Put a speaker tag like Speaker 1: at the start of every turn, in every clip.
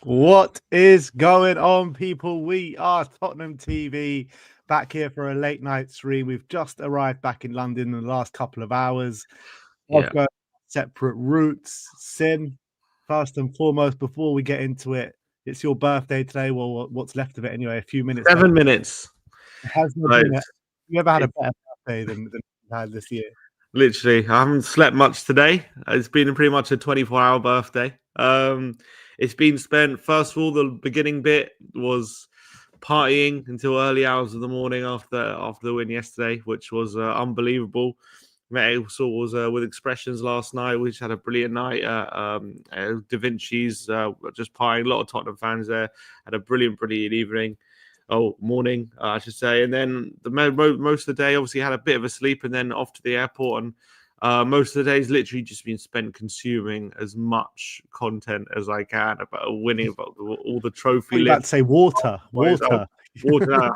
Speaker 1: What is going on, people? We are Tottenham TV, back here for a late night stream. We've just arrived back in London in the last couple of hours.
Speaker 2: Yeah.
Speaker 1: I've got separate routes. Sim, first and foremost, before we get into it, it's your birthday today. Well, what's left of it anyway? A few minutes
Speaker 2: 7
Speaker 1: left.
Speaker 2: minutes.
Speaker 1: It has not
Speaker 2: Right.
Speaker 1: been. You ever had a
Speaker 2: It's
Speaker 1: better birthday than you had this year?
Speaker 2: literally, I haven't slept much today. It's been pretty much a 24-hour birthday. It's been spent, first of all, the beginning bit was partying until early hours of the morning after the win yesterday, which was unbelievable. Met also was with Expressions last night, which had a brilliant night. Da Vinci's just partying. A lot of Tottenham fans there. Had a brilliant evening. Morning, I should say. And then most of the day, obviously, had a bit of a sleep, and then off to the airport. And most of the day's literally just been spent consuming as much content as I can about winning, about all the trophy
Speaker 1: What are you about to
Speaker 2: lists.
Speaker 1: say? Water.
Speaker 2: Water.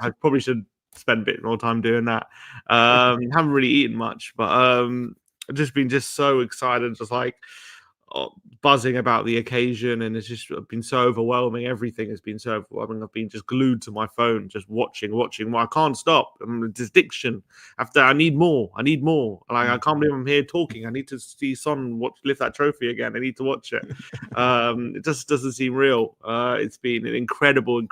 Speaker 2: I probably should spend a bit more time doing that. Haven't really eaten much, but I've just been so excited, just like buzzing about the occasion, and it's just been so overwhelming. Everything has been so overwhelming. I've been just glued to my phone, just watching. I can't stop. This addiction. I need more. Like, I can't believe I'm here talking. I need to see Son lift that trophy again. I need to watch it. It just doesn't seem real. It's been an incredible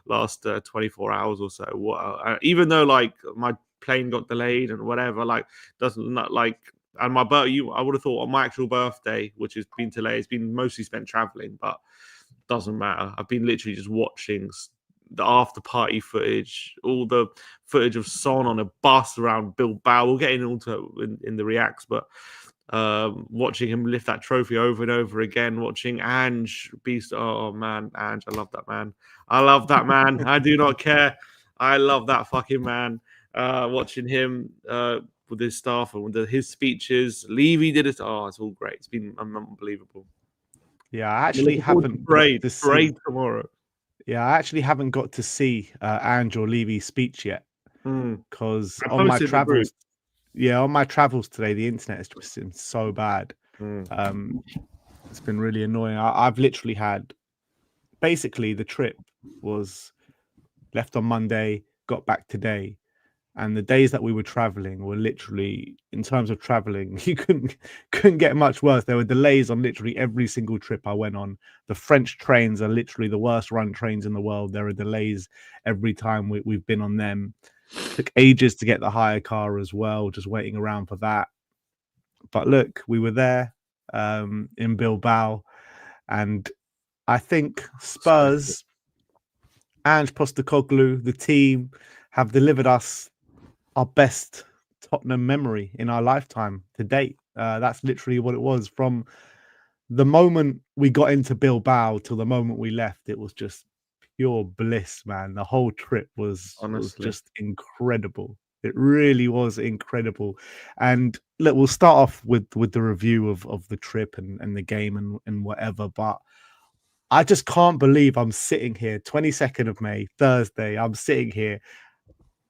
Speaker 2: last 24 hours or so. Even though, like, my plane got delayed and whatever, like, doesn't not like. And I would have thought on my actual birthday, which has been delayed, it's been mostly spent traveling, but doesn't matter. I've been literally just watching the after party footage, all the footage of Son on a bus around Bilbao. We'll get into it in the reacts, but watching him lift that trophy over and over again, watching Ange Beast. Oh man, Ange, I love that man. I do not care. I love that fucking man. Watching him with his staff and with his speeches. Levy did it. Oh, it's all great. It's been unbelievable.
Speaker 1: Yeah, I actually haven't got to see.
Speaker 2: Parade tomorrow.
Speaker 1: Yeah, I actually haven't got to see Ange or Levy's speech yet, because on my travels, today, the internet has just been so bad. It's been really annoying. I've literally had, basically, the trip was left on Monday, got back today, and the days that we were traveling were literally, in terms of traveling, you couldn't get much worse. There were delays on literally every single trip I went on. The French trains are literally the worst run trains in the world. There are delays every time we've been on them. Took ages to get the hire car as well, just waiting around for that. But look, we were there in Bilbao, and I think Spurs and Postecoglou, the team, have delivered us our best Tottenham memory in our lifetime to date. That's literally what it was. From the moment we got into Bilbao till the moment we left, it was just pure bliss, man. The whole trip was just incredible. It really was incredible. And look, we'll start off with the review of the trip and the game and whatever, but I just can't believe I'm sitting here, 22nd of May, Thursday. I'm sitting here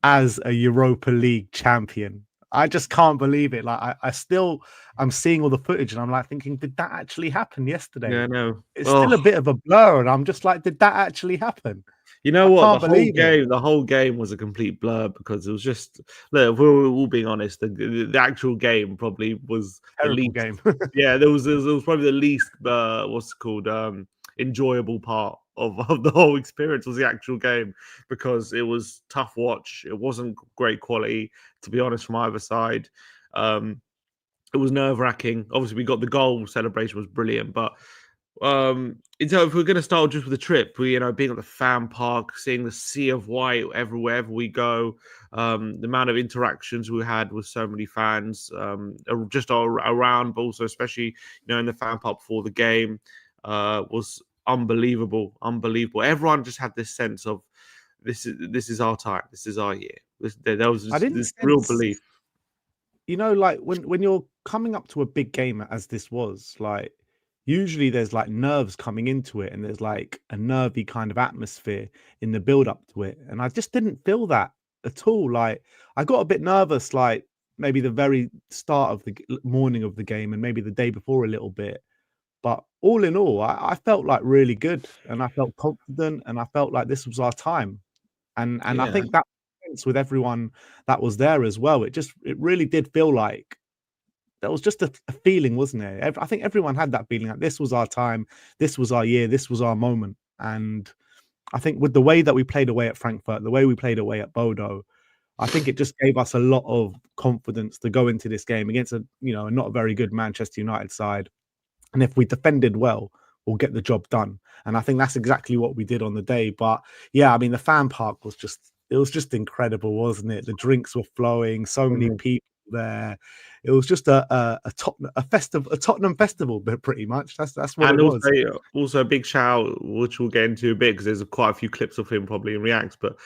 Speaker 1: as a Europa League champion. I just can't believe it. Like, I'm seeing all the footage and I'm like thinking, did that actually happen yesterday?
Speaker 2: Yeah, no.
Speaker 1: It's still a bit of a blur, and I'm just like, did that actually happen?
Speaker 2: You know what? The whole game was a complete blur, because it was just, look, if we're all being honest, the actual game probably was
Speaker 1: terrible
Speaker 2: the least
Speaker 1: game.
Speaker 2: Yeah, there was probably the least what's it called, enjoyable part of the whole experience was the actual game, because it was tough watch. It wasn't great quality, to be honest, from either side. It was nerve-wracking. Obviously, we got the goal celebration was brilliant, but in terms, if we're going to start just with the trip, being at the fan park, seeing the sea of white wherever we go, the amount of interactions we had with so many fans, just all around, but also especially in the fan park before the game, was unbelievable. Everyone just had this sense of this is our time, this is our year. There was this real belief.
Speaker 1: Like when you're coming up to a big game as this was, like, usually there's like nerves coming into it, and there's like a nervy kind of atmosphere in the build up to it. And I just didn't feel that at all. Like, I got a bit nervous, like maybe the very start of the morning of the game, and maybe the day before a little bit. But all in all, I felt like really good, and I felt confident, and I felt like this was our time. And I
Speaker 2: Yeah.
Speaker 1: think that sense with everyone that was there as well. It really did feel like there was just a feeling, wasn't it? I think everyone had that feeling like this was our time, this was our year, this was our moment. And I think with the way that we played away at Frankfurt, the way we played away at Bodo, I think it just gave us a lot of confidence to go into this game against a not a very good Manchester United side. And if we defended well, we'll get the job done. And I think that's exactly what we did on the day. But yeah, I mean, the fan park was just incredible, wasn't it? The drinks were flowing, so many people there. It was just a Tottenham festival, but pretty much that's what
Speaker 2: And
Speaker 1: it was.
Speaker 2: also a big shout, which we'll get into a bit because there's quite a few clips of him probably in Reacts, but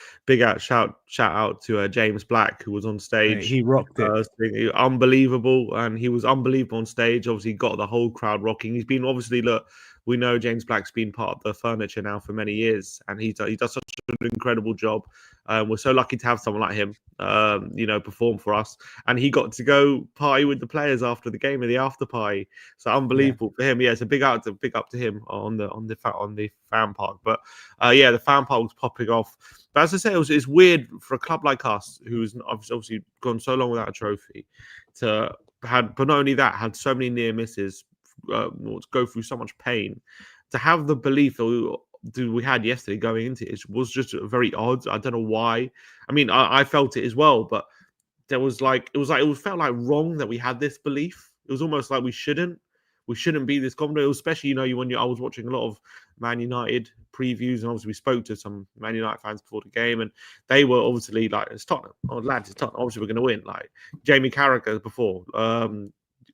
Speaker 2: shout out to James Black, who was on stage.
Speaker 1: He rocked it.
Speaker 2: Unbelievable, and he was unbelievable on stage. Obviously, got the whole crowd rocking. He's been we know James Black's been part of the furniture now for many years, and he does such an incredible job. We're so lucky to have someone like him, perform for us. And he got to go party with the players after the game in the after party. So unbelievable for him. Yeah, it's a big up to him on the fan park. But the fan park was popping off. But as I say, it's weird for a club like us, who's obviously gone so long without a trophy, but not only that, had so many near misses, to go through so much pain, to have the belief that we had yesterday going into it was just very odd. I don't know why. I mean, I felt it as well, but it felt like wrong that we had this belief. It was almost like we shouldn't be this confident, especially I was watching a lot of Man United previews, and obviously we spoke to some Man United fans before the game, and they were obviously like, it's Tottenham, lads, it's Tottenham, obviously we're going to win. Like Jamie Carragher before,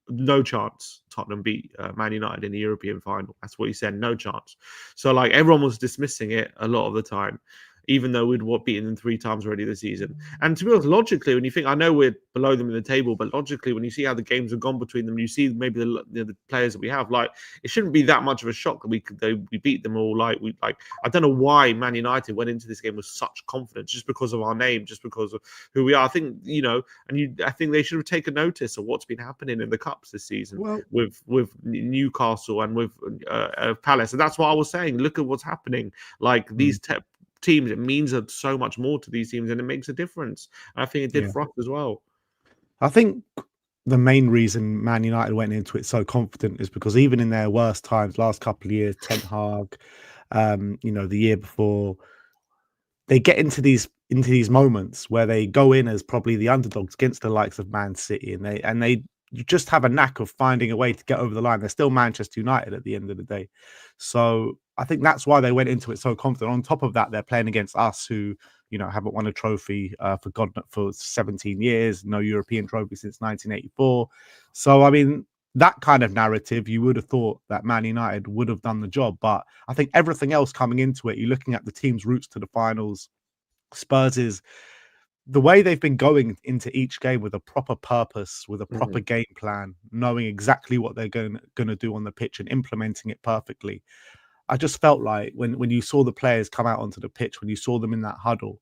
Speaker 2: no chance Tottenham beat Man United in the European final. That's what he said, no chance. So like everyone was dismissing it a lot of the time, even though we'd beaten them 3 times already this season. And to be honest, logically, when you think, I know we're below them in the table, but logically, when you see how the games have gone between them, you see maybe the players that we have, like it shouldn't be that much of a shock that we beat them all. I don't know why Man United went into this game with such confidence, just because of our name, just because of who we are. I think I think they should have taken notice of what's been happening in the cups this season with Newcastle and with Palace, and that's what I was saying. Look at what's happening. Like these teams, it means so much more to these teams, and it makes a difference. I think it did for us as well.
Speaker 1: I think the main reason Man United went into it so confident is because even in their worst times, last couple of years, Ten Hag, the year before, they get into these moments where they go in as probably the underdogs against the likes of Man City, and they just have a knack of finding a way to get over the line. They're still Manchester United at the end of the day. So I think that's why they went into it so confident. On top of that, they're playing against us who, haven't won a trophy for 17 years, no European trophy since 1984. So, I mean, that kind of narrative, you would have thought that Man United would have done the job. But I think everything else coming into it, you're looking at the team's routes to the finals. Spurs is the way they've been going into each game with a proper purpose, with a proper game plan, knowing exactly what they're going to do on the pitch and implementing it perfectly. I just felt like when you saw the players come out onto the pitch, when you saw them in that huddle,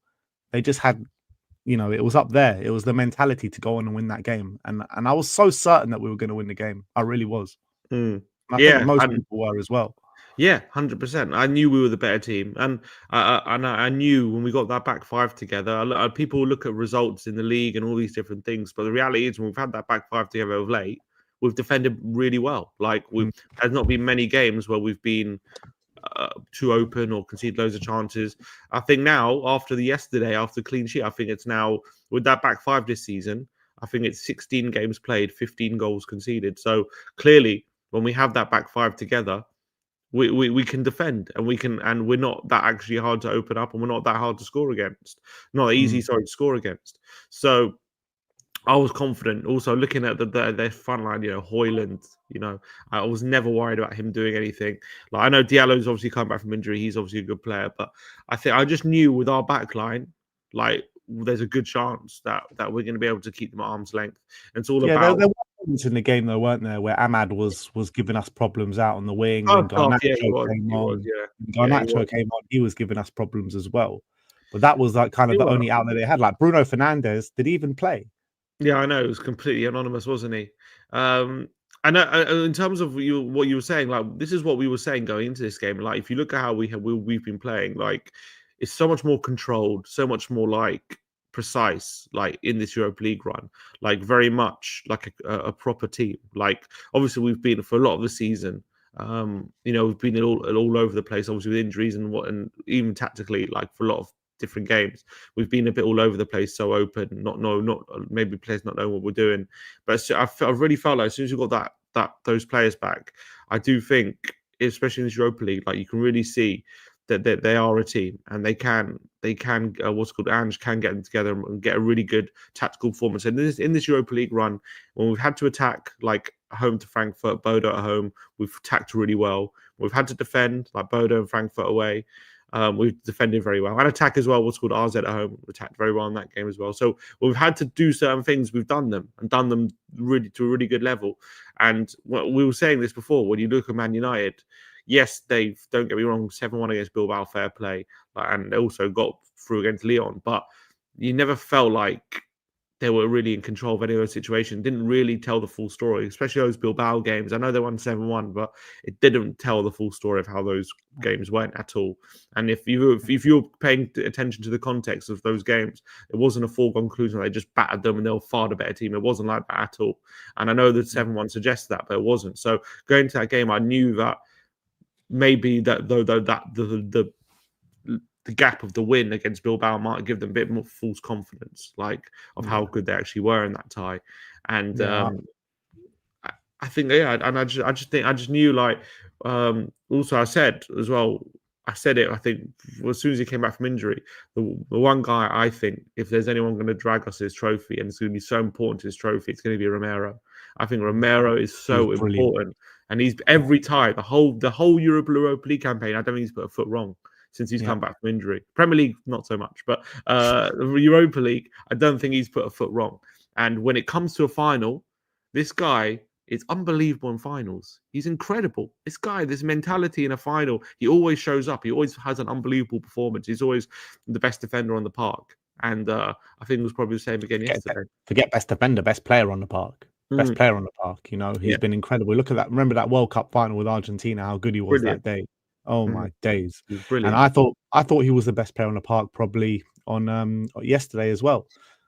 Speaker 1: they just had, it was up there. It was the mentality to go on and win that game. And I was so certain that we were going to win the game. I really was. I think most people were as well.
Speaker 2: Yeah, 100%. I knew we were the better team, and I knew when we got that back 5 together. People look at results in the league and all these different things, but the reality is, when we've had that back 5 together of late, we've defended really well. Like there's not been many games where we've been too open or concede loads of chances. I think now, after clean sheet, I think it's now with that back 5 this season. I think it's 16 games played, 15 goals conceded. So clearly, when we have that back 5 together, we can defend, and we're not that actually hard to open up, and we're not that hard to score against. Not easy, sorry, to score against. So I was confident. Also, looking at their front line, Højlund, I was never worried about him doing anything. Like I know Diallo's obviously come back from injury; he's obviously a good player, but I just knew with our back line, like there's a good chance that we're going to be able to keep them at arm's length. And it's all about.
Speaker 1: There were moments in the game, though, weren't there, where Ahmad was giving us problems out on the wing. When Garnacho came on, he was giving us problems as well. But that was like kind of the only outlet they had. Like Bruno Fernandes, did he even play?
Speaker 2: Yeah, I know. It was completely anonymous, wasn't he? And in terms of what you were saying, like this is what we were saying going into this game. Like if you look at how we've been playing, like it's so much more controlled, so much more like precise, like in this Europa League run, like very much like a proper team. Like obviously we've been for a lot of the season. We've been all over the place, obviously with injuries and even tactically, like for a lot of different games, we've been a bit all over the place, so open, not maybe players not knowing what we're doing. But I've really felt like as soon as you got those players back, I do think, especially in this Europa League, like you can really see that they are a team and they can what's called Ange can get them together and get a really good tactical performance. And in this Europa League run, when we've had to attack like home to Frankfurt, Bodo at home, we've attacked really well. We've had to defend like Bodo and Frankfurt away. We've defended very well and attack as well. What's called RZ at home, we attacked very well in that game as well. So we've had to do certain things. We've done them really to a really good level. And we were saying this before. When you look at Man United, yes, don't get me wrong, 7-1 against Bilbao, fair play, and they also got through against Lyon. But you never felt like they were really in control of any of those situations. Didn't really tell the full story, especially those Bilbao games. I know they won 7-1, but it didn't tell the full story of how those games went at all. And if you're paying attention to the context of those games, it wasn't a foregone conclusion. They just battered them and they were far the better team. It wasn't like that at all. And I know that 7-1 suggests that, but it wasn't. So going to that game, I knew that maybe that the gap of the win against Bilbao might give them a bit more false confidence, like of how good they actually were in that tie. And I think, and I just knew, like, also I said as well, I think as soon as he came back from injury, the one guy I think, if there's anyone going to drag us his trophy and it's going to be so important to his trophy, it's going to be Romero. I think Romero is so important. And he's every tie, the whole Europa League campaign, I don't think he's put a foot wrong since he's come back from injury. Premier League, not so much, but Europa League, I don't think he's put a foot wrong. And when it comes to a final, this guy is unbelievable in finals. He's incredible. This guy, this mentality in a final, he always shows up. He always has an unbelievable performance. He's always the best defender on the park. And I think it was probably the same again yesterday.
Speaker 1: Forget best defender, best player on the park. Best player on the park. You know, he's been incredible. Look at that. Remember that World Cup final with Argentina, how good he was that day. Oh my days.
Speaker 2: He's brilliant.
Speaker 1: And I thought he was the best player on the park probably on yesterday as well.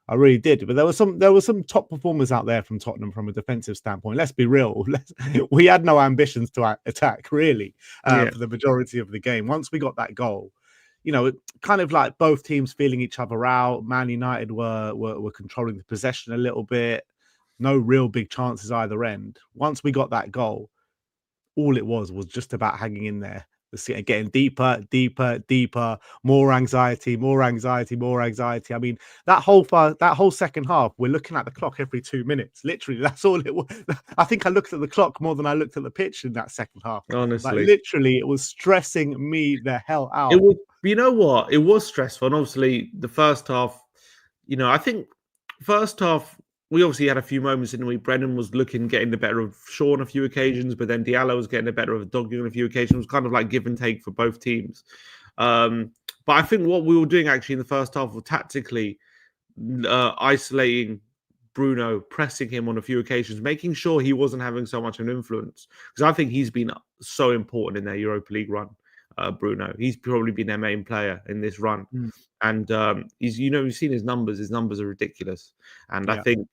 Speaker 1: I really did. But there were some top performers out there from Tottenham from a defensive standpoint. Let's be real. We had no ambitions to attack really for the majority of the game. Once we got that goal, you know, it kind of like both teams feeling each other out. Man United were controlling the possession a little bit. No real big chances either end. Once we got that goal, all it was just about hanging in there, getting deeper, more anxiety. I mean, that whole second half, we're looking at the clock every 2 minutes. Literally, that's all it was. I think I looked at the clock more than I looked at the pitch in that second half.
Speaker 2: Honestly,
Speaker 1: like, literally, it was stressing me the hell out.
Speaker 2: It was, you know what? It was stressful. And obviously, the first half, you know, I think first half, we obviously had a few moments in which Brennan was getting the better of Shaw on a few occasions, but then Diallo was getting the better of Dogu on a few occasions. It was kind of like give and take for both teams. But I think what we were doing actually in the first half was tactically isolating Bruno, pressing him on a few occasions, making sure he wasn't having so much of an influence. Because I think he's been so important in their Europa League run. Bruno, he's probably been their main player in this run, and he's, you know, you've seen his numbers. His numbers are ridiculous, and I think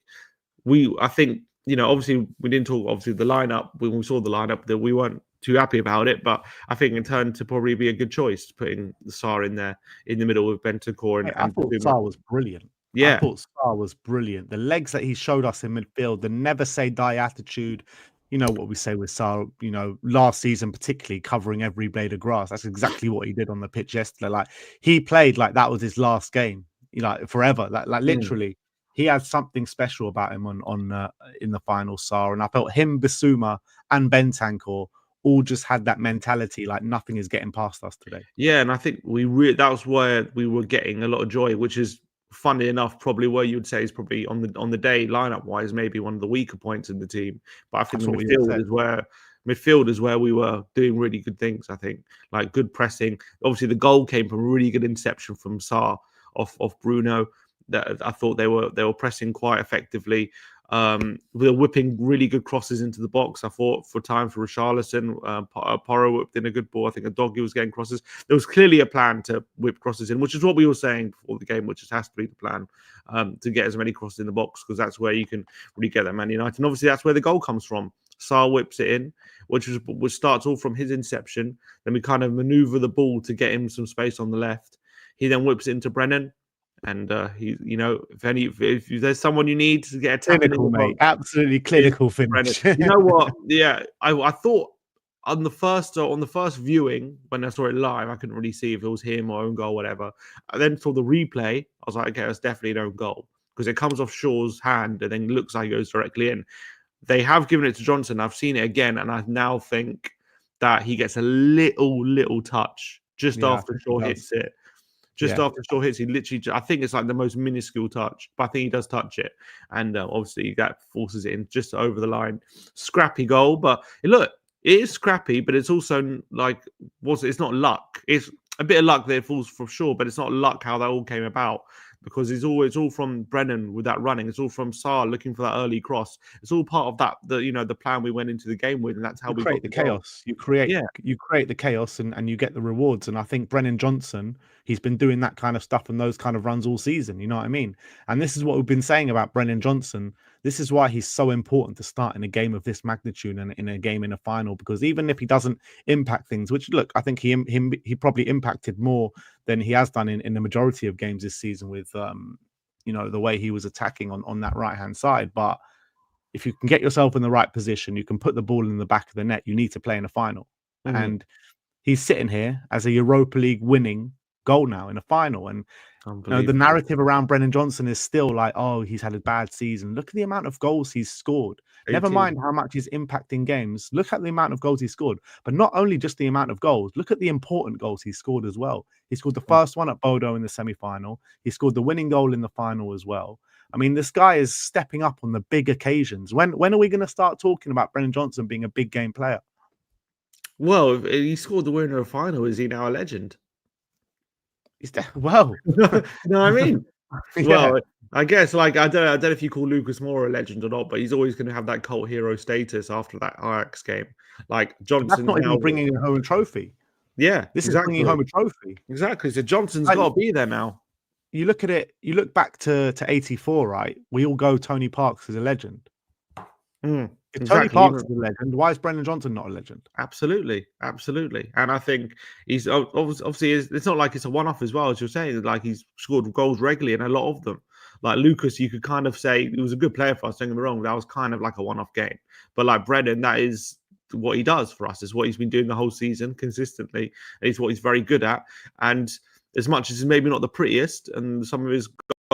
Speaker 2: you know, obviously we didn't talk obviously the lineup when we saw the lineup that we weren't too happy about it, but I think it turned to probably be a good choice putting the Sarr in there in the middle with Bentancur and
Speaker 1: I thought Sarr was brilliant.
Speaker 2: Yeah,
Speaker 1: I thought Sarr was brilliant. The legs that he showed us in midfield, the never say die attitude. You know what we say with Sarr, you know, last season, particularly covering every blade of grass. That's exactly what he did on the pitch yesterday. Like, he played like that was his last game, you know, forever. Like literally, he had something special about him on in the final, Sarr. And I felt him, Bissouma, and Bentancur all just had that mentality, like nothing is getting past us today.
Speaker 2: Yeah, and I think that was where we were getting a lot of joy, which is, funny enough, probably where you would say is probably on the day lineup wise, maybe one of the weaker points in the team. But I think midfield is where we were doing really good things. I think, like, good pressing. Obviously, the goal came from a really good interception from Sarr off Bruno. That I thought they were pressing quite effectively. We were whipping really good crosses into the box. I thought for time for Richarlison, Porro whipped in a good ball. I think a doggy was getting crosses. There was clearly a plan to whip crosses in, which is what we were saying before the game, which has to be the plan, to get as many crosses in the box, because that's where you can really get that Man United. And obviously that's where the goal comes from. Sarr whips it in, which starts all from his inception. Then we kind of maneuver the ball to get him some space on the left. He then whips it into Brennan. And he, if there's someone you need to get a tap
Speaker 1: clinical,
Speaker 2: in,
Speaker 1: mate, absolutely clinical finish.
Speaker 2: You know what? Yeah, I thought on the first viewing when I saw it live, I couldn't really see if it was him or own goal, whatever. I then saw the replay. I was like, okay, that's definitely an own goal, because it comes off Shaw's hand and then looks like it goes directly in. They have given it to Johnson. I've seen it again, and I now think that he gets a little touch just after Shaw hits it. After Shaw hits, he literally, I think it's like the most minuscule touch, but I think he does touch it. And obviously that forces it in just over the line. Scrappy goal, but look, it is scrappy, but it's also like, it's not luck. It's a bit of luck that it falls for sure, but it's not luck how that all came about, because it's all from Brennan with that running. It's all from Sarr looking for that early cross. It's all part of that, the plan we went into the game with, and that's how we
Speaker 1: create the chaos. You create the chaos, and you get the rewards. And I think Brennan Johnson, he's been doing that kind of stuff and those kind of runs all season. You know what I mean? And this is what we've been saying about Brennan Johnson. This is why he's so important to start in a game of this magnitude and in a game in a final, because even if he doesn't impact things, which look, I think he probably impacted more than he has done in the majority of games this season with the way he was attacking on that right hand side. But if you can get yourself in the right position, you can put the ball in the back of the net. You need to play in a final, and he's sitting here as a Europa League winning goal now in a final. And the narrative around Brennan Johnson is still like, oh, he's had a bad season. Look at the amount of goals he's scored. 18. Never mind how much he's impacting games. Look at the amount of goals he scored. But not only just the amount of goals, look at the important goals he scored as well. He scored the first one at Bodo in the semi-final. He scored the winning goal in the final as well. I mean, this guy is stepping up on the big occasions. When are we going to start talking about Brennan Johnson being a big game player?
Speaker 2: Well, if he scored the winner of the final, is he now a legend?
Speaker 1: Well,
Speaker 2: you know what I mean? Well, I guess, like, I don't know if you call Lucas Moura a legend or not, but he's always going to have that cult hero status after that Ajax game. Like, Johnson,
Speaker 1: that's not even bringing home a trophy.
Speaker 2: Yeah,
Speaker 1: this is bringing home a trophy.
Speaker 2: Exactly. So Johnson's got to be there now.
Speaker 1: You look at it. You look back to 84, right? We all go Tony Parks as a legend. If Tony Parks is a legend, why is Brennan Johnson not a legend?
Speaker 2: Absolutely. And I think he's obviously it's not like it's a one-off as well, as you're saying. Like, he's scored goals regularly, and a lot of them. Like Lucas, you could kind of say he was a good player for us. Don't get me wrong, that was kind of like a one-off game. But like Brennan, that is what he does for us. Is what he's been doing the whole season consistently, and it's what he's very good at. And as much as he's maybe not the prettiest, and some of his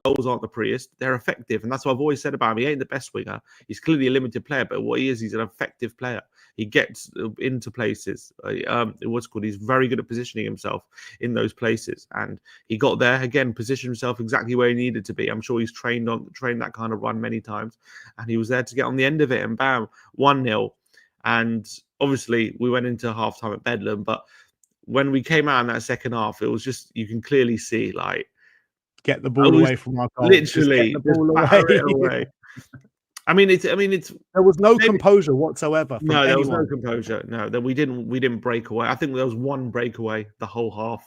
Speaker 2: goals aren't the prettiest, they're effective. And that's what I've always said about him. He ain't the best winger. He's clearly a limited player, but what he is, he's an effective player. He gets into places. He's very good at positioning himself in those places. And he got there, again, positioned himself exactly where he needed to be. I'm sure he's trained that kind of run many times. And he was there to get on the end of it, and bam, 1-0. And obviously we went into halftime at Bedlam, but when we came out in that second half, it was just, you can clearly see, like,
Speaker 1: get the ball away from our goal.
Speaker 2: Literally, just batter it away. I mean, it's.
Speaker 1: There was no composure whatsoever.
Speaker 2: No, there was no composure. No, that we didn't break away. I think there was one breakaway the whole half.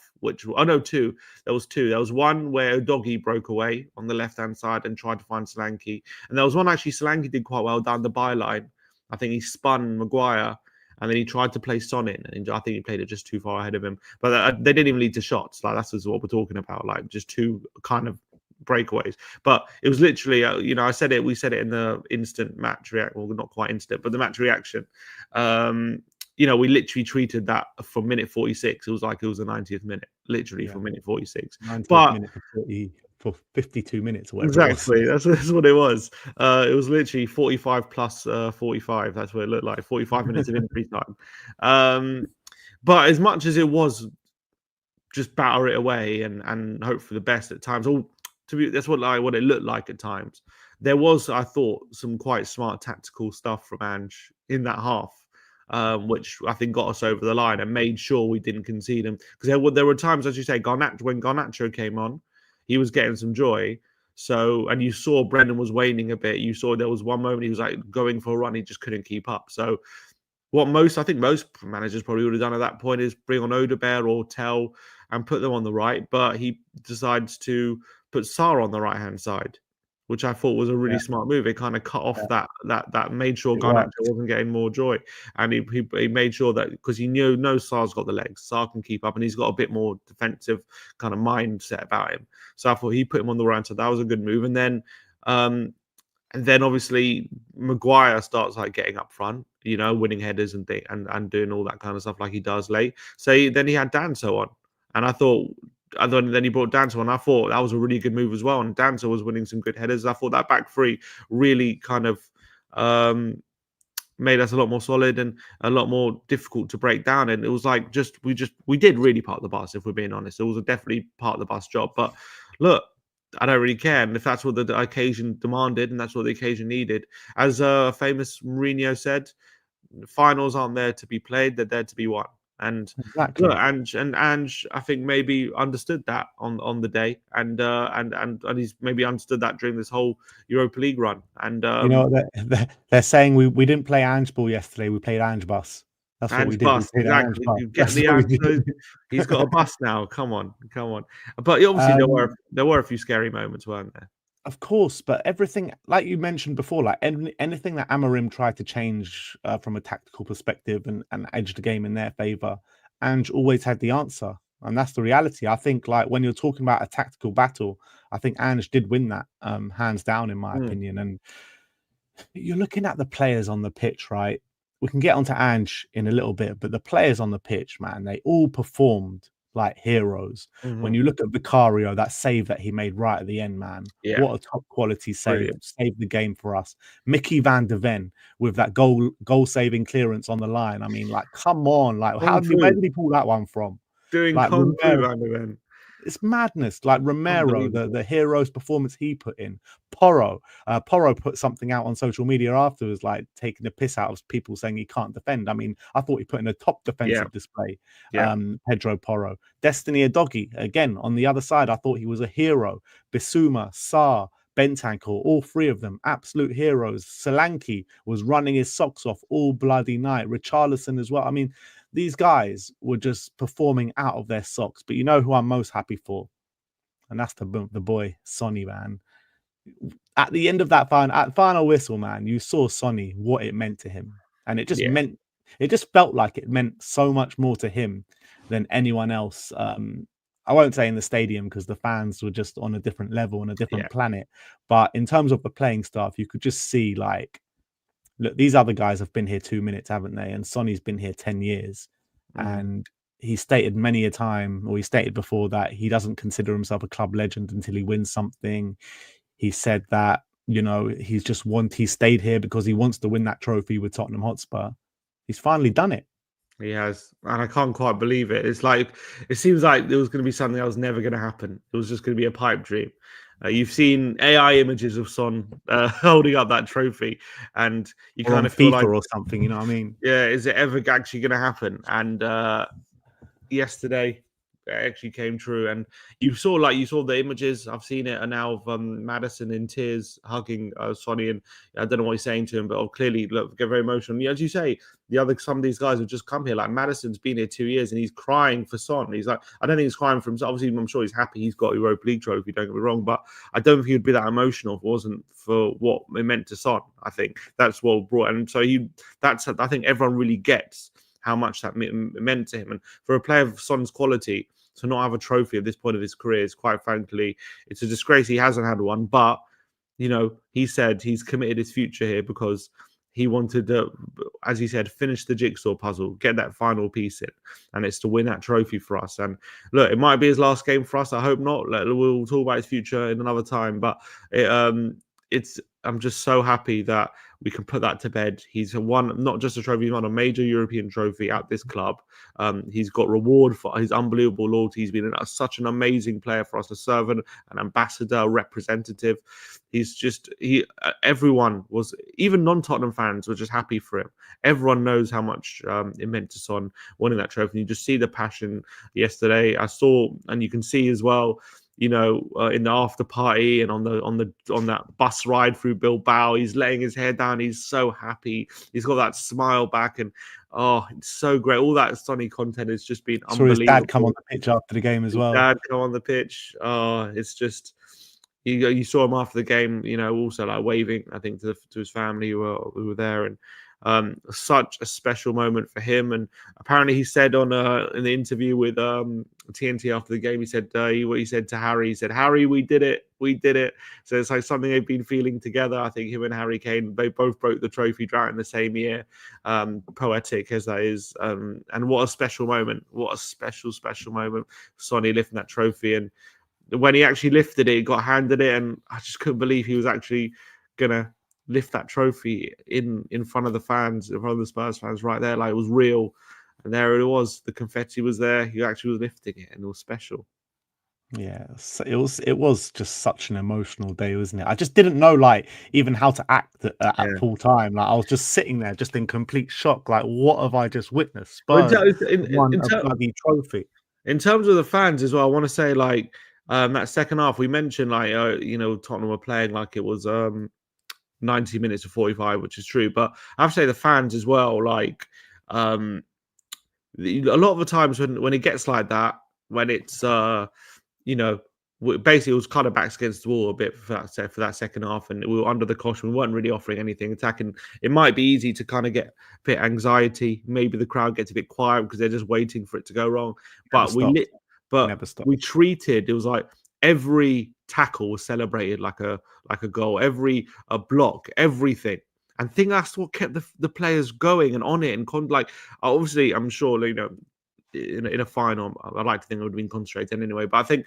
Speaker 2: Two. There was two. There was one where Doggy broke away on the left-hand side and tried to find Solanke, and there was one actually Solanke did quite well down the byline. I think he spun Maguire, and then he tried to play Son in, and I think he played it just too far ahead of him. But they didn't even lead to shots. Like, that's what we're talking about. Like, just two kind of breakaways. But it was literally, I said it. We said it in the instant match reaction. Well, not quite instant, but the match reaction. We literally treated that from minute 46. It was like it was the 90th minute, literally from minute 46.
Speaker 1: 90th minute for 52 minutes or whatever.
Speaker 2: Exactly. That's what it was. It was literally 45 plus 45. That's what it looked like. 45 minutes of injury time. But as much as it was just batter it away and hope for the best at times, that's what it looked like at times. There was, I thought, some quite smart tactical stuff from Ange in that half. Which I think got us over the line and made sure we didn't concede him. Because there were times, as you say, when Garnacho came on, he was getting some joy. So, and you saw Brendan was waning a bit. You saw there was one moment he was like going for a run, he just couldn't keep up. So, what I think most managers probably would have done at that point is bring on Odebear or Tell and put them on the right. But he decides to put Sarr on the right hand side, which I thought was a really smart move. It kind of cut off that made sure Garnacho wasn't getting more joy, and he made sure that because he knew Sarr's got the legs, Sarr can keep up, and he's got a bit more defensive kind of mindset about him. So I thought he put him on the right side. That was a good move, and then. Obviously Maguire starts like getting up front, winning headers and doing all that kind of stuff like he does late. So then he had Danso on, and then he brought Danso on. I thought that was a really good move as well. And Danso was winning some good headers. I thought that back three really kind of made us a lot more solid and a lot more difficult to break down. And it was like we did really park the bus, if we're being honest. It was definitely part of the bus job. But look, I don't really care. And if that's what the occasion demanded and that's what the occasion needed, as famous Mourinho said, finals aren't there to be played; they're there to be won. And
Speaker 1: exactly.
Speaker 2: Look, Ange, I think maybe understood that on the day, and he's maybe understood that during this whole Europa League run. And
Speaker 1: they're saying we didn't play Ange ball yesterday; we played Ange bus. That's what we did.
Speaker 2: Bus, exactly. You get the Ange. He's got a bus now. Come on. But obviously there were a few scary moments, weren't there?
Speaker 1: Of course, but everything, like you mentioned before, like anything that Amorim tried to change from a tactical perspective and edge the game in their favor, Ange always had the answer, and that's the reality. I think, like when you're talking about a tactical battle, I think Ange did win that, hands down, in my opinion. And you're looking at the players on the pitch, right? We can get onto Ange in a little bit, but the players on the pitch, man, they all performed like heroes. When you look at Vicario, that save that he made right at the end, man, what a top quality save. Saved the game for us. Mickey van de Ven with that goal saving clearance on the line. I mean, like, come on, like, where did he pull that one from?
Speaker 2: Doing
Speaker 1: like
Speaker 2: Kung Fu Van de Ven.
Speaker 1: It's madness. Like Romero, the hero's performance he put in. Porro put something out on social media afterwards, like taking the piss out of people saying he can't defend. I mean, I thought he put in a top defensive display. Pedro Porro. Destiny Udogie, again, on the other side, I thought he was a hero. Bissouma, Sarr, Bentancur, all three of them, absolute heroes. Solanke was running his socks off all bloody night. Richarlison as well. I mean, these guys were just performing out of their socks. But you know who I'm most happy for? And that's the boy, Sonny, man. At the end of that final whistle, man, you saw Sonny, what it meant to him. And it just felt like it meant so much more to him than anyone else. I won't say in the stadium because the fans were just on a different level, on a different planet. But in terms of the playing staff, you could just see, like, look, these other guys have been here 2 minutes, haven't they? And Sonny's been here 10 years. And he stated many a time, or he stated before, that he doesn't consider himself a club legend until he wins something. He said that, he stayed here because he wants to win that trophy with Tottenham Hotspur. He's finally done it.
Speaker 2: He has, and I can't quite believe it. It's like, it seems like there was going to be something that was never going to happen. It was just going to be a pipe dream. You've seen AI images of Son holding up that trophy, and you kind of feel
Speaker 1: FIFA or something, you know what I mean?
Speaker 2: Yeah, is it ever actually going to happen? And yesterday, it actually came true, and you saw the images. I've seen it, and now of Madison in tears hugging Sonny, and I don't know what he's saying to him, but clearly get very emotional. And as you say, some of these guys have just come here. Like Madison's been here 2 years, and he's crying for Son. He's like, I don't think he's crying for himself. Obviously, I'm sure he's happy he's got a Europa League trophy. Don't get me wrong, but I don't think he'd be that emotional if it wasn't for what it meant to Son. I think that's what brought, and so I think everyone really gets how much that meant to him. And for a player of Son's quality to not have a trophy at this point of his career is, quite frankly, it's a disgrace he hasn't had one. But, he said he's committed his future here because he wanted to, as he said, finish the jigsaw puzzle, get that final piece in, and it's to win that trophy for us. And look, it might be his last game for us. I hope not. We'll talk about his future in another time. But I'm just so happy that we can put that to bed. He's won not just a trophy, he's won a major European trophy at this club. He's got reward for his unbelievable loyalty. He's been such an amazing player for us, a servant, an ambassador, a representative. Everyone was, even non-Tottenham fans were just happy for him. Everyone knows how much it meant to Son winning that trophy. You just see the passion yesterday. I saw, and you can see as well, in the after party and on that bus ride through Bilbao. He's letting his hair down. He's so happy. He's got that smile back, and it's so great. All that Sonny content has just been unbelievable.
Speaker 1: His dad come on the pitch after the game as well.
Speaker 2: Dad come on the pitch. It's just you saw him after the game. Also like waving, I think, to his family who were there, and such a special moment for him. And apparently he said in the interview with TNT after the game, he said what he said to Harry. He said, "Harry, we did it. So it's like something they've been feeling together. I think him and Harry Kane, they both broke the trophy drought in the same year. Poetic as that is, and what a special moment. What a special moment. Sonny lifting that trophy, and when he actually lifted it, he got handed it, and I just couldn't believe he was actually gonna lift that trophy in front of the fans, in front of the Spurs fans right there. Like, it was real. And there it was. The confetti was there. He actually was lifting it, and it was special.
Speaker 1: Yeah, it was just such an emotional day, wasn't it? I just didn't know, like, even how to act at full time. Like, I was just sitting there, just in complete shock. Like, what have I just witnessed? Spurs won a bloody trophy.
Speaker 2: In terms of the fans as well, I want to say, like, that second half, we mentioned, like, Tottenham were playing like it was 90 minutes to 45, which is true. But I have to say the fans as well, like, a lot of the times when it gets like that, when it's basically it was kind of backs against the wall a bit for that second half, and we were under the caution. We weren't really offering anything attacking. It might be easy to kind of get a bit anxiety. Maybe the crowd gets a bit quiet because they're just waiting for it to go wrong. But we treated, it was like every tackle was celebrated like a goal, every block, everything. And I think that's what kept the players going and on it. And obviously, I'm sure, in a final, I'd like to think it would have been concentrated anyway. But I think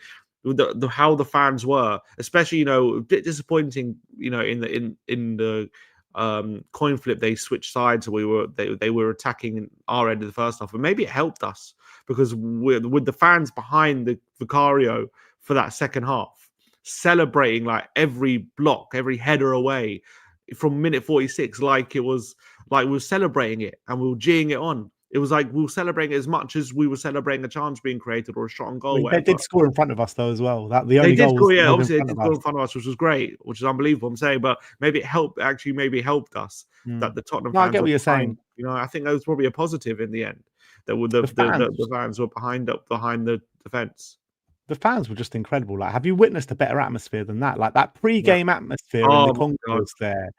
Speaker 2: how the fans were, especially, a bit disappointing, in the coin flip, they switched sides. So they were attacking our end of the first half, and maybe it helped us because with the fans behind the Vicario for that second half, celebrating like every block, every header away from minute 46, like we were celebrating it and we were geeing it on. It was like we were celebrating it as much as we were celebrating a chance being created or a shot on goal.
Speaker 1: They did score in front of us though as well. They did score in front of us,
Speaker 2: which was great, which is unbelievable. I'm saying, but maybe it helped. Actually, maybe it helped us that the Tottenham fans.
Speaker 1: I get what you're saying.
Speaker 2: I think that was probably a positive in the end. That the fans were behind the defense.
Speaker 1: The fans were just incredible. Like, have you witnessed a better atmosphere than that? Like that pre-game atmosphere in the concourse there,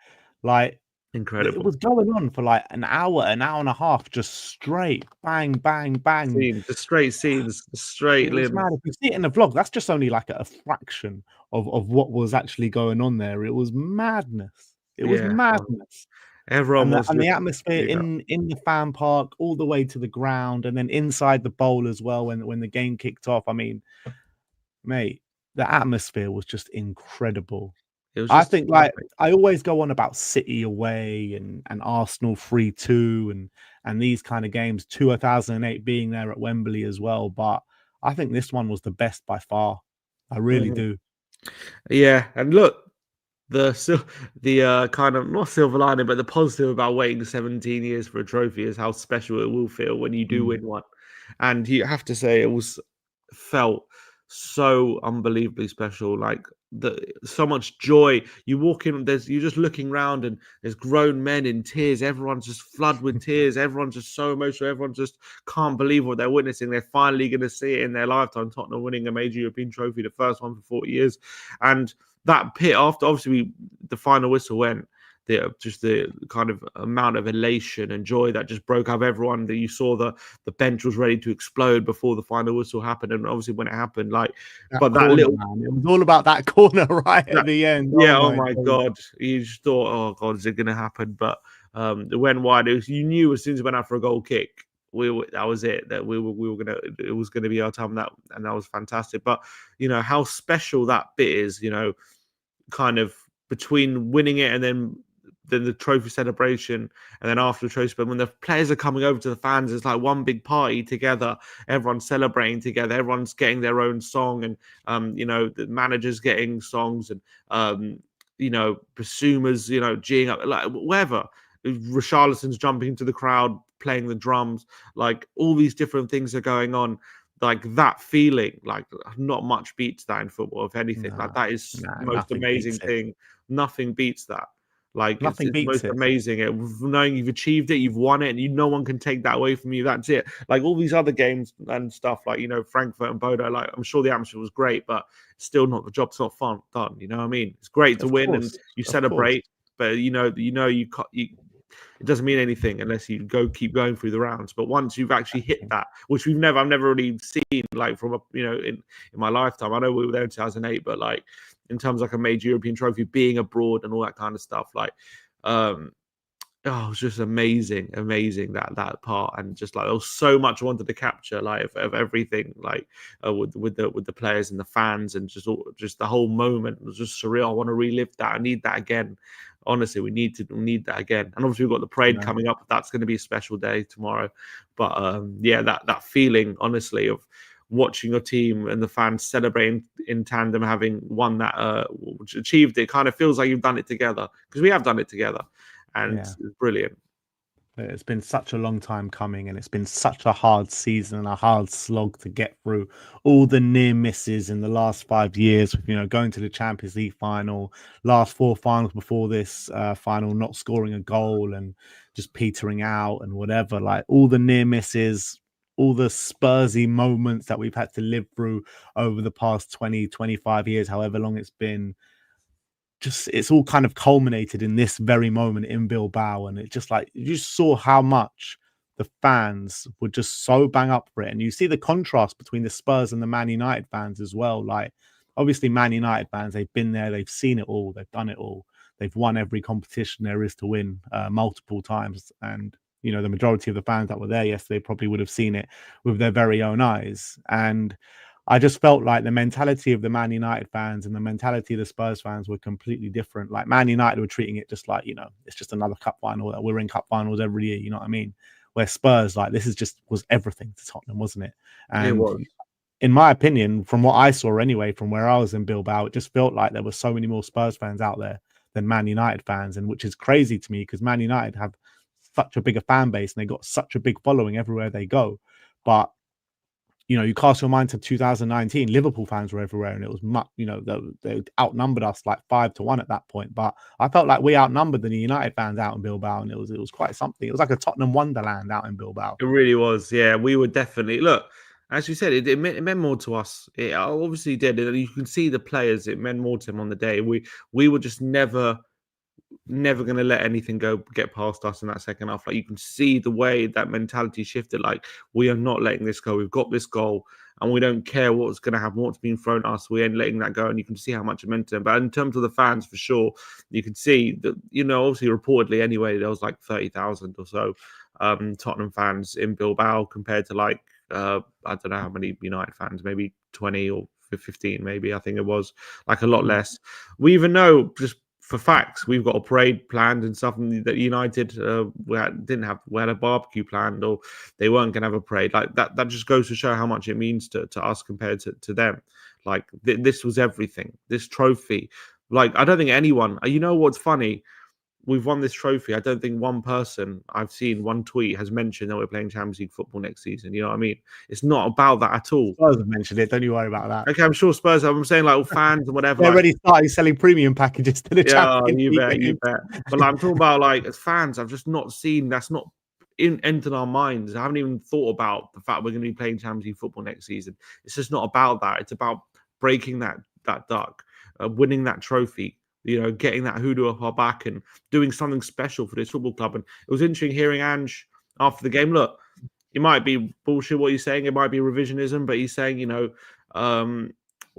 Speaker 1: like.
Speaker 2: Incredible.
Speaker 1: It was going on for like an hour and a half, just straight bang, bang, bang.
Speaker 2: The straight scenes, the straight limbs.
Speaker 1: Mad. If you see it in the vlog, that's just only like a fraction of what was actually going on there. It was madness. It was madness.
Speaker 2: Everyone
Speaker 1: and the atmosphere in the fan park all the way to the ground, and then inside the bowl as well when the game kicked off. I mean, mate, the atmosphere was just incredible. I think I always go on about City away and Arsenal 3-2 and these kind of games, 2008 being there at Wembley as well. But I think this one was the best by far. I really do.
Speaker 2: Yeah, and look, the kind of not silver lining, but the positive about waiting 17 years for a trophy is how special it will feel when you do win one. And you have to say it felt so unbelievably special. Like so much joy. You walk in, you're just looking around, and there's grown men in tears. Everyone's just flooded with tears. Everyone's just so emotional. Everyone just can't believe what they're witnessing. They're finally going to see it in their lifetime. Tottenham winning a major European trophy, the first one for 40 years, and that pit after obviously the final whistle went. The kind of amount of elation and joy that just broke up everyone. That you saw the bench was ready to explode before the final whistle happened, and obviously when it happened, it
Speaker 1: was all about that corner right at the end.
Speaker 2: Yeah, oh my god, you just thought, oh god, is it going to happen? But it went wide. You knew as soon as it went out for a goal kick, that was it. That it was gonna be our time. And that was fantastic. But how special that bit is. Kind of between winning it and then the trophy celebration, and then after the trophy, but when the players are coming over to the fans, it's like one big party together. Everyone's celebrating together. Everyone's getting their own song, and the managers getting songs, and Basuma's geeing up, like whatever. Richarlison's jumping into the crowd, playing the drums. Like all these different things are going on. like that feeling, like not much beats that in football. If anything, like that is the most amazing thing. Nothing beats that. Like
Speaker 1: nothing
Speaker 2: it's
Speaker 1: beats
Speaker 2: most
Speaker 1: it.
Speaker 2: amazing. Knowing you've achieved it, you've won it, and no one can take that away from you. That's it. Like all these other games and stuff, like Frankfurt and Bodo. Like I'm sure the atmosphere was great, but still not the job's not fun done. You know what I mean? It's great to win and you celebrate, but it doesn't mean anything unless you keep going through the rounds. But once you've actually hit that, which I've never really seen, like from in my lifetime. I know we were there in 2008, but like in terms of like a major European trophy, being abroad and all that kind of stuff, like it was just amazing that part, and just like there was so much I wanted to capture, like of everything, like with the players and the fans, and just the whole moment was just surreal. I want to relive that. I need that again. Honestly, we need that again. And obviously we've got the parade coming up. That's going to be a special day tomorrow. But that feeling, honestly, of watching your team and the fans celebrating in tandem, having won that, achieved it, kind of feels like you've done it together, because we have done it together, and it's brilliant.
Speaker 1: It's been such a long time coming, and it's been such a hard season and a hard slog to get through. All the near misses in the last 5 years, going to the Champions League final, last 4 finals before this final, not scoring a goal and just petering out and whatever. Like all the near misses, all the Spursy moments that we've had to live through over the past 20, 25 years, however long it's been. Just it's all kind of culminated in this very moment in Bilbao, and it just like you just saw how much the fans were just so bang up for it. And you see the contrast between the Spurs and the Man United fans as well. Like obviously Man United fans, they've been there, they've seen it all, they've done it all, they've won every competition there is to win multiple times. And the majority of the fans that were there yesterday probably would have seen it with their very own eyes. And I just felt like the mentality of the Man United fans and the mentality of the Spurs fans were completely different. Like Man United were treating it just like, it's just another cup final. That we're in cup finals every year, you know what I mean? Where Spurs, like, this was everything to Tottenham, wasn't it? And
Speaker 2: it was.
Speaker 1: In my opinion, from what I saw anyway, from where I was in Bilbao, it just felt like there were so many more Spurs fans out there than Man United fans, and which is crazy to me because Man United have such a bigger fan base and they got such a big following everywhere they go. But you cast your mind to 2019, Liverpool fans were everywhere, and it was much, they outnumbered us like 5-1 at that point. But I felt like we outnumbered the United fans out in Bilbao, and it was quite something. It was like a Tottenham wonderland out in Bilbao.
Speaker 2: It really was. Yeah, we were definitely, look, as you said, it meant more to us. It obviously did. You can see the players, it meant more to them on the day. We were just never going to let anything get past us in that second half. Like you can see the way that mentality shifted. Like we are not letting this go. We've got this goal, and we don't care what's going to happen, what's being thrown at us. We ain't letting that go, and you can see how much it meant to them. But in terms of the fans, for sure, you can see that. Obviously, reportedly anyway, there was like 30,000 or so Tottenham fans in Bilbao compared to like I don't know how many United fans, maybe 20 or 15, maybe. I think it was like a lot less. We even know just for facts, we've got a parade planned and stuff that United we had a barbecue planned, or they weren't going to have a parade. Like that just goes to show how much it means to us compared to them. Like this was everything. This trophy, like I don't think anyone. What's funny? We've won this trophy. I don't think one person I've seen, one tweet has mentioned that we're playing Champions League football next season. You know what I mean? It's not about that at all.
Speaker 1: Spurs have mentioned it. Don't you worry about that.
Speaker 2: Okay, I'm sure Spurs. I'm saying like all fans and whatever.
Speaker 1: They're already starting selling premium packages to the Champions League.
Speaker 2: You bet. But like, I'm talking about like as fans, I've just not seen. That's not entered our minds. I haven't even thought about the fact we're going to be playing Champions League football next season. It's just not about that. It's about breaking that duck, winning that trophy. Getting that hoodoo up our back and doing something special for this football club. And it was interesting hearing Ange after the game. Look, it might be bullshit what he's saying. It might be revisionism, but he's saying,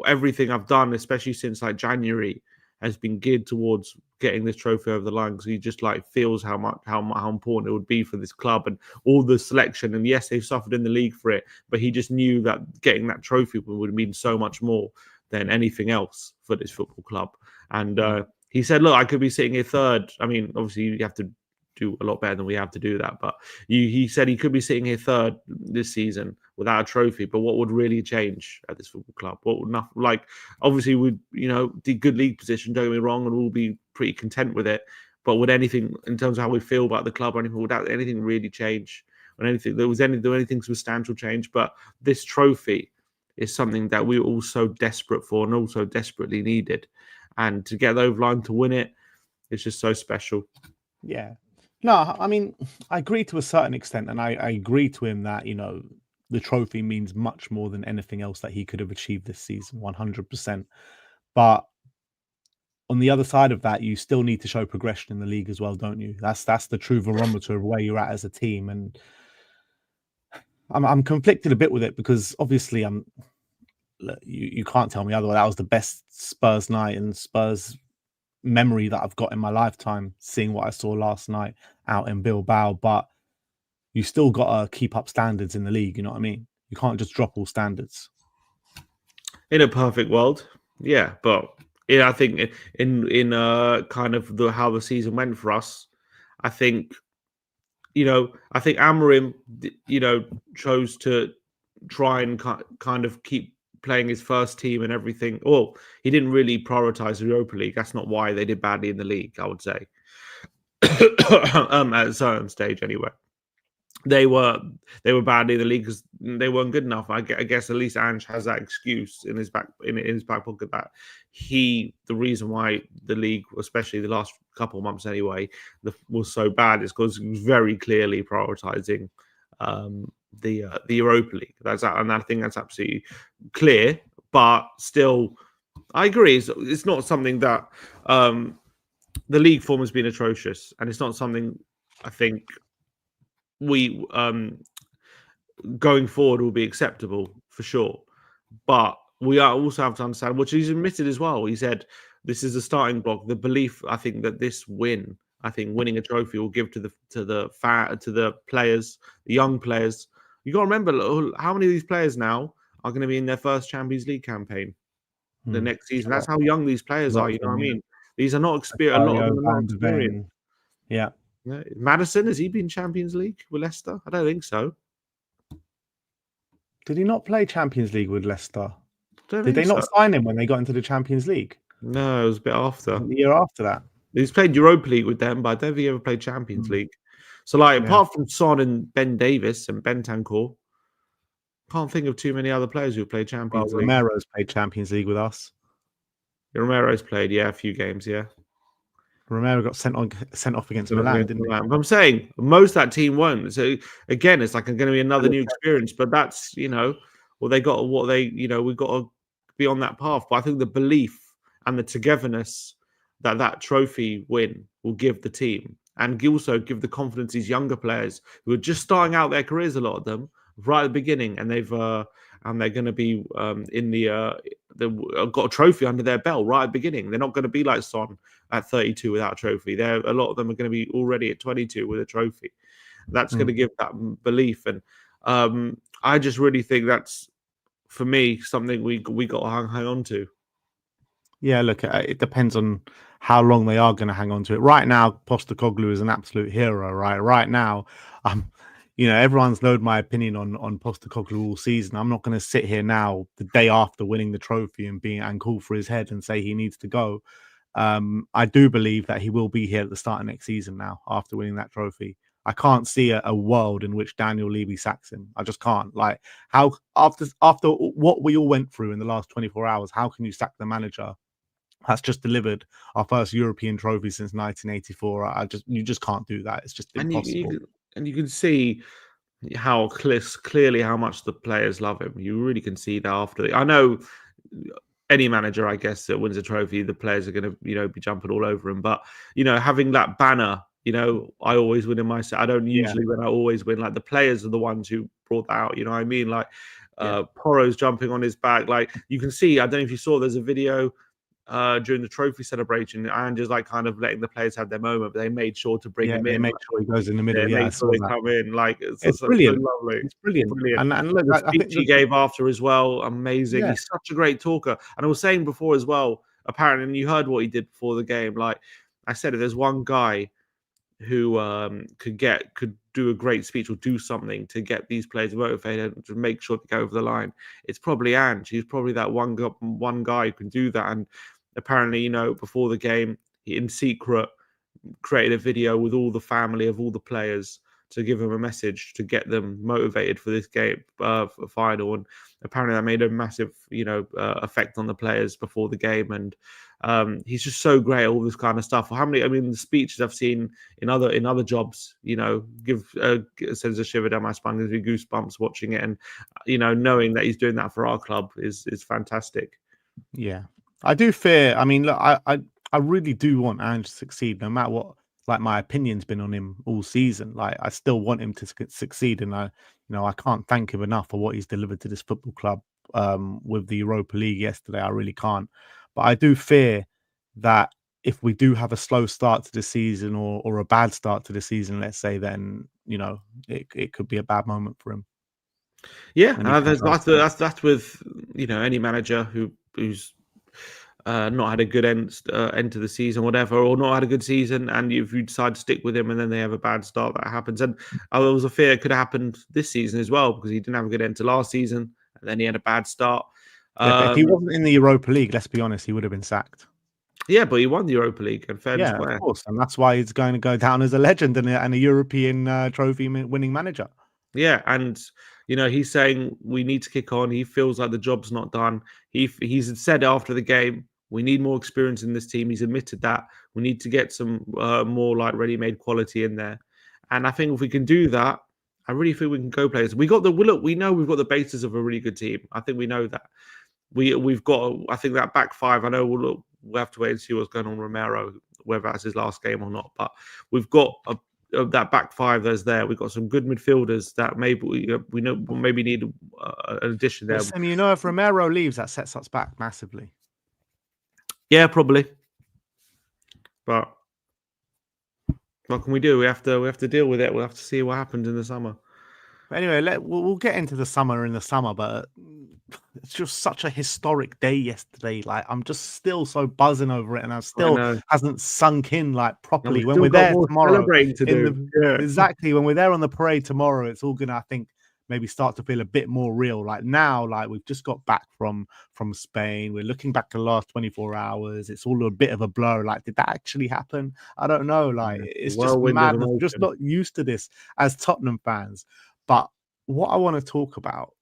Speaker 2: everything I've done, especially since like January, has been geared towards getting this trophy over the line. Because he just like feels how important it would be for this club and all the selection. And yes, they've suffered in the league for it, but he just knew that getting that trophy would mean so much more than anything else for this football club. And he said, look, I could be sitting here third. I mean, obviously you have to do a lot better than we have to do that. But he said he could be sitting here third this season without a trophy. But what would really change at this football club? What would not, like, obviously we, the good league position, don't get me wrong, and we'll be pretty content with it. But would anything, in terms of how we feel about the club or anything, would anything really change? when anything substantial change. But this trophy is something that we were all so desperate for and also desperately needed. And to get over line to win it, it's just so special.
Speaker 1: Yeah. No, I mean, I agree to a certain extent, and I agree to him that, the trophy means much more than anything else that he could have achieved this season, 100%. But on the other side of that, you still need to show progression in the league as well, don't you? That's the true barometer of where you're at as a team. And I'm conflicted a bit with it because obviously you can't tell me otherwise. That was the best Spurs night and Spurs memory that I've got in my lifetime, seeing what I saw last night out in Bilbao. But you still got to keep up standards in the league. You know what I mean? You can't just drop all standards.
Speaker 2: In a perfect world, yeah, but I think in kind of how the season went for us, I think Amorim, chose to try and kind of keep playing his first team and everything. Well, he didn't really prioritize the Europa League. That's not why they did badly in the league, I would say. At a certain stage, anyway. They were badly in the league because they weren't good enough. I guess at least Ange has that excuse in his back pocket that the reason why the league, especially the last couple of months anyway, was so bad is because he was very clearly prioritizing the Europa League. And I think that's absolutely clear. But still, I agree. It's not something that the league form has been atrocious, and it's not something I think we going forward will be acceptable for sure. But we also have to understand, which he's admitted as well. He said this is a starting block. The belief, I think, that this winning a trophy will give to the players, the young players. You got to remember how many of these players now are going to be in their first Champions League campaign the next season. That's how young these players are. You know what I mean? These are not experienced. A lot of them are not experienced.
Speaker 1: Yeah.
Speaker 2: Madison, has he been Champions League with Leicester? I don't think so.
Speaker 1: Did he not play Champions League with Leicester? Did they not sign him when they got into the Champions League?
Speaker 2: No, it was a bit after.
Speaker 1: The year after that.
Speaker 2: He's played Europa League with them, but I don't think he ever played Champions League. So, apart from Son and Ben Davis and Bentancur, can't think of too many other players who played Champions League.
Speaker 1: Romero's played Champions League with us.
Speaker 2: Romero's played, a few games, yeah.
Speaker 1: Romero got sent off against Milan, didn't he?
Speaker 2: But I'm saying most of that team won. So again, it's like going to be another new experience. But that's we got to be on that path. But I think the belief and the togetherness that trophy win will give the team, and also give the confidence these younger players who are just starting out their careers, a lot of them right at the beginning, and they're going to be they've got a trophy under their belt right at the beginning. They're not going to be like Son at 32 without a trophy. A lot of them are going to be already at 22 with a trophy. That's going to give that belief, and I just really think that's, for me, something we got to hang on to.
Speaker 1: Yeah, look, it depends on how long they are going to hang on to it. Right now, Postecoglou is an absolute hero. Right now, everyone's known my opinion on Postecoglou all season. I'm not going to sit here now, the day after winning the trophy and call for his head and say he needs to go. I do believe that he will be here at the start of next season now after winning that trophy. I can't see a world in which Daniel Levy sacks him. I just can't. Like, how after what we all went through in the last 24 hours, how can you sack the manager that's just delivered our first European trophy since 1984? You just can't do that. It's just impossible.
Speaker 2: And you can see how clearly how much the players love him. You really can see that after. I know any manager, I guess, that wins a trophy, the players are going to be jumping all over him. But having that banner, I always win in my set. I don't usually win. I always win. Like, the players are the ones who brought that out. You know what I mean? Like Porro's jumping on his back. Like, you can see. I don't know if you saw. There's a video during the trophy celebration, and just like kind of letting the players have their moment, but they made sure to bring him in.
Speaker 1: They made sure he goes in the middle.
Speaker 2: They made sure they come in. Like, it's
Speaker 1: brilliant.
Speaker 2: So lovely.
Speaker 1: It's brilliant. And look,
Speaker 2: the speech he gave after as well, amazing. Yeah. He's such a great talker. And I was saying before as well, apparently, and you heard what he did before the game. Like I said, if there's one guy who could do a great speech or do something to get these players motivated and to make sure to go over the line, it's probably Ange. He's probably that one guy who can do that. And apparently, before the game, he in secret created a video with all the family of all the players to give them a message to get them motivated for this game, for final. And apparently that made a massive, effect on the players before the game. And he's just so great at all this kind of stuff. The speeches I've seen in other jobs, sends a shiver down my spine, gives me goosebumps watching it. And, knowing that he's doing that for our club is fantastic.
Speaker 1: Yeah, I do fear. I mean, look, I really do want Ange to succeed, no matter what. Like, my opinion's been on him all season. Like, I still want him to succeed, and I can't thank him enough for what he's delivered to this football club. With the Europa League yesterday, I really can't. But I do fear that if we do have a slow start to the season, or a bad start to the season, let's say, then it could be a bad moment for him.
Speaker 2: Yeah, that's with any manager who's not had a good end to the season, whatever, or not had a good season, and if you decide to stick with him and then they have a bad start, that happens. And there was a fear it could have happened this season as well, because he didn't have a good end to last season and then he had a bad start.
Speaker 1: Yeah, but if he wasn't in the Europa League, let's be honest, he would have been sacked.
Speaker 2: Yeah, but he won the Europa League, and fair and square.
Speaker 1: Of course, and that's why he's going to go down as a legend and a European trophy winning manager.
Speaker 2: Yeah, and he's saying we need to kick on. He feels like the job's not done. He's said after the game, we need more experience in this team. He's admitted that we need to get some more like ready-made quality in there. And I think if we can do that, I really think we can go places. We know we've got the basis of a really good team. I think we know that. We've got. I think that back five. I know we'll have to wait and see what's going on with Romero, whether that's his last game or not. But we've got that back five that's there. We've got some good midfielders that maybe we know maybe need an addition there.
Speaker 1: Listen, if Romero leaves, that sets us back massively.
Speaker 2: Yeah, probably. But what can we do? We have to deal with it. We'll have to see what happens in the summer.
Speaker 1: But anyway, we'll get into the summer in the summer, but it's just such a historic day yesterday. Like, I'm just still so buzzing over it, and I still hasn't sunk in like properly. When we're there tomorrow, exactly, when we're there on the parade tomorrow, it's all gonna, I think, maybe start to feel a bit more real. Like now, like we've just got back from Spain. We're looking back to the last 24 hours. It's all a bit of a blur. Like, did that actually happen? I don't know. Like, it's just madness. We're just not used to this as Tottenham fans. But what I want to talk about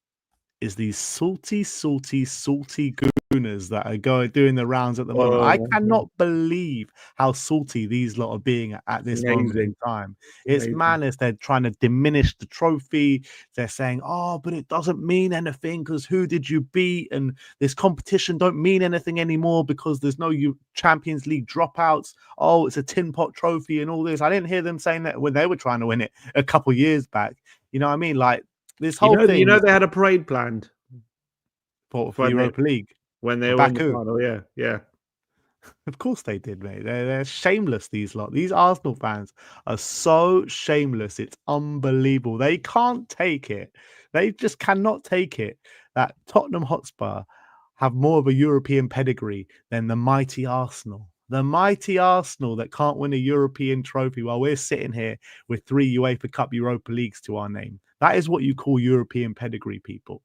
Speaker 1: is these salty gooners that are doing the rounds at the moment. I cannot believe how salty these lot are being at this moment in time. It's madness. They're trying to diminish the trophy. They're saying, oh, but it doesn't mean anything because who did you beat? And this competition don't mean anything anymore because there's no Champions League dropouts. Oh, it's a tin pot trophy and all this. I didn't hear them saying that when they were trying to win it a couple years back. You know what I mean? Like, this whole thing.
Speaker 2: They had a parade planned
Speaker 1: for the Europa League
Speaker 2: when they were in the final. Yeah.
Speaker 1: Of course they did, mate. They're shameless. These Arsenal fans are so shameless. It's unbelievable. They can't take it. They just cannot take it that Tottenham Hotspur have more of a European pedigree than the mighty Arsenal. The mighty Arsenal that can't win a European trophy while we're sitting here with 3 UEFA Cup Europa Leagues to our name. That is what you call European pedigree, people.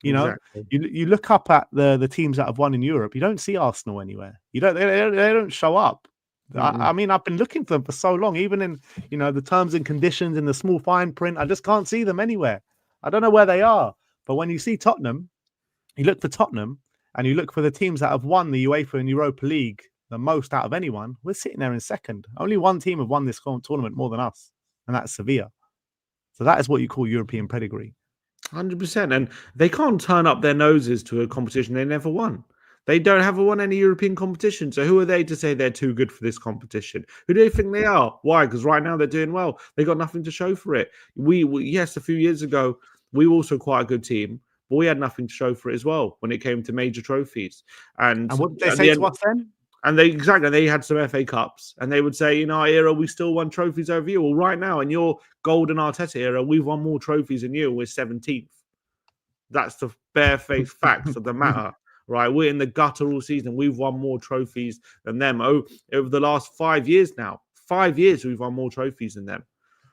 Speaker 1: You know, you look up at the teams that have won in Europe. You don't see Arsenal anywhere. They don't show up. I mean, I've been looking for them for so long, even in the terms and conditions in the small fine print. I just can't see them anywhere. I don't know where they are. But when you see Tottenham, you look for Tottenham and you look for the teams that have won the UEFA and Europa League the most out of anyone. We're sitting there in second. Only one team have won this tournament more than us, and that's Sevilla. So that is what you call European pedigree.
Speaker 2: 100%. And they can't turn up their noses to a competition they never won. They don't won any European competition. So who are they to say they're too good for this competition? Who do they think they are? Why? Because right now they're doing well. They got nothing to show for it. Yes, a few years ago, we were also quite a good team, but we had nothing to show for it as well when it came to major trophies. And
Speaker 1: what did they say to us then?
Speaker 2: And they had some FA Cups, and they would say, in our era, we still won trophies over you. Well, right now, in your golden Arteta era, we've won more trophies than you. We're 17th. That's the barefaced facts of the matter, right? We're in the gutter all season. We've won more trophies than them. Over the last 5 years now. 5 years, we've won more trophies than them.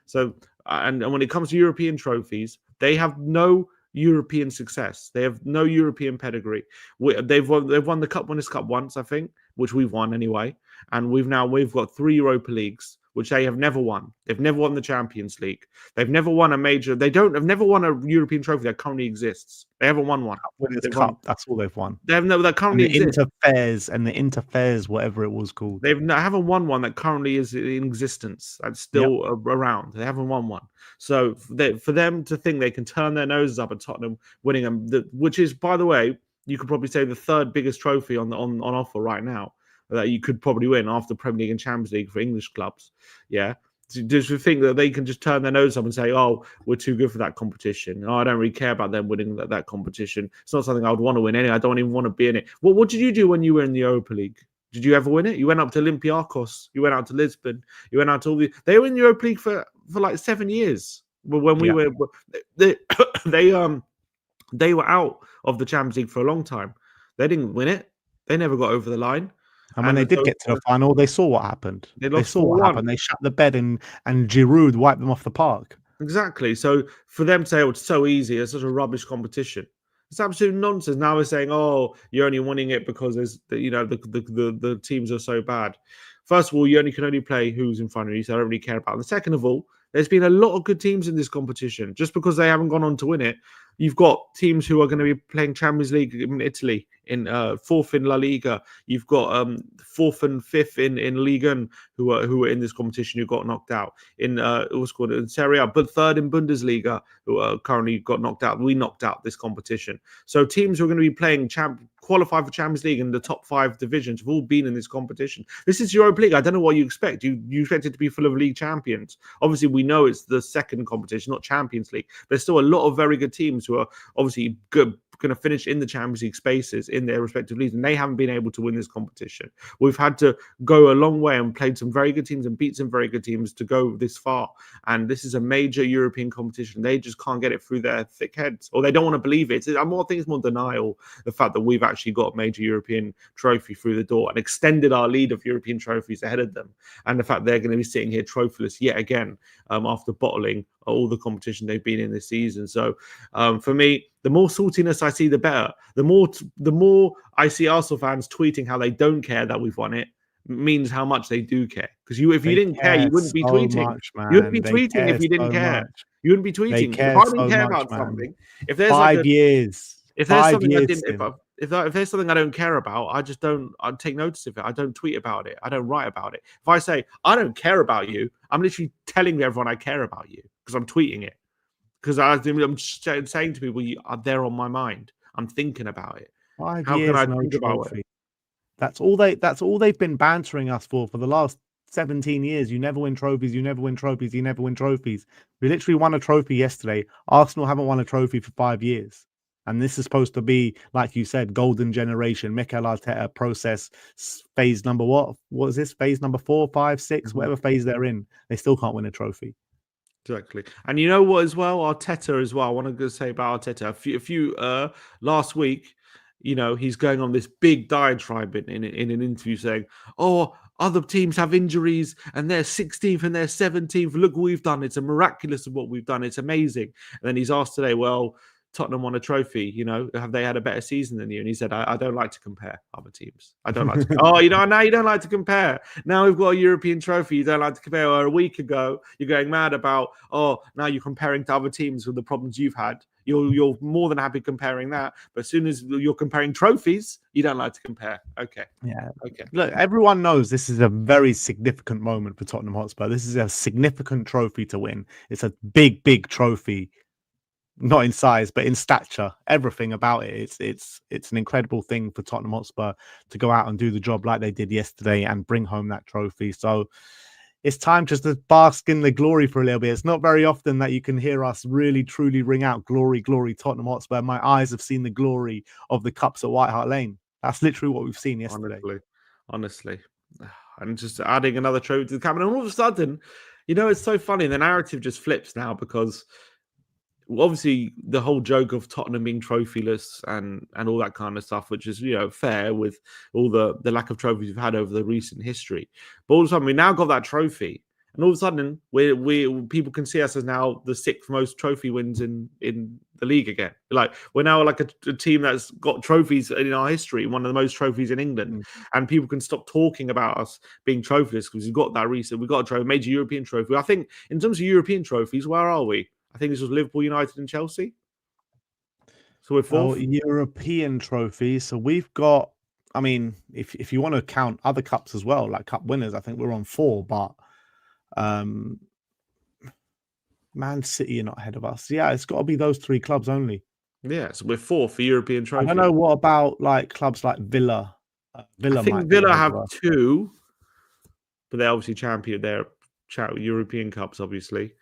Speaker 2: So, and when it comes to European trophies, they have no European success. They have no European pedigree. They've won the Cup Winners' Cup once, I think, which we've won anyway. And we've got 3 Europa Leagues. which they have never won. They've never won the Champions League. They've never won a major. Have never won a European trophy that currently exists. They haven't won one.
Speaker 1: Winners' Cup. That's all they've won.
Speaker 2: They have no that currently exists.
Speaker 1: The Interfairs, whatever it was called.
Speaker 2: Haven't won one that currently is in existence. That's still around. They haven't won one. So for them to think they can turn their noses up at Tottenham winning them, which is, by the way, you could probably say the third biggest trophy on offer right now that you could probably win after Premier League and Champions League for English clubs. Yeah. Just to think that they can just turn their nose up and say, "Oh, we're too good for that competition. Oh, I don't really care about them winning that competition. It's not something I would want to win anyway. I don't even want to be in it." Well, what did you do when you were in the Europa League? Did you ever win it? You went up to Olympiacos. You went out to Lisbon. You went out to all the. They were in the Europa League for like 7 years. But when we were, they were out of the Champions League for a long time. They didn't win it. They never got over the line.
Speaker 1: And when they did get to the final, they saw what happened. They saw what happened. They shut the bed and Giroud wiped them off the park.
Speaker 2: Exactly. So for them to say, "Oh, it's so easy. It's such a rubbish competition." It's absolute nonsense. Now we're saying, "Oh, you're only winning it because there's the teams are so bad." First of all, you can only play who's in front of you, so I don't really care about it. And second of all, there's been a lot of good teams in this competition. Just because they haven't gone on to win it, you've got teams who are going to be playing Champions League in Italy, in fourth in La Liga. You've got fourth and fifth in Liga who are in this competition who got knocked out in what's called in Serie A, but third in Bundesliga who currently got knocked out. We knocked out this competition. So teams who are going to be playing qualify for Champions League in the top 5 divisions have all been in this competition. This is Europa League. I don't know what you expect. You expect it to be full of league champions. Obviously, we know it's the second competition, not Champions League. There's still a lot of very good teams who are obviously good, going to finish in the Champions League spaces in their respective leagues, and they haven't been able to win this competition. We've had to go a long way and played some very good teams and beat some very good teams to go this far. And this is a major European competition. They just can't get it through their thick heads, or they don't want to believe it. I think it's more denial, the fact that we've actually got a major European trophy through the door and extended our lead of European trophies ahead of them, and the fact they're going to be sitting here trophyless yet again after bottling all the competition they've been in this season. So for me, the more saltiness I see, the better. The more I see Arsenal fans tweeting how they don't care that we've won it, means how much they do care. Because if you didn't care, you wouldn't be tweeting. You wouldn't be tweeting if you didn't care. You wouldn't be tweeting. If I didn't care about something, if there's
Speaker 1: 5 years,
Speaker 2: if there's something I didn't, if there's something I don't care about, I just don't. I take notice of it. I don't tweet about it. I don't write about it. If I say I don't care about you, I'm literally telling everyone I care about you because I'm tweeting it. Because I'm saying to people, you are there on my mind. I'm thinking about it.
Speaker 1: 5 years, how can I think about it? That's all they've been bantering us for the last 17 years. You never win trophies. You never win trophies. You never win trophies. We literally won a trophy yesterday. Arsenal haven't won a trophy for 5 years. And this is supposed to be, like you said, golden generation, Mikel Arteta process, phase number what? What is this? Phase number 4, 5, 6, whatever phase they're in. They still can't win a trophy.
Speaker 2: Exactly. And you know what as well? Arteta as well. I want to say about Arteta. A few last week, he's going on this big diatribe in an interview saying, "Oh, other teams have injuries and they're 16th and they're 17th. Look what we've done. It's a miraculous of what we've done. It's amazing." And then he's asked today, "Well, Tottenham won a trophy, have they had a better season than you?" And he said, I don't like to compare other teams. I don't like to now you don't like to compare. Now we've got a European trophy. You don't like to compare. Or a week ago, you're going mad about, now you're comparing to other teams with the problems you've had. You're more than happy comparing that. But as soon as you're comparing trophies, you don't like to compare. Okay.
Speaker 1: Yeah.
Speaker 2: Okay.
Speaker 1: Look, everyone knows this is a very significant moment for Tottenham Hotspur. This is a significant trophy to win. It's a big, big trophy. Not in size, but in stature, everything about it. It's an incredible thing for Tottenham Hotspur to go out and do the job like they did yesterday and bring home that trophy. So it's time just to bask in the glory for a little bit. It's not very often that you can hear us really, truly ring out glory, glory, Tottenham Hotspur. My eyes have seen the glory of the cups at White Hart Lane. That's literally what we've seen yesterday.
Speaker 2: Honestly. And just adding another trophy to the cabinet. And all of a sudden, it's so funny. The narrative just flips now because obviously the whole joke of Tottenham being trophyless and all that kind of stuff, which is fair with all the lack of trophies we've had over the recent history. But all of a sudden we now got that trophy, and all of a sudden, we people can see us as now the 6th most trophy wins in the league again. Like we're now like a team that's got trophies in our history, one of the most trophies in England, and people can stop talking about us being trophyless because we've got that recent. We've got a trophy, major European trophy. I think in terms of European trophies, where are we? I think this was Liverpool, United, and Chelsea. So we're 4th.
Speaker 1: European trophies. So we've got. I mean, if you want to count other cups as well, like cup winners, I think we're on 4. But Man City are not ahead of us. Yeah, it's got to be those 3 clubs only.
Speaker 2: Yeah, so we're 4th for European trophy.
Speaker 1: I don't know what about like clubs like Villa.
Speaker 2: I think Villa have 2, but they're obviously champion. They're European cups, obviously.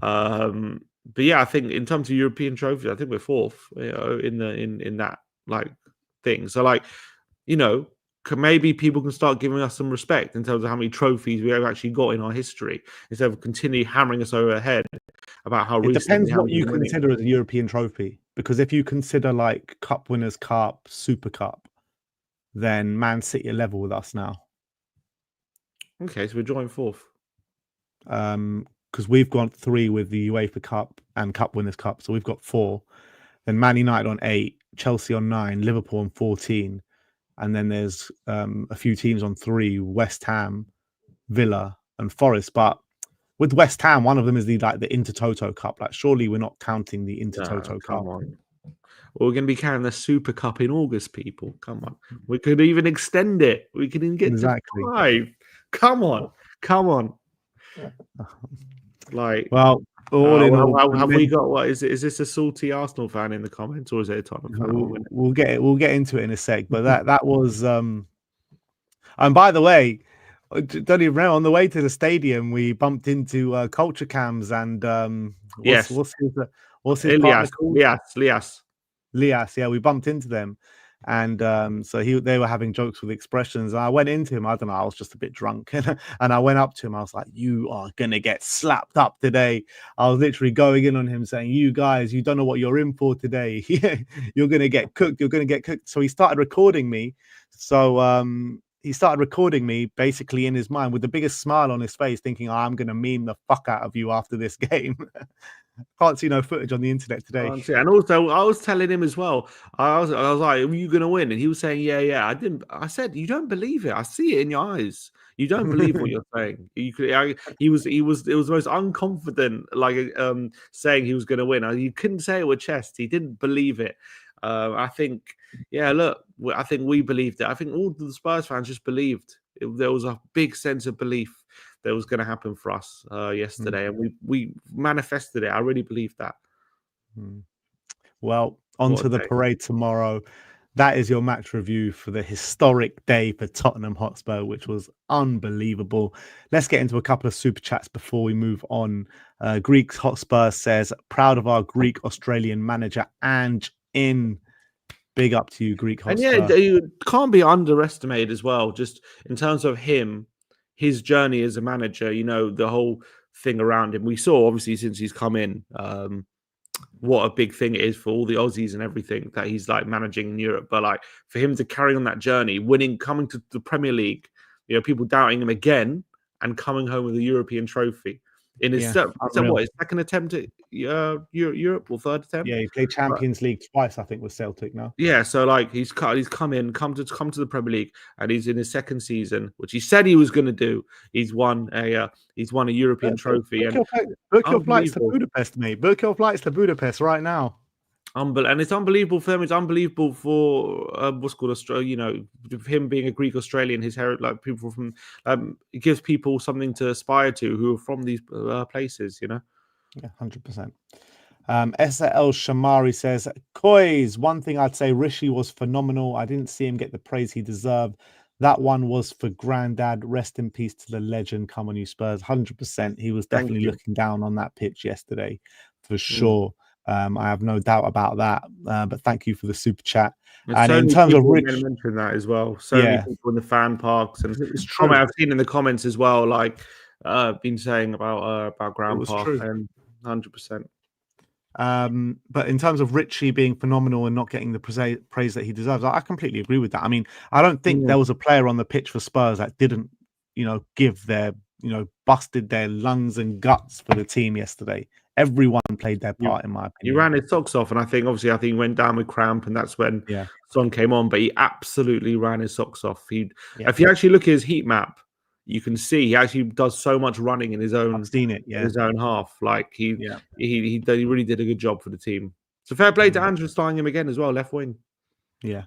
Speaker 2: But yeah, I think in terms of European trophies, I think we're 4th. You know, in that like thing. So like, you know, maybe people can start giving us some respect in terms of how many trophies we have actually got in our history, instead of continually hammering us over the head about how.
Speaker 1: It depends what you consider as a European trophy, because if you consider like Cup Winners' Cup, Super Cup, then Man City are level with us now.
Speaker 2: Okay, so we're joined 4th.
Speaker 1: Because we've got 3 with the UEFA Cup and Cup Winners' Cup, so we've got 4. Then Man United on 8, Chelsea on 9, Liverpool on 14, and then there's a few teams on 3: West Ham, Villa, and Forest. But with West Ham, one of them is the Intertoto Cup. Like, surely we're not counting the Intertoto Cup.
Speaker 2: Come on. We're going to be carrying the Super Cup in August, people. Come on. We could even extend it. We could even get to 5. Come on. Like,
Speaker 1: well, all in all,
Speaker 2: have we got what is it? Is this a salty Arsenal fan in the comments, or is it a Tottenham fan?
Speaker 1: We'll get into it in a sec. But that was and by the way, don't even know, on the way to the stadium we bumped into Culture Cams and what's his partner called? Lias. Yeah, we bumped into them, and so they were having jokes with expressions, and I went into him. I don't know, I was just a bit drunk, and I went up to him. I was like, "You are gonna get slapped up today." I was literally going in on him, saying, "You guys, you don't know what you're in for today. You're gonna get cooked. You're gonna get cooked." So he started recording me. He started recording me basically in his mind with the biggest smile on his face, thinking, I'm going to meme the fuck out of you after this game. Can't see no footage on the internet today.
Speaker 2: And also, I was telling him as well. I was like, "Are you going to win?" And he was saying, "Yeah." I said, "You don't believe it. I see it in your eyes. You don't believe what you're saying." It was the most unconfident, like saying he was going to win. You couldn't say it with chest. He didn't believe it. I think, look, I think we believed it. I think all the Spurs fans just believed there was a big sense of belief that was going to happen for us yesterday, and we manifested it. I really believe that.
Speaker 1: Well, on to the parade tomorrow. That is your match review for the historic day for Tottenham Hotspur, which was unbelievable. Let's get into a couple of super chats before we move on. Greek Hotspur says, "Proud of our Greek Australian manager, Ange in." Big up to you, Greek Hotspur.
Speaker 2: And you can't be underestimated as well, just in terms of his journey as a manager, you know, the whole thing around him. We saw, obviously, since he's come in, what a big thing it is for all the Aussies and everything that he's like managing in Europe. But like for him to carry on that journey, winning, coming to the Premier League, you know, people doubting him again and coming home with a European trophy. In his second attempt at Europe or third attempt?
Speaker 1: Yeah, he played Champions League twice, I think, with Celtic now.
Speaker 2: Yeah, so like he's come to the Premier League, and he's in his second season, which he said he was going to do. He's won a European trophy.
Speaker 1: Book your flights to Budapest, mate. Book your flights to Budapest right now.
Speaker 2: And it's unbelievable for him. It's unbelievable for what's called Australia. You know, him being a Greek Australian, his heritage, like people from, it gives people something to aspire to who are from these places. You know.
Speaker 1: Yeah, 100%. SL Shamari says, "Kois, one thing I'd say, Rishi was phenomenal. I didn't see him get the praise he deserved. That one was for Grandad. Rest in peace to the legend. Come on, you Spurs." 100%. He was definitely looking down on that pitch yesterday, for sure. I have no doubt about that. But thank you for the super chat. And in terms of Rich,
Speaker 2: mentioned that as well. So many people in the fan parks, and
Speaker 1: it's true.
Speaker 2: I've seen in the comments as well, like been saying about Ground Park, and 100%.
Speaker 1: But in terms of Richie being phenomenal and not getting the praise that he deserves, I completely agree with that. I mean, I don't think there was a player on the pitch for Spurs that didn't, you know, give their busted their lungs and guts for the team yesterday. Everyone played their part, in my opinion.
Speaker 2: He ran his socks off, and I think he went down with cramp, and that's when Son came on. But he absolutely ran his socks off. If you actually look at his heat map, you can see he actually does so much running in his own.
Speaker 1: I've seen it,
Speaker 2: in his own half. Like he really did a good job for the team. So fair play to Andrew starting him again as well, left wing.
Speaker 1: Yeah.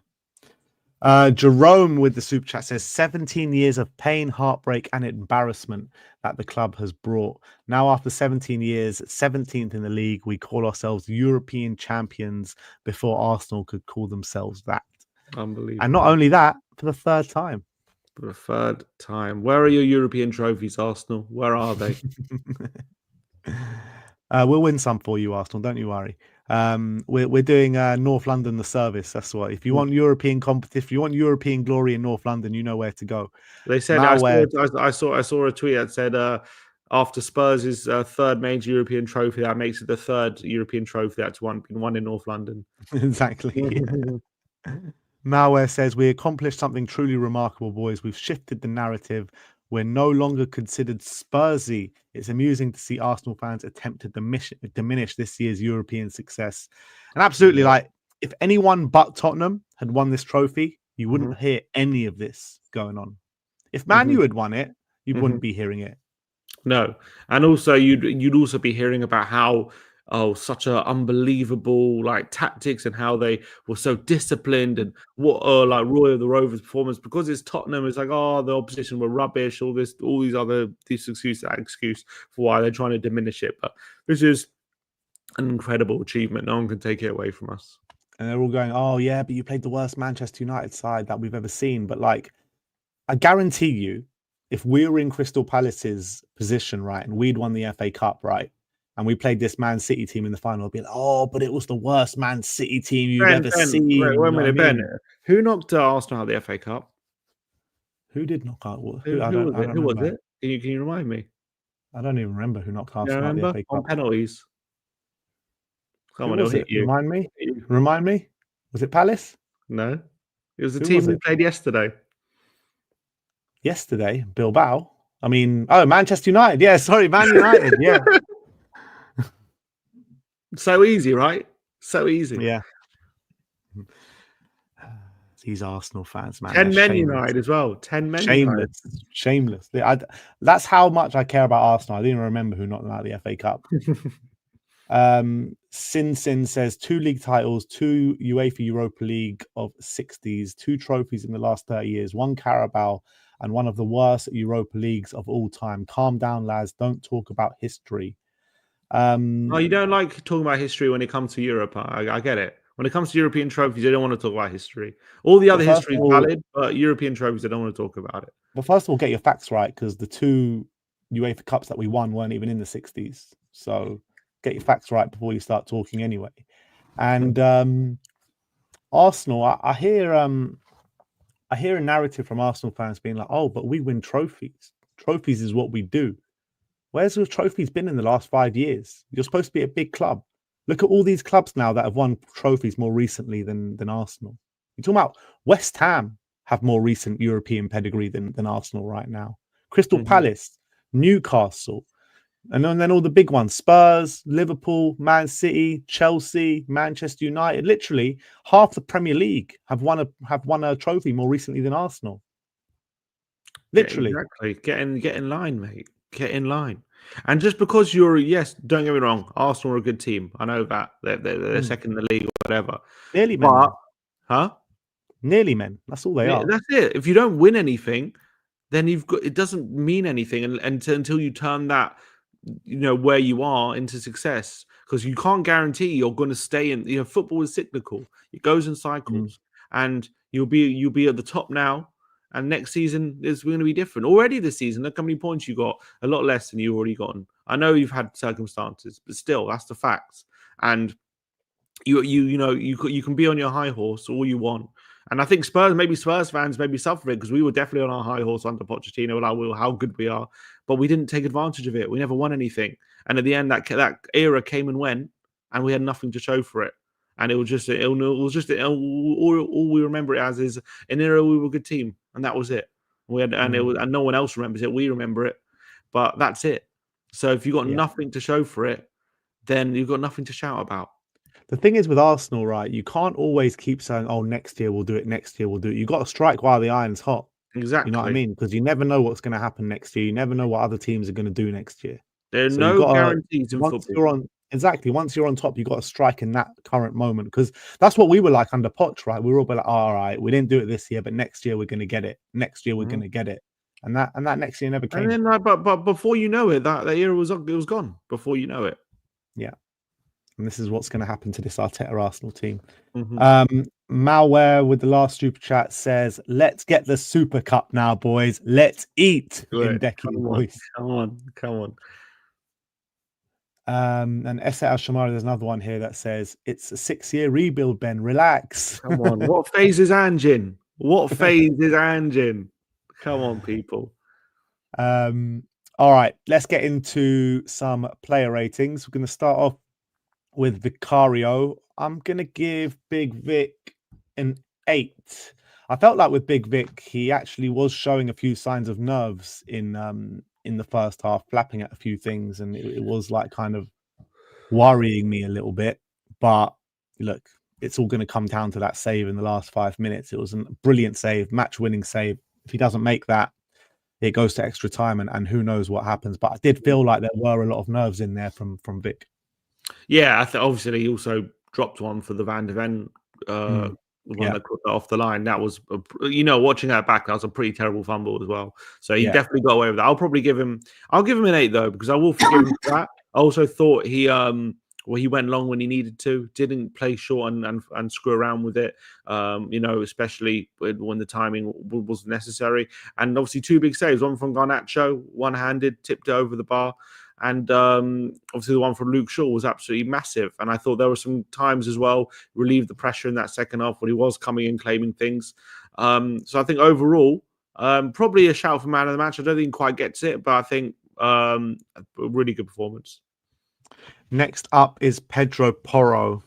Speaker 1: Jerome with the super chat says 17 years of pain, heartbreak, and embarrassment that the club has brought. Now, after 17 years, 17th in the league, we call ourselves European champions before Arsenal could call themselves that.
Speaker 2: Unbelievable.
Speaker 1: And not only that, for the third time.
Speaker 2: For the third time. Where are your European trophies, Arsenal? Where are they?
Speaker 1: We'll win some for you, Arsenal. Don't you worry. We're doing North London the service. That's what. If you want European competition, if you want European glory in North London, you know where to go.
Speaker 2: They said I saw a tweet that said after Spurs' third major European trophy, that makes it the third European trophy that's been won in North London.
Speaker 1: Exactly. Yeah. Malware says we accomplished something truly remarkable, boys. We've shifted the narrative. We're no longer considered Spursy. It's amusing to see Arsenal fans attempt to diminish this year's European success. And absolutely, if anyone but Tottenham had won this trophy, you wouldn't hear any of this going on. If Man U had won it, you wouldn't be hearing it.
Speaker 2: No, and also you'd also be hearing about how such a unbelievable tactics and how they were so disciplined and what Roy of the Rovers performance, because it's Tottenham. It's the opposition were rubbish. This excuse for why they're trying to diminish it. But this is an incredible achievement. No one can take it away from us.
Speaker 1: And they're all going, "Oh yeah, but you played the worst Manchester United side that we've ever seen." But I guarantee you, if we were in Crystal Palace's position, right, and we'd won the FA Cup, right, and we played this Man City team in the final, it'd be like, "Oh, but it was the worst Man City team you've ever seen."
Speaker 2: Wait a minute, Ben. Who knocked Arsenal out of the FA Cup?
Speaker 1: Who did knock out?
Speaker 2: Who was it? Can you remind me?
Speaker 1: I don't even remember who knocked Arsenal out of the FA Cup.
Speaker 2: On penalties. Someone will hit you.
Speaker 1: Remind me. Was it Palace?
Speaker 2: No. It was the team we played yesterday.
Speaker 1: Yesterday? Bilbao? Manchester United. Yeah, sorry, Man United. Yeah.
Speaker 2: So easy, right? So easy.
Speaker 1: Yeah. These Arsenal fans, man.
Speaker 2: 10 Men United as well. 10 Men United.
Speaker 1: Shameless. That's how much I care about Arsenal. I didn't even remember who knocked them out of the FA Cup. Sin says 2 league titles, 2 UEFA Europa League of 60s, 2 trophies in the last 30 years, 1 Carabao, and one of the worst Europa Leagues of all time. Calm down, lads. Don't talk about history.
Speaker 2: You don't like talking about history when it comes to Europe. I get it. When it comes to European trophies, you don't want to talk about history. All the other history is valid, but European trophies, I don't want to talk about it.
Speaker 1: Well, first of all, get your facts right, because the 2 UEFA Cups that we won weren't even in the 60s. So get your facts right before you start talking anyway. And Arsenal, I hear a narrative from Arsenal fans being like, "Oh, but we win trophies. Trophies is what we do." Where's the trophies been in the last 5 years? You're supposed to be a big club. Look at all these clubs now that have won trophies more recently than Arsenal. You're talking about West Ham have more recent European pedigree than Arsenal right now. Crystal Palace, Newcastle, and then all the big ones: Spurs, Liverpool, Man City, Chelsea, Manchester United. Literally half the Premier League have won a trophy more recently than Arsenal. Literally.
Speaker 2: Exactly. Get in line, mate. Get in line. And just because don't get me wrong, Arsenal are a good team. I know that. They're second in the league or whatever.
Speaker 1: Nearly men.
Speaker 2: Huh?
Speaker 1: Nearly men. That's all they are.
Speaker 2: That's it. If you don't win anything, then it doesn't mean anything until you turn that, where you are into success. Because you can't guarantee you're going to stay in. Football is cyclical. It goes in cycles, and you'll be at the top now. And next season is going to be different. Already this season, look how many points you got. A lot less than you already gotten. I know you've had circumstances, but still, that's the facts. And you can be on your high horse all you want. And I think Spurs fans maybe suffer it, because we were definitely on our high horse under Pochettino, how good we are, but we didn't take advantage of it. We never won anything. And at the end, that era came and went, and we had nothing to show for it. And all we remember it as is an era we were a good team, and that was it. And no one else remembers it. We remember it. but that's it. So if you've got nothing to show for it, then you've got nothing to shout about.
Speaker 1: The thing is with Arsenal, right? You can't always keep saying, "Oh, next year we'll do it. Next year we'll do it." You got to strike while the iron's hot.
Speaker 2: Exactly.
Speaker 1: You know what I mean? Because you never know what's going to happen next year. You never know what other teams are going to do next year.
Speaker 2: There are
Speaker 1: So you
Speaker 2: no
Speaker 1: got
Speaker 2: guarantees in
Speaker 1: once
Speaker 2: football.
Speaker 1: you're on once you're on top, you got to strike in that current moment, because that's what we were like under Poch, right? We were all like, oh, all right, we didn't do it this year, but next year we're going to get it. Next year we're going to get it, and that next year never came.
Speaker 2: And then, but before you know it, that year was gone. Before you know it.
Speaker 1: Yeah. And this is what's going to happen to this Arteta Arsenal team.
Speaker 2: Mm-hmm.
Speaker 1: Malware with the last super chat says, "Let's get the Super Cup now, boys. Let's eat." In Decky's voice.
Speaker 2: Come on.
Speaker 1: And S. Al Shamari, there's another one here that says, "It's a 6-year rebuild, Ben. Relax."
Speaker 2: Come on. What phase is Ange in? What phase is Ange in? Come on, people.
Speaker 1: All right, let's get into some player ratings. We're going to start off with Vicario. I'm going to give Big Vic an 8. I felt like with Big Vic, he actually was showing a few signs of nerves in the first half, flapping at a few things, and it was like kind of worrying me a little bit. But look, it's all going to come down to that save in the last 5 minutes. It was a brilliant save, match-winning save. If he doesn't make that, it goes to extra time, and who knows what happens. But I did feel like there were a lot of nerves in there from Vic.
Speaker 2: Yeah, I think obviously he also dropped one for the Van de Ven one that cut off the line. That was, watching that back, that was a pretty terrible fumble as well. So he definitely got away with that. I'll give him an 8 though, because I will forgive him for that. I also thought he went long when he needed to, didn't play short and screw around with it. Especially when the timing was necessary. And obviously 2 big saves, one from Garnacho, one-handed, tipped it over the bar. And obviously the one from Luke Shaw was absolutely massive. And I thought there were some times as well, relieved the pressure in that second half when he was coming in, claiming things. So I think overall, probably a shout for man of the match. I don't think he quite gets it, but I think a really good performance.
Speaker 1: Next up is Pedro Porro.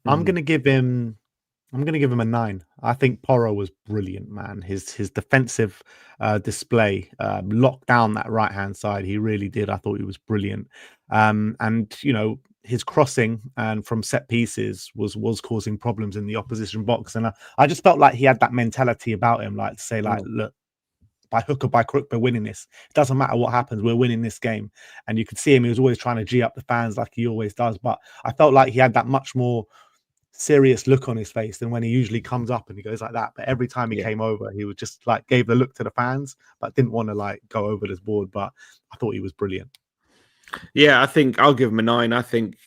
Speaker 1: I'm going to give him a 9. I think Porro was brilliant, man. His defensive display, locked down that right-hand side. He really did. I thought he was brilliant. And, his crossing and from set pieces was causing problems in the opposition box. And I just felt like he had that mentality about him, like to say, like, look, by hook or by crook, we're winning this. It doesn't matter what happens. We're winning this game. And you could see him. He was always trying to G up the fans like he always does. But I felt like he had that much more serious look on his face than when he usually comes up and he goes like that. But every time he came over, he was just like gave the look to the fans, but didn't want to like go over this board. But I thought he was brilliant.
Speaker 2: Yeah, I think I'll give him a 9. I think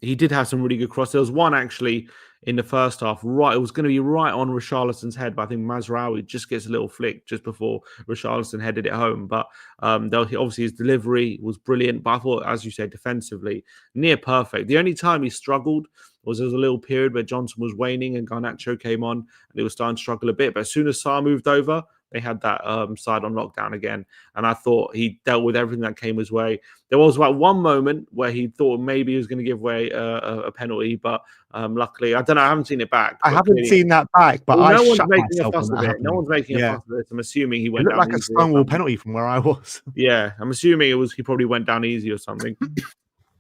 Speaker 2: he did have some really good crosses. There was one actually in the first half, right? It was going to be right on Richarlison's head, but I think Mazraoui just gets a little flick just before Richarlison headed it home. But obviously his delivery was brilliant. But I thought, as you said, defensively, near perfect. The only time he struggled was there was a little period where Johnson was waning and Garnacho came on and he was starting to struggle a bit. But as soon as Sarr moved over, they had that side on lockdown again. And I thought he dealt with everything that came his way. There was like one moment where he thought maybe he was going to give away a penalty, but luckily, I don't know. I haven't seen it back.
Speaker 1: I haven't seen that back, but
Speaker 2: no
Speaker 1: I
Speaker 2: one's
Speaker 1: shut
Speaker 2: making a
Speaker 1: myself
Speaker 2: fuss
Speaker 1: on
Speaker 2: of
Speaker 1: that
Speaker 2: it. No one's making a fuss of it. I'm assuming he went
Speaker 1: it
Speaker 2: down
Speaker 1: looked like a stonewall penalty from where I was.
Speaker 2: Yeah, I'm assuming he probably went down easy or something.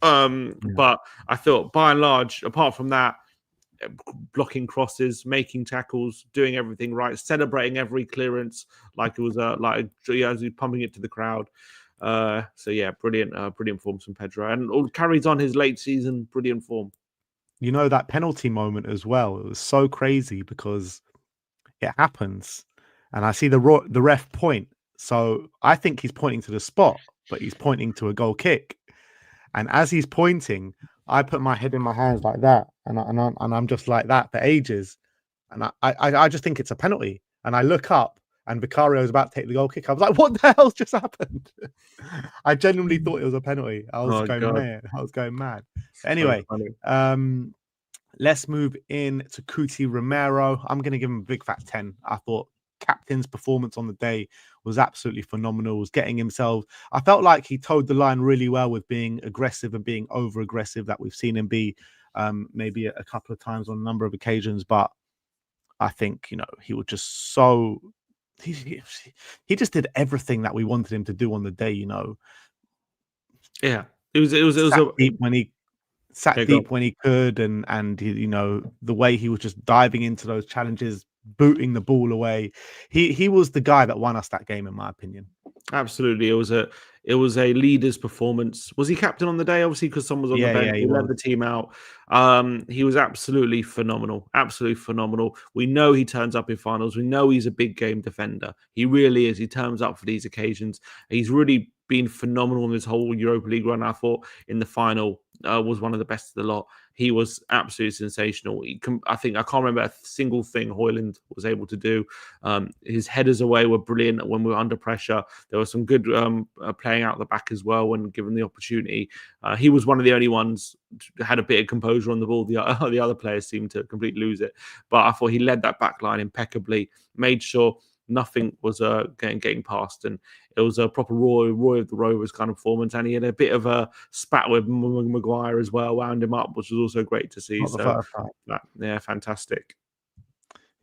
Speaker 2: But I thought by and large, apart from that, blocking crosses, making tackles, doing everything right, celebrating every clearance like it was as he pumping it to the crowd. So yeah, brilliant form from Pedro, and carries on his late season brilliant form.
Speaker 1: That penalty moment as well. It was so crazy because it happens, and I see the ref point. So I think he's pointing to the spot, but he's pointing to a goal kick. And as he's pointing, I put my head in my hands like that, and I'm just like that for ages. And I just think it's a penalty. And I look up, and Vicario is about to take the goal kick. I was like, what the hell's just happened? I genuinely thought it was a penalty. I was going mad. But anyway, let's move in to Cuti Romero. I'm going to give him a big fat 10. I thought captain's performance on the day was absolutely phenomenal. Was getting himself. I felt like he towed the line really well with being aggressive and being over aggressive that we've seen him be maybe a couple of times on a number of occasions. But I think he was just so he just did everything that we wanted him to do on the day. You know,
Speaker 2: Yeah, it was
Speaker 1: sat deep when he could, and you know, the way he was just diving into those challenges, booting the ball away. He was the guy that won us that game, in my opinion.
Speaker 2: Absolutely, it was a leader's performance. Was he captain on the day? Obviously, because someone was on the bench. He led the team out. He was absolutely phenomenal. Absolutely phenomenal. We know he turns up in finals. We know he's a big game defender. He really is. He turns up for these occasions. He's really been phenomenal in this whole Europa League run. I thought in the final was one of the best of the lot. He was absolutely sensational. I think I can't remember a single thing Højlund was able to do. His headers away were brilliant when we were under pressure. There was some good playing out the back as well when given the opportunity. He was one of the only ones who had a bit of composure on the ball. The other players seemed to completely lose it. But I thought he led that back line impeccably, made sure nothing was getting past, and it was a proper Roy of the Rovers kind of performance. And he had a bit of a spat with Maguire as well, wound him up, which was also great to see.
Speaker 1: Not the first time.
Speaker 2: Yeah, fantastic.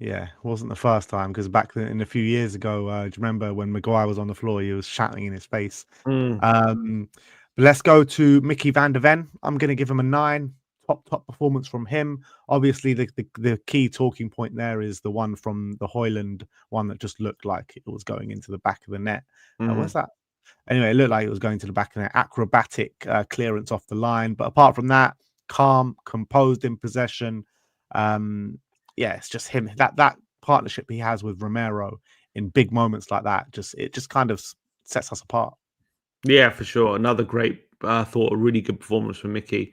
Speaker 1: Yeah, it wasn't the first time, because back then, a few years ago, do you remember when Maguire was on the floor? He was shouting in his face. But let's go to Mickey van der Ven. I'm going to give him a 9. Top performance from him. Obviously, the key talking point there is the one from the Højlund one that just looked like it was going into the back of the net. What's that? Anyway, it looked like it was going to the back of the net. Acrobatic clearance off the line. But apart from that, calm, composed in possession. Yeah, it's just him. That partnership he has with Romero in big moments like that, it just kind of sets us apart.
Speaker 2: Yeah, for sure. Another great, I thought, a really good performance from Mickey.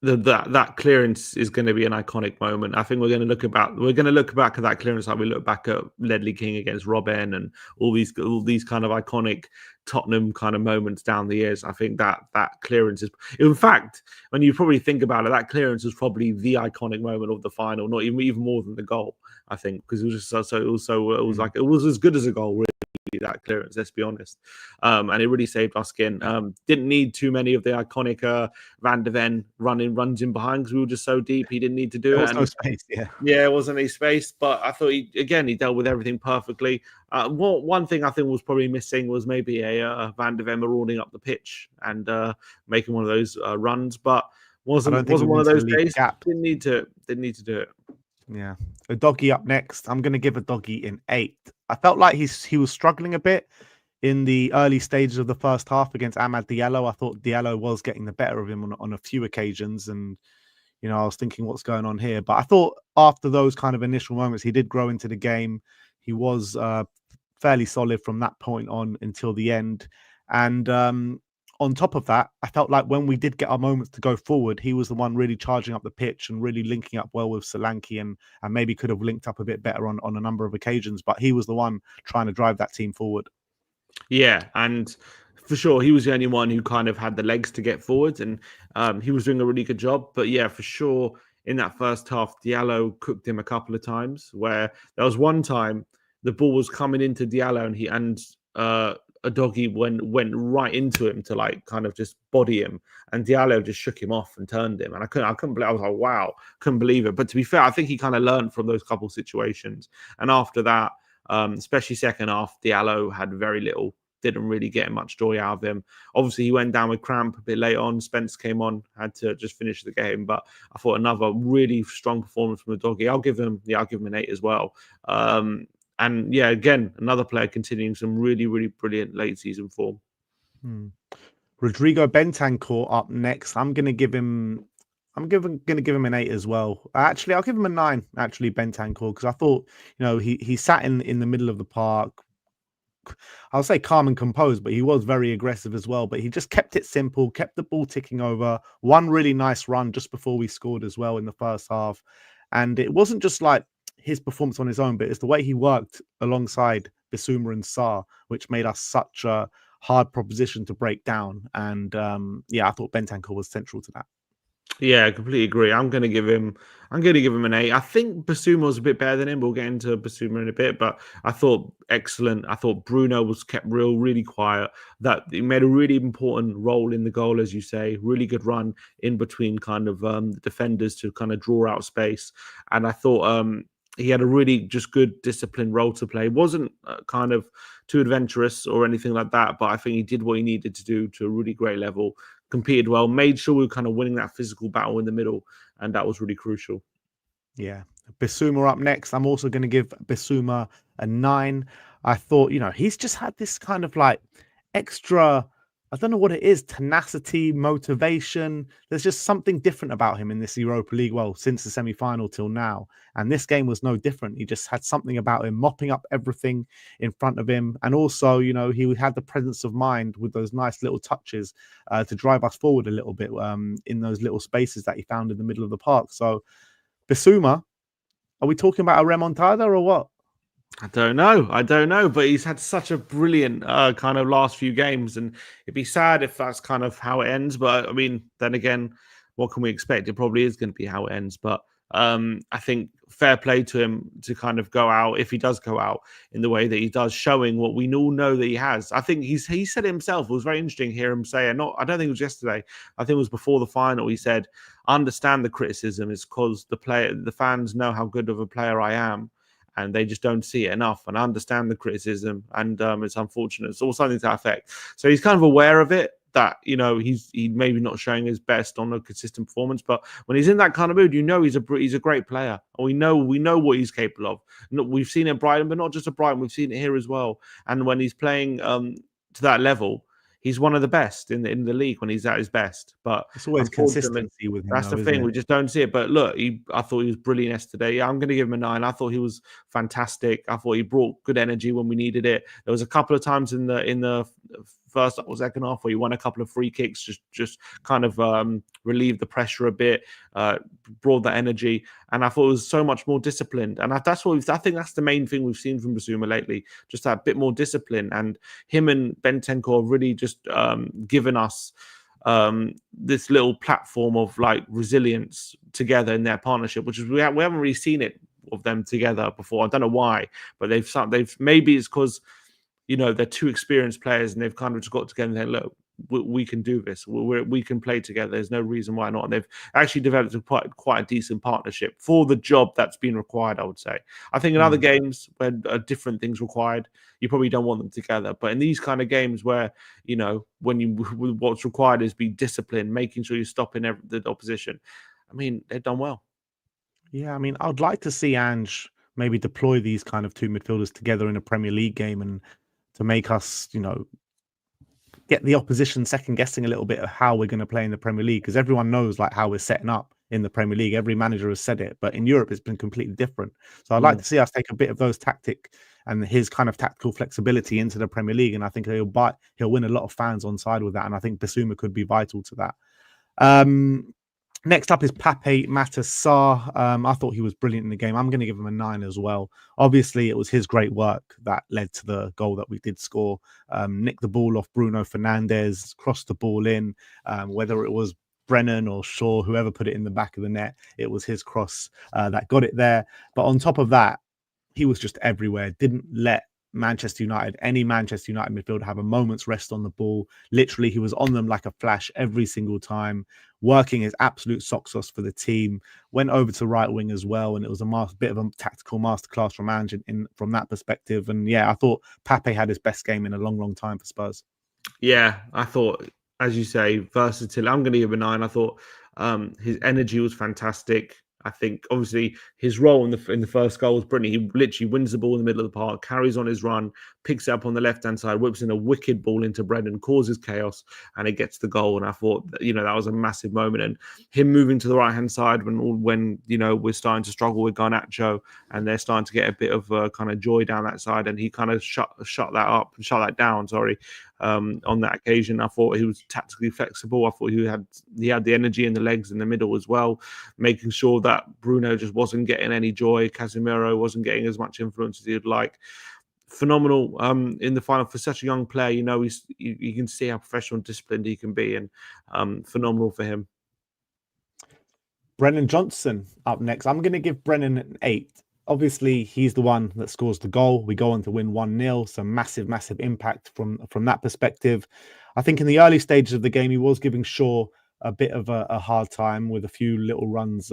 Speaker 2: That clearance is going to be an iconic moment. I think we're going to look back at that clearance like we look back at Ledley King against Robben and all these kind of iconic Tottenham kind of moments down the years. I think that clearance is, in fact, when you probably think about it, that clearance was probably the iconic moment of the final, not even more than the goal. I think, because it was just it was like, it was as good as a goal, really, that clearance, let's be honest. And it really saved our skin. Didn't need too many of the iconic Van der Ven runs in behind, because we were just so deep. He didn't need to do it.
Speaker 1: There was no space, yeah.
Speaker 2: Yeah, it wasn't any space, but I thought he dealt with everything perfectly. One thing I think was probably missing was maybe a Van der Ven marauding up the pitch and making one of those runs, but wasn't one of those days. Didn't need to do it.
Speaker 1: Yeah. A doggy up next. I'm going to give a doggy an 8. I felt like he was struggling a bit in the early stages of the first half against Amad Diallo. I thought Diallo was getting the better of him on a few occasions, and you know, I was thinking, what's going on here? But I thought after those kind of initial moments, he did grow into the game. He was fairly solid from that point on until the end. And on top of that, I felt like when we did get our moments to go forward, he was the one really charging up the pitch and really linking up well with Solanke, and maybe could have linked up a bit better on a number of occasions. But he was the one trying to drive that team forward.
Speaker 2: Yeah, and for sure, he was the only one who kind of had the legs to get forward, and he was doing a really good job. But yeah, for sure, in that first half, Diallo cooked him a couple of times, where there was one time the ball was coming into Diallo, and a doggy went right into him to like kind of just body him, and Diallo just shook him off and turned him. And I couldn't believe, I was like, wow, couldn't believe it. But to be fair, I think he kind of learned from those couple situations. And after that, especially second half, Diallo had very little, didn't really get much joy out of him. Obviously, he went down with cramp a bit late on. Spence came on, had to just finish the game. But I thought another really strong performance from the doggy. I'll give him an 8 as well. And yeah, again, another player continuing some really, really brilliant late season form.
Speaker 1: Rodrigo Bentancur up next. I'm going to give him an 8 as well. Actually, I'll give him a 9. Actually, Bentancur, because I thought, you know, he sat in the middle of the park. I'll say calm and composed, but he was very aggressive as well. But he just kept it simple, kept the ball ticking over. One really nice run just before we scored as well in the first half. And it wasn't just like his performance on his own, but it's the way he worked alongside Bissouma and Sarr, which made us such a hard proposition to break down. And yeah, I thought Bentancur was central to that.
Speaker 2: Yeah, I completely agree. I'm going to give him an 8. I think Bissouma was a bit better than him. We'll get into Bissouma in a bit, but I thought excellent. I thought Bruno was kept really quiet. That he made a really important role in the goal, as you say. Really good run in between kind of the defenders to kind of draw out space. And I thought he had a really just good disciplined role to play. It wasn't kind of too adventurous or anything like that, but I think he did what he needed to do to a really great level, competed well, made sure we were kind of winning that physical battle in the middle, and that was really crucial.
Speaker 1: Yeah. Bissouma up next. I'm also going to give Bissouma a 9. I thought, he's just had this kind of like extra, I don't know what it is, tenacity, motivation. There's just something different about him in this Europa League, well, since the semi-final till now. And this game was no different. He just had something about him, mopping up everything in front of him. And also, he had the presence of mind with those nice little touches to drive us forward a little bit in those little spaces that he found in the middle of the park. So Bissouma, are we talking about a remontada or what?
Speaker 2: I don't know, but he's had such a brilliant kind of last few games, and it'd be sad if that's kind of how it ends. But I mean, then again, what can we expect? It probably is going to be how it ends. But I think fair play to him to kind of go out, if he does go out in the way that he does, showing what we all know that he has. I think he said it himself. It was very interesting to hear him say it. I don't think it was yesterday. I think it was before the final. He said, "I understand the criticism is because the fans know how good of a player I am, and they just don't see it enough. And I understand the criticism, and it's unfortunate." It's all something to that effect. So he's kind of aware of it, that he's maybe not showing his best on a consistent performance, but when he's in that kind of mood, he's a great player. And we know what he's capable of. We've seen it at Brighton, but not just at Brighton. We've seen it here as well. And when he's playing to that level, he's one of the best in the league when he's at his best. But
Speaker 1: it's always consistency with him.
Speaker 2: That's the thing. We just don't see it. But look, I thought he was brilliant yesterday. Yeah, I'm going to give him a 9. I thought he was fantastic. I thought he brought good energy when we needed it. There was a couple of times in the first or second half where he won a couple of free kicks, just kind of relieved the pressure a bit, brought that energy, and I thought it was so much more disciplined. And I think that's the main thing we've seen from Bissouma lately, just that bit more discipline. And him and Bentancur have really just given us this little platform of like resilience together in their partnership, which is we haven't really seen it of them together before. I don't know why, but they've maybe it's because they're two experienced players and they've kind of just got together and said, look, we can do this. We can play together. There's no reason why not. And they've actually developed quite a decent partnership for the job that's been required, I would say. I think in other games where different things required, you probably don't want them together. But in these kind of games where, what's required is be disciplined, making sure you're stopping the opposition. I mean, they've done well.
Speaker 1: Yeah, I mean, I'd like to see Ange maybe deploy these kind of two midfielders together in a Premier League game and to make us, get the opposition second guessing a little bit of how we're going to play in the Premier League, because everyone knows like how we're setting up in the Premier League. Every manager has said it, but in Europe it's been completely different. So I'd like to see us take a bit of those tactic and his kind of tactical flexibility into the Premier League, and I think he'll win a lot of fans on side with that, and I think Bissouma could be vital to that. Next up is Pape Matar Sarr. I thought he was brilliant in the game. I'm going to give him a 9 as well. Obviously, it was his great work that led to the goal that we did score. Nicked the ball off Bruno Fernandes, crossed the ball in. Whether it was Brennan or Shaw, whoever put it in the back of the net, it was his cross that got it there. But on top of that, he was just everywhere. Didn't let any Manchester United midfielder have a moment's rest on the ball. Literally, he was on them like a flash every single time, working his absolute socks off for the team. Went over to right wing as well, and it was a bit of a tactical masterclass from Ange from that perspective. And yeah, I thought Pape had his best game in a long time for Spurs.
Speaker 2: Yeah, I thought, as you say, versatile. I'm going to give him a 9. I thought his energy was fantastic. I think obviously his role in the first goal was brilliant. He literally wins the ball in the middle of the park, carries on his run, picks it up on the left-hand side, whips in a wicked ball into Brendan, causes chaos, and it gets the goal. And I thought, that was a massive moment. And him moving to the right-hand side when we're starting to struggle with Garnacho and they're starting to get a bit of kind of joy down that side, and he kind of shut that down. On that occasion, I thought he was tactically flexible. I thought he had the energy and the legs in the middle as well, making sure that Bruno just wasn't getting any joy. Casemiro wasn't getting as much influence as he'd like. Phenomenal in the final for such a young player. You can see how professional and disciplined he can be, and phenomenal for him.
Speaker 1: Brennan Johnson up next. I'm going to give Brennan an 8. Obviously, he's the one that scores the goal. We go on to win 1-0. So massive impact from that perspective. I think in the early stages of the game, he was giving Shaw a bit of a hard time with a few little runs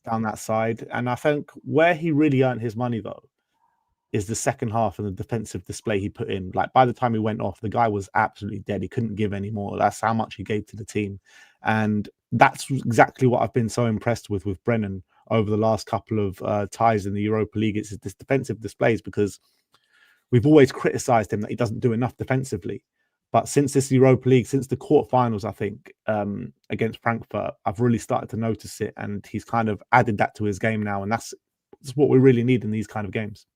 Speaker 1: down that side. And I think where he really earned his money, though, is the second half and the defensive display he put in. Like, by the time he went off, the guy was absolutely dead. He couldn't give any more. That's how much he gave to the team. And that's exactly what I've been so impressed with Brennan over the last couple of ties in the Europa League. It's this defensive displays, because we've always criticized him that he doesn't do enough defensively. But since this Europa League, since the quarterfinals, I think, against Frankfurt, I've really started to notice it. And he's kind of added that to his game now. And that's what we really need in these kind of games.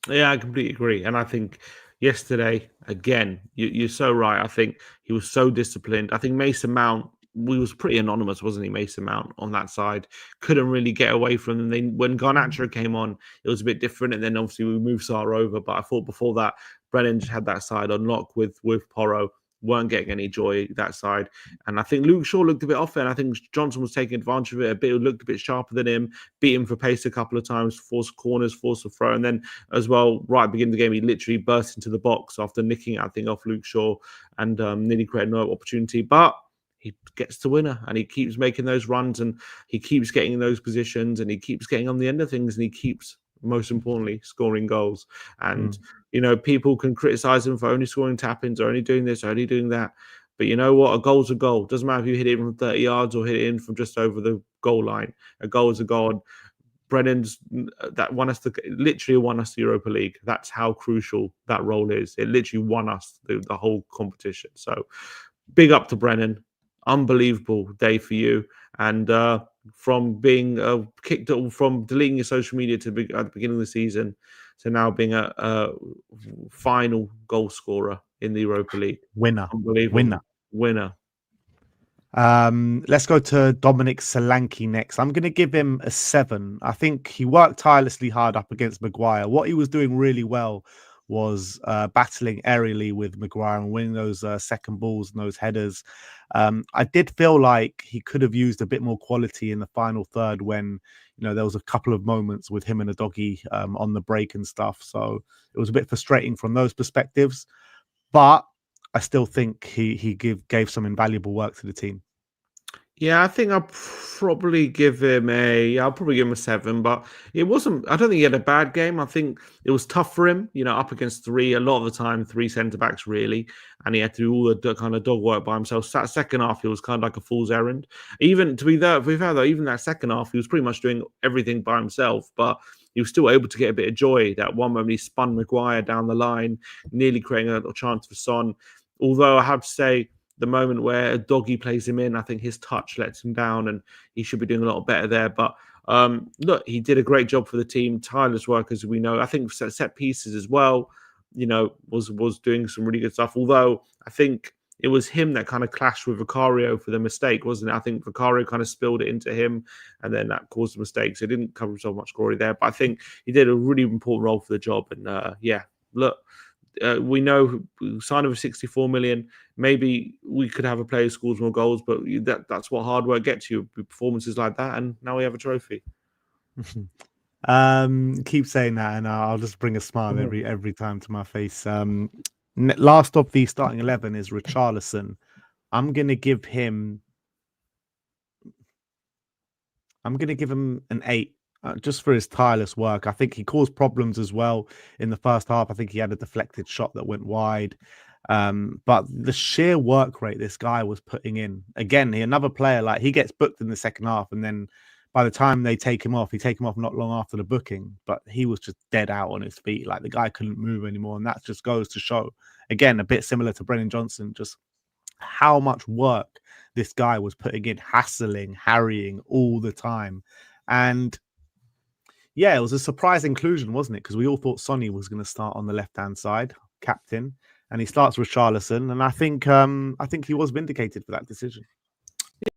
Speaker 2: Yeah, I completely agree. And I think yesterday, again, you're so right. I think he was so disciplined. I think Mason Mount, we was pretty anonymous, wasn't he? Mason Mount on that side couldn't really get away from them. Then when Garnacho came on, it was a bit different. And then obviously we moved Sarr over. But I thought before that, Brennan just had that side on lock with Porro. Weren't getting any joy that side. And I think Luke Shaw looked a bit off there. And I think Johnson was taking advantage of it a bit. It looked a bit sharper than him, beat him for pace a couple of times, forced corners, forced a throw. And then as well, right at the beginning of the game, he literally burst into the box after nicking, I think, off Luke Shaw and nearly created no opportunity. But he gets the winner and he keeps making those runs and he keeps getting in those positions and he keeps getting on the end of things and he keeps, most importantly, scoring goals. And people can criticize him for only scoring tap-ins or only doing this or only doing that, but you know what, a goal's a goal. Doesn't matter if you hit it from 30 yards or hit it in from just over the goal line. A goal is a goal. Brennan's that literally won us the Europa League. That's how crucial that role is. It literally won us the whole competition. So big up to Brennan. Unbelievable day for you. And from being kicked from deleting your social media at the beginning of the season to now being a final goal scorer in the Europa League.
Speaker 1: Winner.
Speaker 2: Unbelievable. Winner.
Speaker 1: Let's go to Dominic Solanke next. I'm going to give him a 7. I think he worked tirelessly hard up against Maguire. What he was doing really well was battling aerially with Maguire and winning those second balls and those headers. I did feel like he could have used a bit more quality in the final third when, there was a couple of moments with him and a doggy on the break and stuff. So it was a bit frustrating from those perspectives. But I still think he gave some invaluable work to the team.
Speaker 2: Yeah, I think I'll probably give him a 7, but I don't think he had a bad game. I think it was tough for him, up against a lot of the time, 3 centre-backs really, and he had to do all the kind of dog work by himself. So that second half, he was kind of like a fool's errand. Even to be fair though, even that second half, he was pretty much doing everything by himself, but he was still able to get a bit of joy. That one moment he spun Maguire down the line, nearly creating a little chance for Son. Although I have to say, the moment where a doggy plays him in, I think his touch lets him down and he should be doing a lot better there. But look, he did a great job for the team. Tireless work, as we know. I think set pieces as well, was doing some really good stuff. Although I think it was him that kind of clashed with Vicario for the mistake, wasn't it? I think Vicario kind of spilled it into him and then that caused a mistake. So it didn't cover so much glory there. But I think he did a really important role for the job. And look, we know sign of 64 million. Maybe we could have a player who scores more goals, but that's what hard work gets you. Performances like that, and now we have a trophy.
Speaker 1: Keep saying that, and I'll just bring a smile every time to my face. Last of the starting 11 is Richarlison. I'm gonna give him an 8. Just for his tireless work. I think he caused problems as well in the first half. I think he had a deflected shot that went wide. But the sheer work rate this guy was putting in, again, another player, like, he gets booked in the second half, and then by the time they take him off not long after the booking, but he was just dead out on his feet. Like, the guy couldn't move anymore. And that just goes to show, again, a bit similar to Brennan Johnson, just how much work this guy was putting in, hassling, harrying all the time. And yeah, it was a surprise inclusion, wasn't it? Because we all thought Sonny was going to start on the left-hand side, captain, and he starts with Richarlison, and I think he was vindicated for that decision.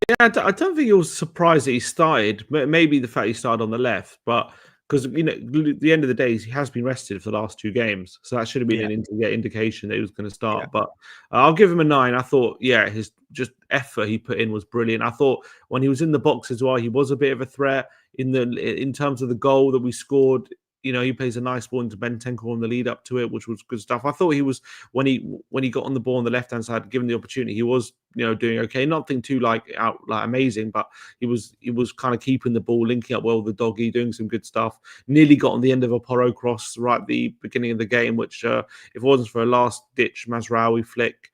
Speaker 2: Yeah, I don't think he was surprised that he started. Maybe the fact he started on the left, but because at the end of the day, he has been rested for the last 2 games, so that should have been an indication that he was going to start. Yeah. But I'll give him a 9. I thought, his just effort he put in was brilliant. I thought when he was in the box as well, he was a bit of a threat in terms of the goal that we scored. he plays a nice ball into Bentancur on the lead up to it, which was good stuff. I thought he was when he got on the ball on the left hand side, given the opportunity, he was doing okay. Nothing too amazing, but he was kind of keeping the ball, linking up well with the doggy, doing some good stuff. Nearly got on the end of a Porro cross right at the beginning of the game, which if it wasn't for a last ditch Mazraoui flick,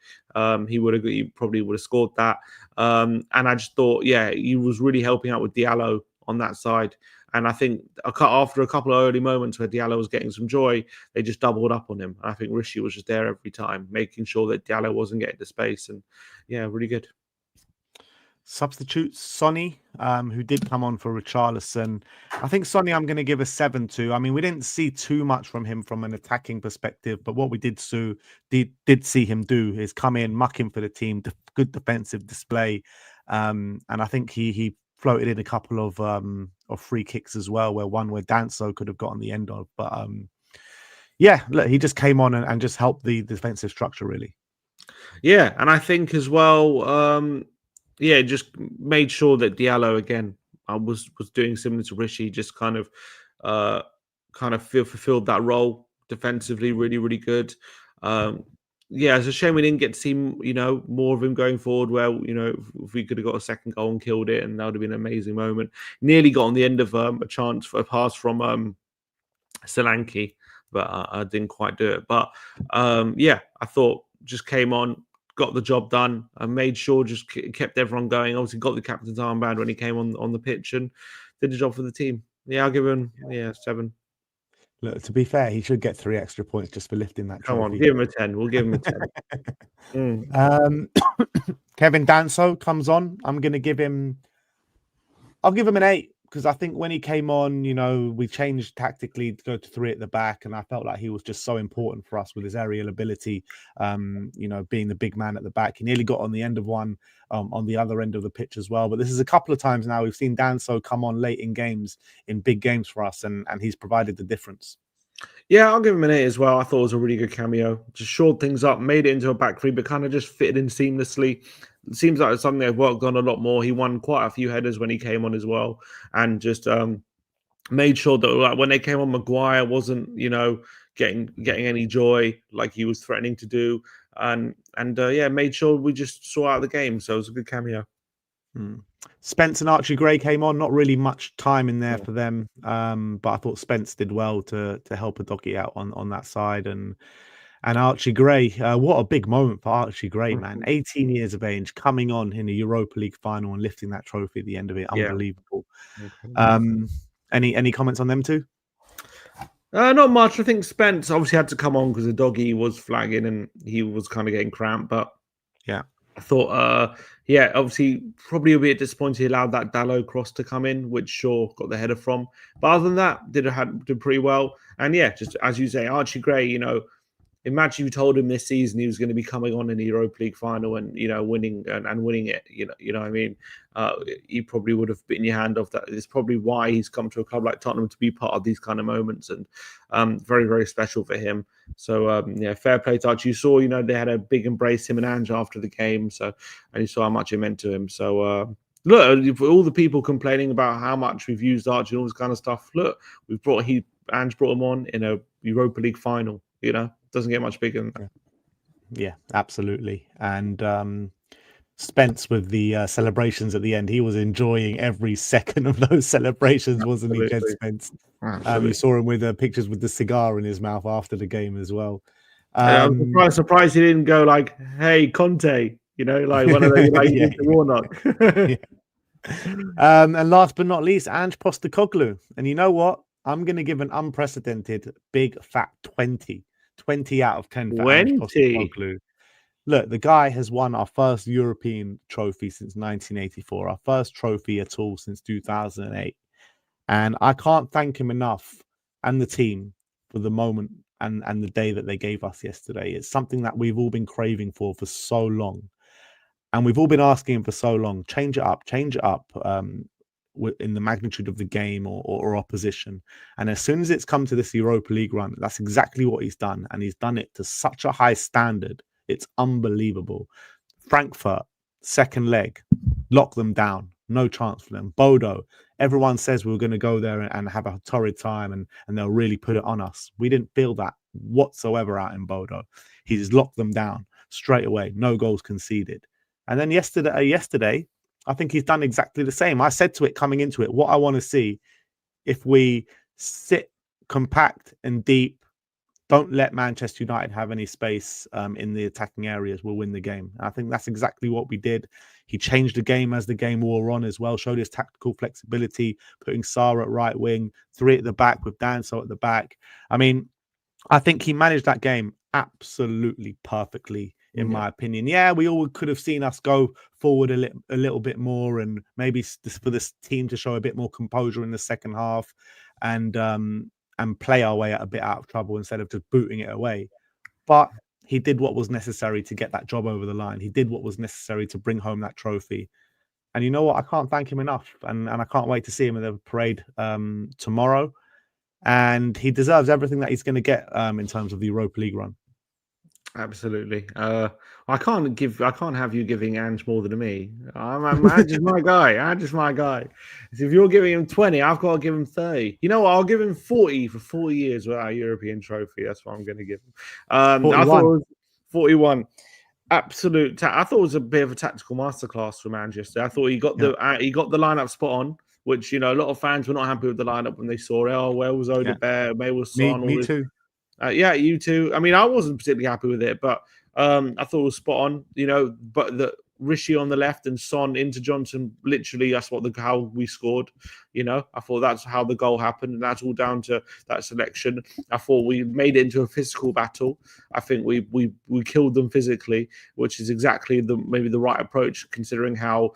Speaker 2: he probably would have scored that. And I just thought, he was really helping out with Diallo on that side. And I think after a couple of early moments where Diallo was getting some joy, they just doubled up on him. I think Rishi was just there every time, making sure that Diallo wasn't getting to space. And really good.
Speaker 1: Substitutes, Sonny, who did come on for Richarlison. I think Sonny I'm going to give a 7 to. I mean, we didn't see too much from him from an attacking perspective, but what we did see him do is come in, muck in for the team, good defensive display. And I think he floated in a couple of free kicks as well, where Danso could have gotten the end of. But look, he just came on and just helped the defensive structure, really.
Speaker 2: Yeah, and I think as well, just made sure that Diallo again was doing similar to Rishi, just kind of fulfilled that role defensively, really, really good. It's a shame we didn't get to see more of him going forward. Where if we could have got a second goal and killed it, and that would have been an amazing moment. Nearly got on the end of a chance for a pass from Solanke, but I didn't quite do it. But I thought just came on, got the job done, and made sure just kept everyone going. Obviously, got the captain's armband when he came on the pitch and did the job for the team. Yeah, I'll give him 7.
Speaker 1: Look, to be fair, he should get 3 extra points just for lifting that trophy.
Speaker 2: Come on, give him a 10. We'll give him a
Speaker 1: 10. Kevin Danso comes on. I'll give him an 8 because I think when he came on, we changed tactically to go to 3 at the back, and I felt like he was just so important for us with his aerial ability. Being the big man at the back, he nearly got on the end of one on the other end of the pitch as well. But this is a couple of times now we've seen Danso come on late in games, in big games for us, and he's provided the difference.
Speaker 2: Yeah, I'll give him an 8 as well. I thought it was a really good cameo. Just shored things up, made it into a back three, but kind of just fitted in seamlessly. It seems like it's something they've worked on a lot more. He won quite a few headers when he came on as well, and just made sure that when they came on, Maguire wasn't getting any joy like he was threatening to do, and made sure we just saw out the game. So it was a good cameo.
Speaker 1: Spence and Archie Gray came on. Not really much time in there for them, but I thought Spence did well to help a doggy out on that side. And Archie Gray, what a big moment for Archie Gray, man. 18 years of age, coming on in the Europa League final and lifting that trophy at the end of it. Unbelievable. Any comments on them too?
Speaker 2: Not much. I think Spence obviously had to come on because the doggy was flagging and he was kind of getting cramped. But I thought, obviously probably a bit disappointed he allowed that Dallo cross to come in, which Shaw got the header from. But other than that, did pretty well. And just as you say, Archie Gray, imagine you told him this season he was going to be coming on in the Europa League final and winning and winning it. You know what I mean? He probably would have bitten your hand off. That is probably why he's come to a club like Tottenham to be part of these kind of moments, and very, very special for him. So fair play to Archie. You saw they had a big embrace, him and Ange, after the game. So and you saw how much it meant to him. So look, for all the people complaining about how much we've used Archie and all this kind of stuff, look, Ange brought him on in a Europa League final. Doesn't get much bigger than that.
Speaker 1: Yeah, absolutely. And Spence with the celebrations at the end, he was enjoying every second of those celebrations, wasn't he, Jed Spence? You saw him with pictures with the cigar in his mouth after the game as well.
Speaker 2: I'm surprised he didn't go like, "Hey, Conte," like one of those like Warnock.
Speaker 1: And last but not least, Ange Postecoglou. And you know what? I'm going to give an unprecedented big fat 20 out of 10 for Ange Postecoglou. Look, the guy has won our first European trophy since 1984, our first trophy at all since 2008. And I can't thank him enough and the team for the moment and the day that they gave us yesterday. It's something that we've all been craving for so long. And we've all been asking him for so long, change it up in the magnitude of the game or opposition. And as soon as it's come to this Europa League run, that's exactly what he's done. And he's done it to such a high standard. It's unbelievable. Frankfurt, second leg, lock them down. No chance for them. Bodo, everyone says we were going to go there and have a torrid time and they'll really put it on us. We didn't feel that whatsoever out in Bodo. He's locked them down straight away. No goals conceded. And then yesterday, I think he's done exactly the same. I said to it coming into it, what I want to see, if we sit compact and deep, don't let Manchester United have any space in the attacking areas, we'll win the game. I think that's exactly what we did. He changed the game as the game wore on as well, showed his tactical flexibility, putting Sarr at right wing, 3 at the back with Danso at the back. I mean, I think he managed that game absolutely perfectly, in my opinion. Yeah, we all could have seen us go forward a little bit more, and maybe for this team to show a bit more composure in the second half, and play our way a bit out of trouble instead of just booting it away. But he did what was necessary to get that job over the line. He did what was necessary to bring home that trophy. And you know what? I can't thank him enough. And I can't wait to see him in the parade tomorrow. And he deserves everything that he's going to get in terms of the Europa League run.
Speaker 2: Absolutely. I can't have you giving Ange more than me. Ange is my guy. Ange is my guy. So if you're giving him 20, I've got to give him 30. You know what? I'll give him 40 for 4 years without a European trophy. That's what I'm going to give him. I thought it was 41. Absolute. I thought it was a bit of a tactical masterclass from Manchester. I thought he got the lineup spot on, which, you know, a lot of fans were not happy with the lineup when they saw it. Oh, where was Odegaard? Where was Son?
Speaker 1: Me too.
Speaker 2: Yeah, you too. I mean, I wasn't particularly happy with it, but I thought it was spot on. You know, but the Rishi on the left and Son into Johnson, literally, that's how we scored. You know, I thought that's how the goal happened, and that's all down to that selection. I thought we made it into a physical battle. I think we killed them physically, which is exactly maybe the right approach, considering how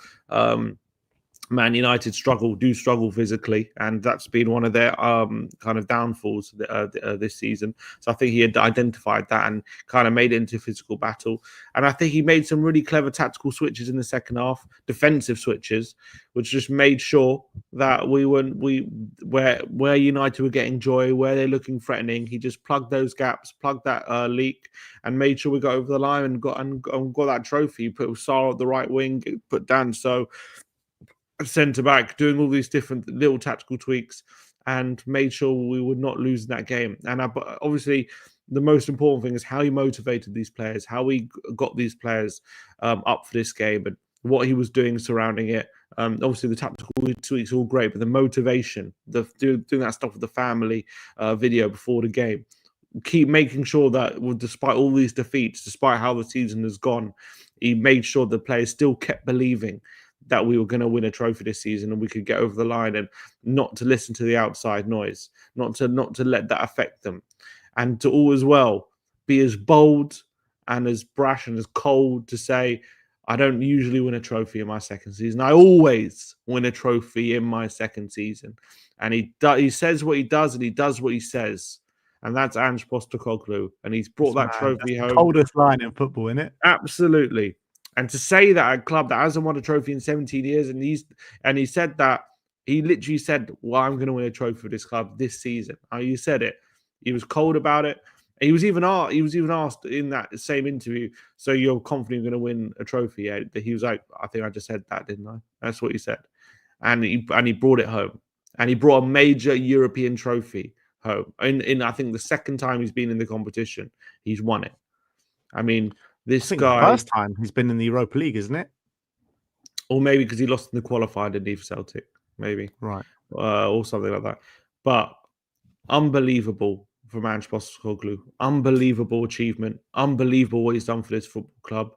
Speaker 2: Man United do struggle physically, and that's been one of their kind of downfalls this season. So I think he had identified that and kind of made it into a physical battle. And I think he made some really clever tactical switches in the second half, defensive switches, which just made sure that where United were getting joy, where they're looking threatening, he just plugged those gaps, plugged that leak, and made sure we got over the line and got that trophy. He put Sarr at the right wing, put Danso centre back, doing all these different little tactical tweaks, and made sure we would not lose that game. And obviously, the most important thing is how he motivated these players, how he got these players up for this game, and what he was doing surrounding it. Obviously, the tactical tweaks are all great, but the motivation, doing that stuff with the family video before the game, keep making sure that, despite all these defeats, despite how the season has gone, he made sure the players still kept believing that we were going to win a trophy this season and we could get over the line, and not to listen to the outside noise, not to let that affect them, and to all as well be as bold and as brash and as cold to say, I don't usually win a trophy in my second season. I always win a trophy in my second season. And he says what he does, and he does what he says. And that's Ange Postecoglou. And he's brought that trophy home.
Speaker 1: The coldest line in football, isn't it?
Speaker 2: Absolutely. And to say that a club that hasn't won a trophy in 17 years, and he said that, he literally said, well, I'm going to win a trophy for this club this season. You said it. He was cold about it. He was even asked in that same interview, so you're confident you're going to win a trophy? Yeah? He was like, I think I just said that, didn't I? That's what he said. And he brought it home. And he brought a major European trophy home. In I think the second time he's been in the competition, he's won it. I mean, this guy,
Speaker 1: the first time he's been in the Europa League, isn't it?
Speaker 2: Or maybe because he lost in the qualifier, didn't he, for Celtic? Maybe.
Speaker 1: Right.
Speaker 2: Or something like that. But unbelievable from Ange Postecoglou. Unbelievable achievement. Unbelievable what he's done for this football club.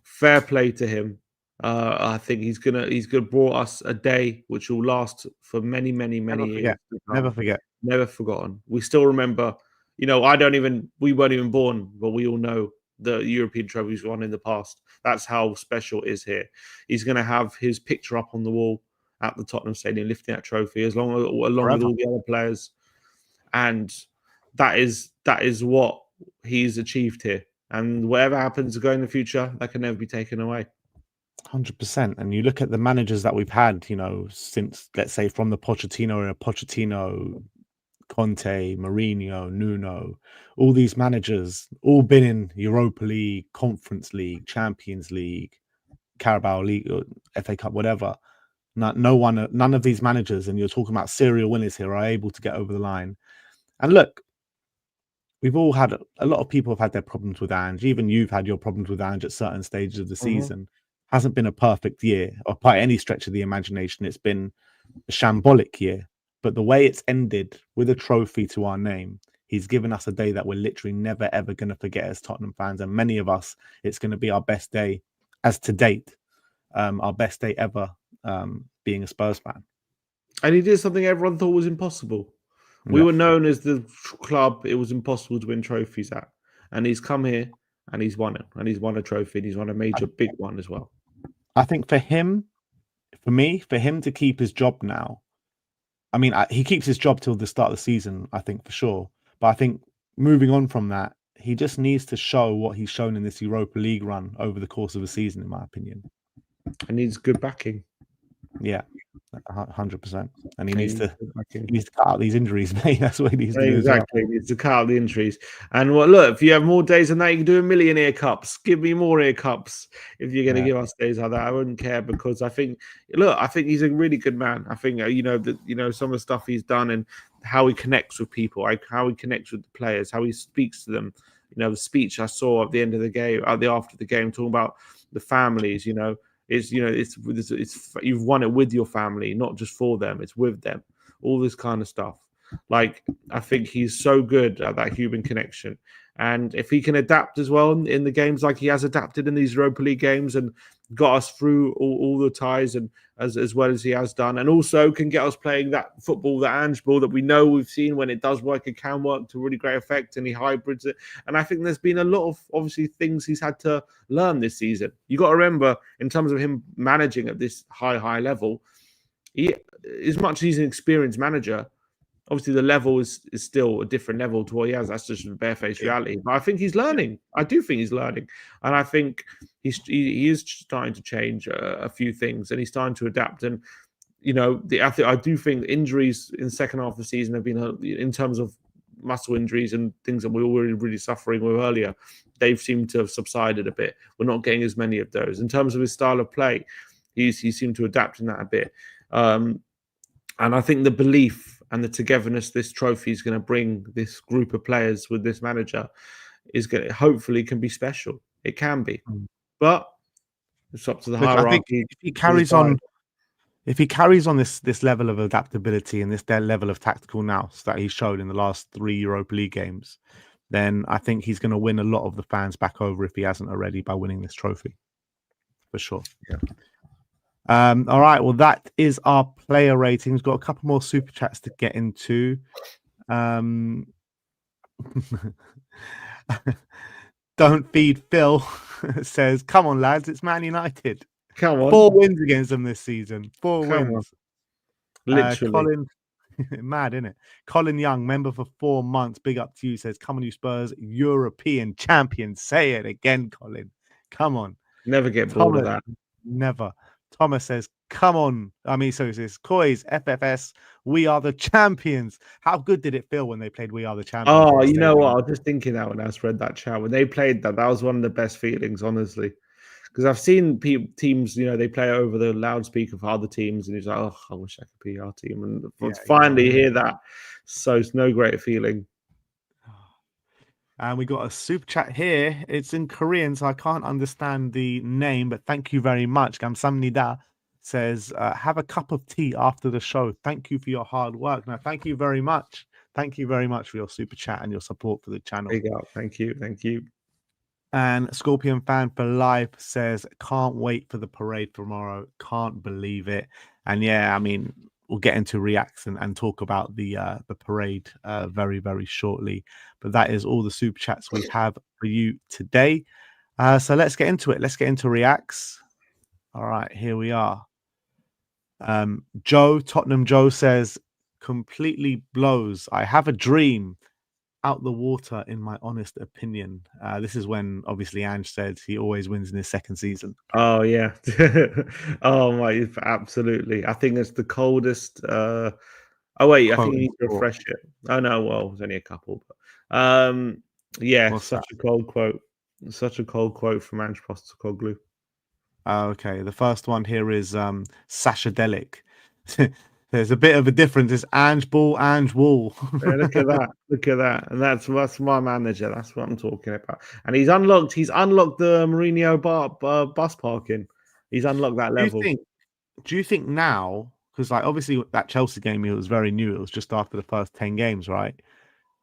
Speaker 2: Fair play to him. I think he's gonna brought us a day which will last for many years.
Speaker 1: Never forget.
Speaker 2: Never forgotten. We still remember. You know, we weren't even born, but we all know the European trophies won in the past. That's how special it is here. He's going to have his picture up on the wall at the Tottenham Stadium, lifting that trophy, along with all the other players. And that is what he's achieved here. And whatever happens to go in the future, that can never be taken away.
Speaker 1: 100%. And you look at the managers that we've had, you know, since, let's say, from the Pochettino, Conte, Mourinho, Nuno, all these managers, all been in Europa League, Conference League, Champions League, Carabao League, or FA Cup, whatever. None of these managers, and you're talking about serial winners here, are able to get over the line. And look, we've all had a lot of people have had their problems with Ange. Even you've had your problems with Ange at certain stages of the season. Hasn't been a perfect year, or by any stretch of the imagination. It's been a shambolic year. But the way it's ended with a trophy to our name, he's given us a day that we're literally never, ever going to forget as Tottenham fans. And many of us, it's going to be our best day as to date, our best day ever, being a Spurs fan.
Speaker 2: And he did something everyone thought was impossible. We were known as the club it was impossible to win trophies at. And he's come here and he's won it. And he's won a trophy and he's won a major big one as well.
Speaker 1: I think for him to keep his job now, I mean, he keeps his job till the start of the season, I think, for sure. But I think moving on from that, he just needs to show what he's shown in this Europa League run over the course of a season, in my opinion.
Speaker 2: And needs good backing.
Speaker 1: Yeah, 100%. And he needs to cut out these injuries, mate. That's what he needs to do.
Speaker 2: Exactly, he needs to cut out the injuries. And look, if you have more days than that, you can do 1 million ear cups. Give me more ear cups if you're going to give us days like that. I wouldn't care, because I think he's a really good man. I think some of the stuff he's done and how he connects with people, how he connects with the players, how he speaks to them. The speech I saw at the end of the game, after the game, talking about the families. It's you've won it with your family, not just for them. It's with them. All this kind of stuff. Like, I think he's so good at that human connection. And if he can adapt as well in the games, like he has adapted in these Europa League games and got us through all the ties, and as well as he has done, and also can get us playing that football, that Ange ball that we know we've seen when it does work, it can work to really great effect, and he hybrids it. And I think there's been a lot of obviously things he's had to learn this season. You got to remember, in terms of him managing at this high level, as much as he's an experienced manager, obviously the level is still a different level to what he has. That's just a barefaced reality. But I think he's learning. I do think he's learning. And I think he is starting to change a few things, and he's starting to adapt. And, I do think injuries in the second half of the season have been, in terms of muscle injuries and things that we were really suffering with earlier, they've seemed to have subsided a bit. We're not getting as many of those. In terms of his style of play, he seemed to adapt in that a bit. And I think the belief and the togetherness this trophy is going to bring this group of players with this manager is going to, hopefully, can be special. It can be, but it's up to the hierarchy.
Speaker 1: I think if he carries on this level of adaptability and this level of tactical nous that he's showed in the last 3 Europa League games, then I think he's going to win a lot of the fans back over, if he hasn't already, by winning this trophy, for sure.
Speaker 2: Yeah.
Speaker 1: All right, well, that is our player ratings. Got a couple more super chats to get into. Don't feed Phil says, come on, lads, it's Man United.
Speaker 2: Come on.
Speaker 1: 4 wins against them this season. 4 wins.
Speaker 2: Literally.
Speaker 1: Colin, mad, isn't it? Colin Young, member for 4 months. Big up to you. Says, come on, you Spurs, European champions. Say it again, Colin. Come on.
Speaker 2: Never get bored of that.
Speaker 1: Never. Thomas says, come on. So he says, Coys, FFS, we are the champions. How good did it feel when they played We Are the Champions?
Speaker 2: Oh, you know what? I was just thinking that when I read that chat. When they played that was one of the best feelings, honestly. Because I've seen teams, they play over the loudspeaker for other teams, and it's like, oh, I wish I could be our team. And finally hear that. So it's no greater feeling.
Speaker 1: And we got a super chat here. It's in Korean, so I can't understand the name, but thank you very much. Gamsamnida says, have a cup of tea after the show. Thank you for your hard work. Now, thank you very much. Thank you very much for your super chat and your support for the channel.
Speaker 2: Big up. Thank you. Thank you.
Speaker 1: And Scorpion Fan for Life says, can't wait for the parade tomorrow. Can't believe it. And yeah, we'll get into reacts and talk about the parade very, very shortly. But that is all the super chats we have for you today. So let's get into it. Let's get into reacts. All right, here we are. Tottenham Joe says, completely blows. I have a dream. Out the water, in my honest opinion. This is when, obviously, Ange said he always wins in his second season.
Speaker 2: Oh, yeah. Oh, my, absolutely. I think it's the coldest. Oh, wait, I think you need to refresh it. Oh, no, well, there's only a couple. But, yeah, a cold quote. Such a cold quote from Ange Postecoglou.
Speaker 1: Okay, the first one here is Sashadelic. There's a bit of a difference. It's Ange Ball, Ange Wall.
Speaker 2: Yeah, look at that. Look at that. And that's my manager. That's what I'm talking about. And he's unlocked the Mourinho bus parking. He's unlocked that level.
Speaker 1: Do you think now, because like obviously that Chelsea game, it was very new. It was just after the first 10 games, right?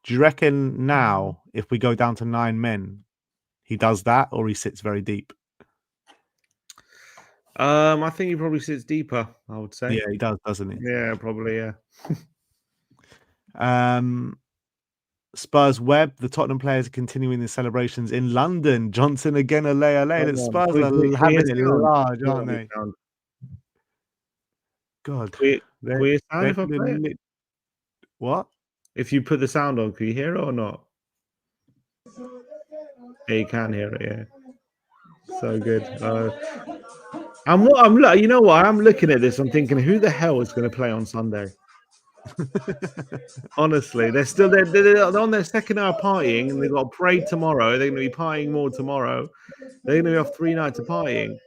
Speaker 1: Do you reckon now, if we go down to 9 men, he does that, or he sits very deep?
Speaker 2: I think he probably sits deeper, I would say.
Speaker 1: Yeah, he does, doesn't he?
Speaker 2: Yeah, probably, yeah.
Speaker 1: Spurs web, the Tottenham players are continuing the celebrations in London. Johnson again, ole. The Spurs are having it large, aren't they? God.
Speaker 2: Can we sound if I play it?
Speaker 1: What?
Speaker 2: If you put the sound on, can you hear it or not? Yeah, you can hear it, yeah. So good. You know what? I'm looking at this. I'm thinking, who the hell is going to play on Sunday? Honestly, they're on their second hour partying, and they've got a parade tomorrow. They're going to be partying more tomorrow. They're going to have 3 nights of partying.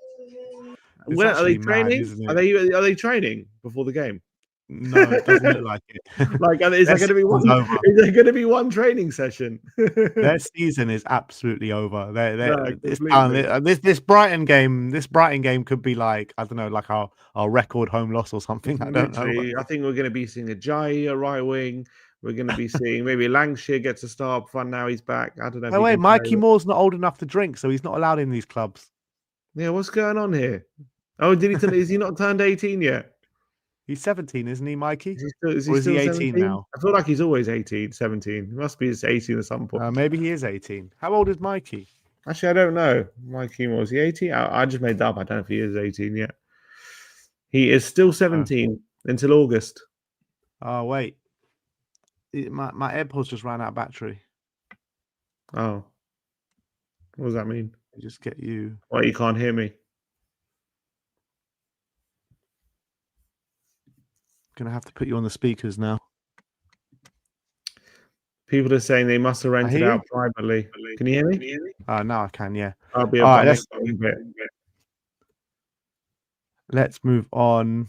Speaker 2: Where are they training? Are they training before the game?
Speaker 1: No, it doesn't look like it.
Speaker 2: Like, is there going to be one? Is there going to be one training session?
Speaker 1: Their season is absolutely over. It's done. This Brighton game could be like, I don't know, like our record home loss or something. I don't know.
Speaker 2: I think we're going to be seeing a right wing. We're going to be seeing maybe Langshire gets a start. Fun now he's back. I don't know.
Speaker 1: Oh wait, Mikey Moore's not old enough to drink, so he's not allowed in these clubs.
Speaker 2: Yeah, what's going on here? Oh, is he not turned 18 yet?
Speaker 1: He's 17, isn't he, Mikey?
Speaker 2: Is he still 18 now? I feel like he's always 18, 17. He must be 18 at some point.
Speaker 1: Maybe he is 18. How old is Mikey?
Speaker 2: Actually, I don't know. Mikey, was he 18? I just made that up. I don't know if he is 18 yet. He is still 17 until August.
Speaker 1: Oh, wait. My AirPods just ran out of battery.
Speaker 2: Oh. What does that mean?
Speaker 1: Just get you.
Speaker 2: Why you can't hear me?
Speaker 1: Gonna have to put you on the speakers now.
Speaker 2: People are saying they must have rented out privately. Can you hear me?
Speaker 1: Now I can, yeah.
Speaker 2: I'll be
Speaker 1: all right, let's move on.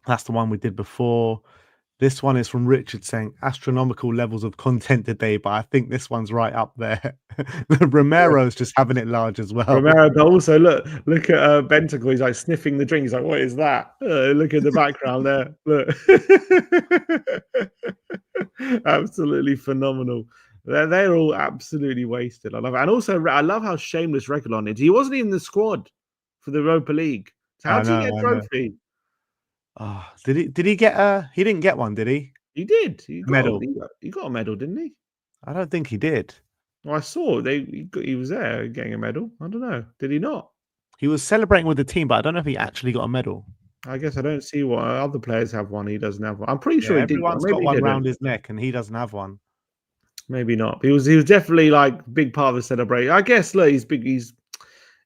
Speaker 1: That's the one we did before. This one is from Richard saying astronomical levels of content today, but I think this one's right up there. Romero's just having it large as well.
Speaker 2: Romero, but also look at banter. He's like sniffing the drink. He's like, "What is that?" Look at the background there. Look, absolutely phenomenal. They're all absolutely wasted. I love it, and also I love how shameless Richarlison is. He wasn't even in the squad for the Europa League. So how did he get a trophy?
Speaker 1: Oh, did he get he didn't get one, did he?
Speaker 2: He did. He got
Speaker 1: medal.
Speaker 2: He got a medal, didn't he?
Speaker 1: I don't think he did.
Speaker 2: Well, I saw he was there getting a medal. I don't know. Did he not?
Speaker 1: He was celebrating with the team, but I don't know if he actually got a medal.
Speaker 2: I guess I don't see what other players have one. He doesn't have one. I'm pretty sure
Speaker 1: everyone's got one around his neck, and he doesn't have one.
Speaker 2: Maybe not. He was definitely like big part of the celebration. I guess. Look, he's big.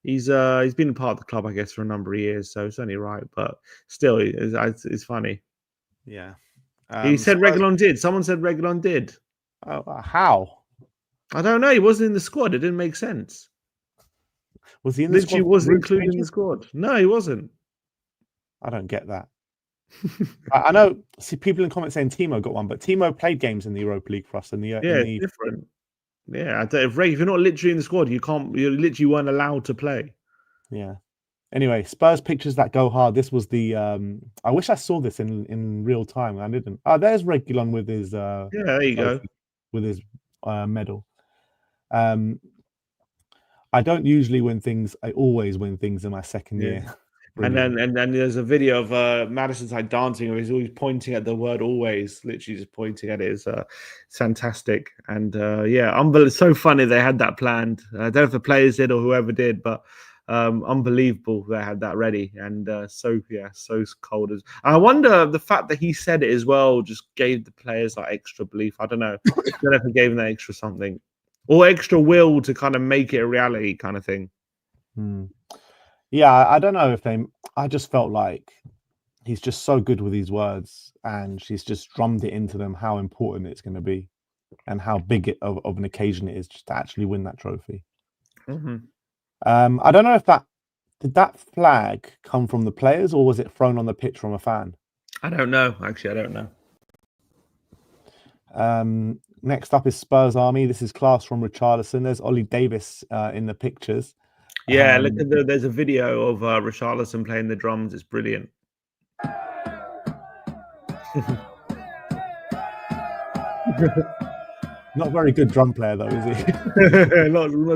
Speaker 2: He's been a part of the club, I guess, for a number of years, so it's only right. But still, it's funny.
Speaker 1: Yeah.
Speaker 2: He said Richarlison did. Someone said Richarlison did.
Speaker 1: How?
Speaker 2: I don't know. He wasn't in the squad. It didn't make sense.
Speaker 1: Was he in the squad? He
Speaker 2: wasn't included in the squad. No, he wasn't.
Speaker 1: I don't get that. I know. See people in comments saying Timo got one, but Timo played games in the Europa League for us.
Speaker 2: It's different. Yeah, if you're not literally in the squad, you literally weren't allowed to play.
Speaker 1: Yeah. Anyway, Spurs pictures that go hard. This was the. I wish I saw this in real time. I didn't. Oh, there's Regulon with his.
Speaker 2: Yeah, there you go.
Speaker 1: With his medal. I don't usually win things. I always win things in my second year.
Speaker 2: Brilliant. And then there's a video of Madison's like dancing, or he's always pointing at the word "always," literally just pointing at it. It's fantastic, and it's so funny they had that planned. I don't know if the players did or whoever did, but unbelievable they had that ready, and so cold. I wonder the fact that he said it as well just gave the players like extra belief. I don't know. I don't know if it gave them that extra something or extra will to kind of make it a reality kind of thing.
Speaker 1: Yeah, I don't know if I just felt like he's just so good with these words, and she's just drummed it into them how important it's going to be and how big of an occasion it is just to actually win that trophy.
Speaker 2: Mm-hmm.
Speaker 1: I don't know if that Did that flag come from the players or was it thrown on the pitch from a fan?
Speaker 2: I don't know. Actually, I don't know.
Speaker 1: Next up is Spurs Army. This is class from Richarlison. There's Ollie Davis in the pictures.
Speaker 2: Yeah, look at there's a video of Richarlison playing the drums. It's brilliant.
Speaker 1: Not a very good drum player though, is he?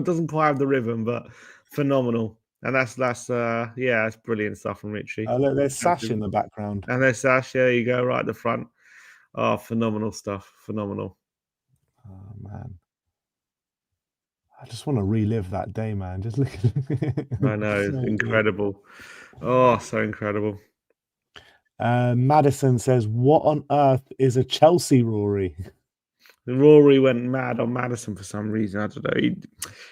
Speaker 2: Doesn't quite have the rhythm, but phenomenal. And that's it's brilliant stuff from Richie.
Speaker 1: Look, there's Sash in the background.
Speaker 2: And there's Sash. There you go, right at the front. Oh, phenomenal stuff. Phenomenal.
Speaker 1: Oh man. I just want to relive that day, man. Just look at
Speaker 2: I know, it's incredible. Oh, so incredible.
Speaker 1: Madison says, "What on earth is a Chelsea Rory?"
Speaker 2: Rory went mad on Madison for some reason. I don't know.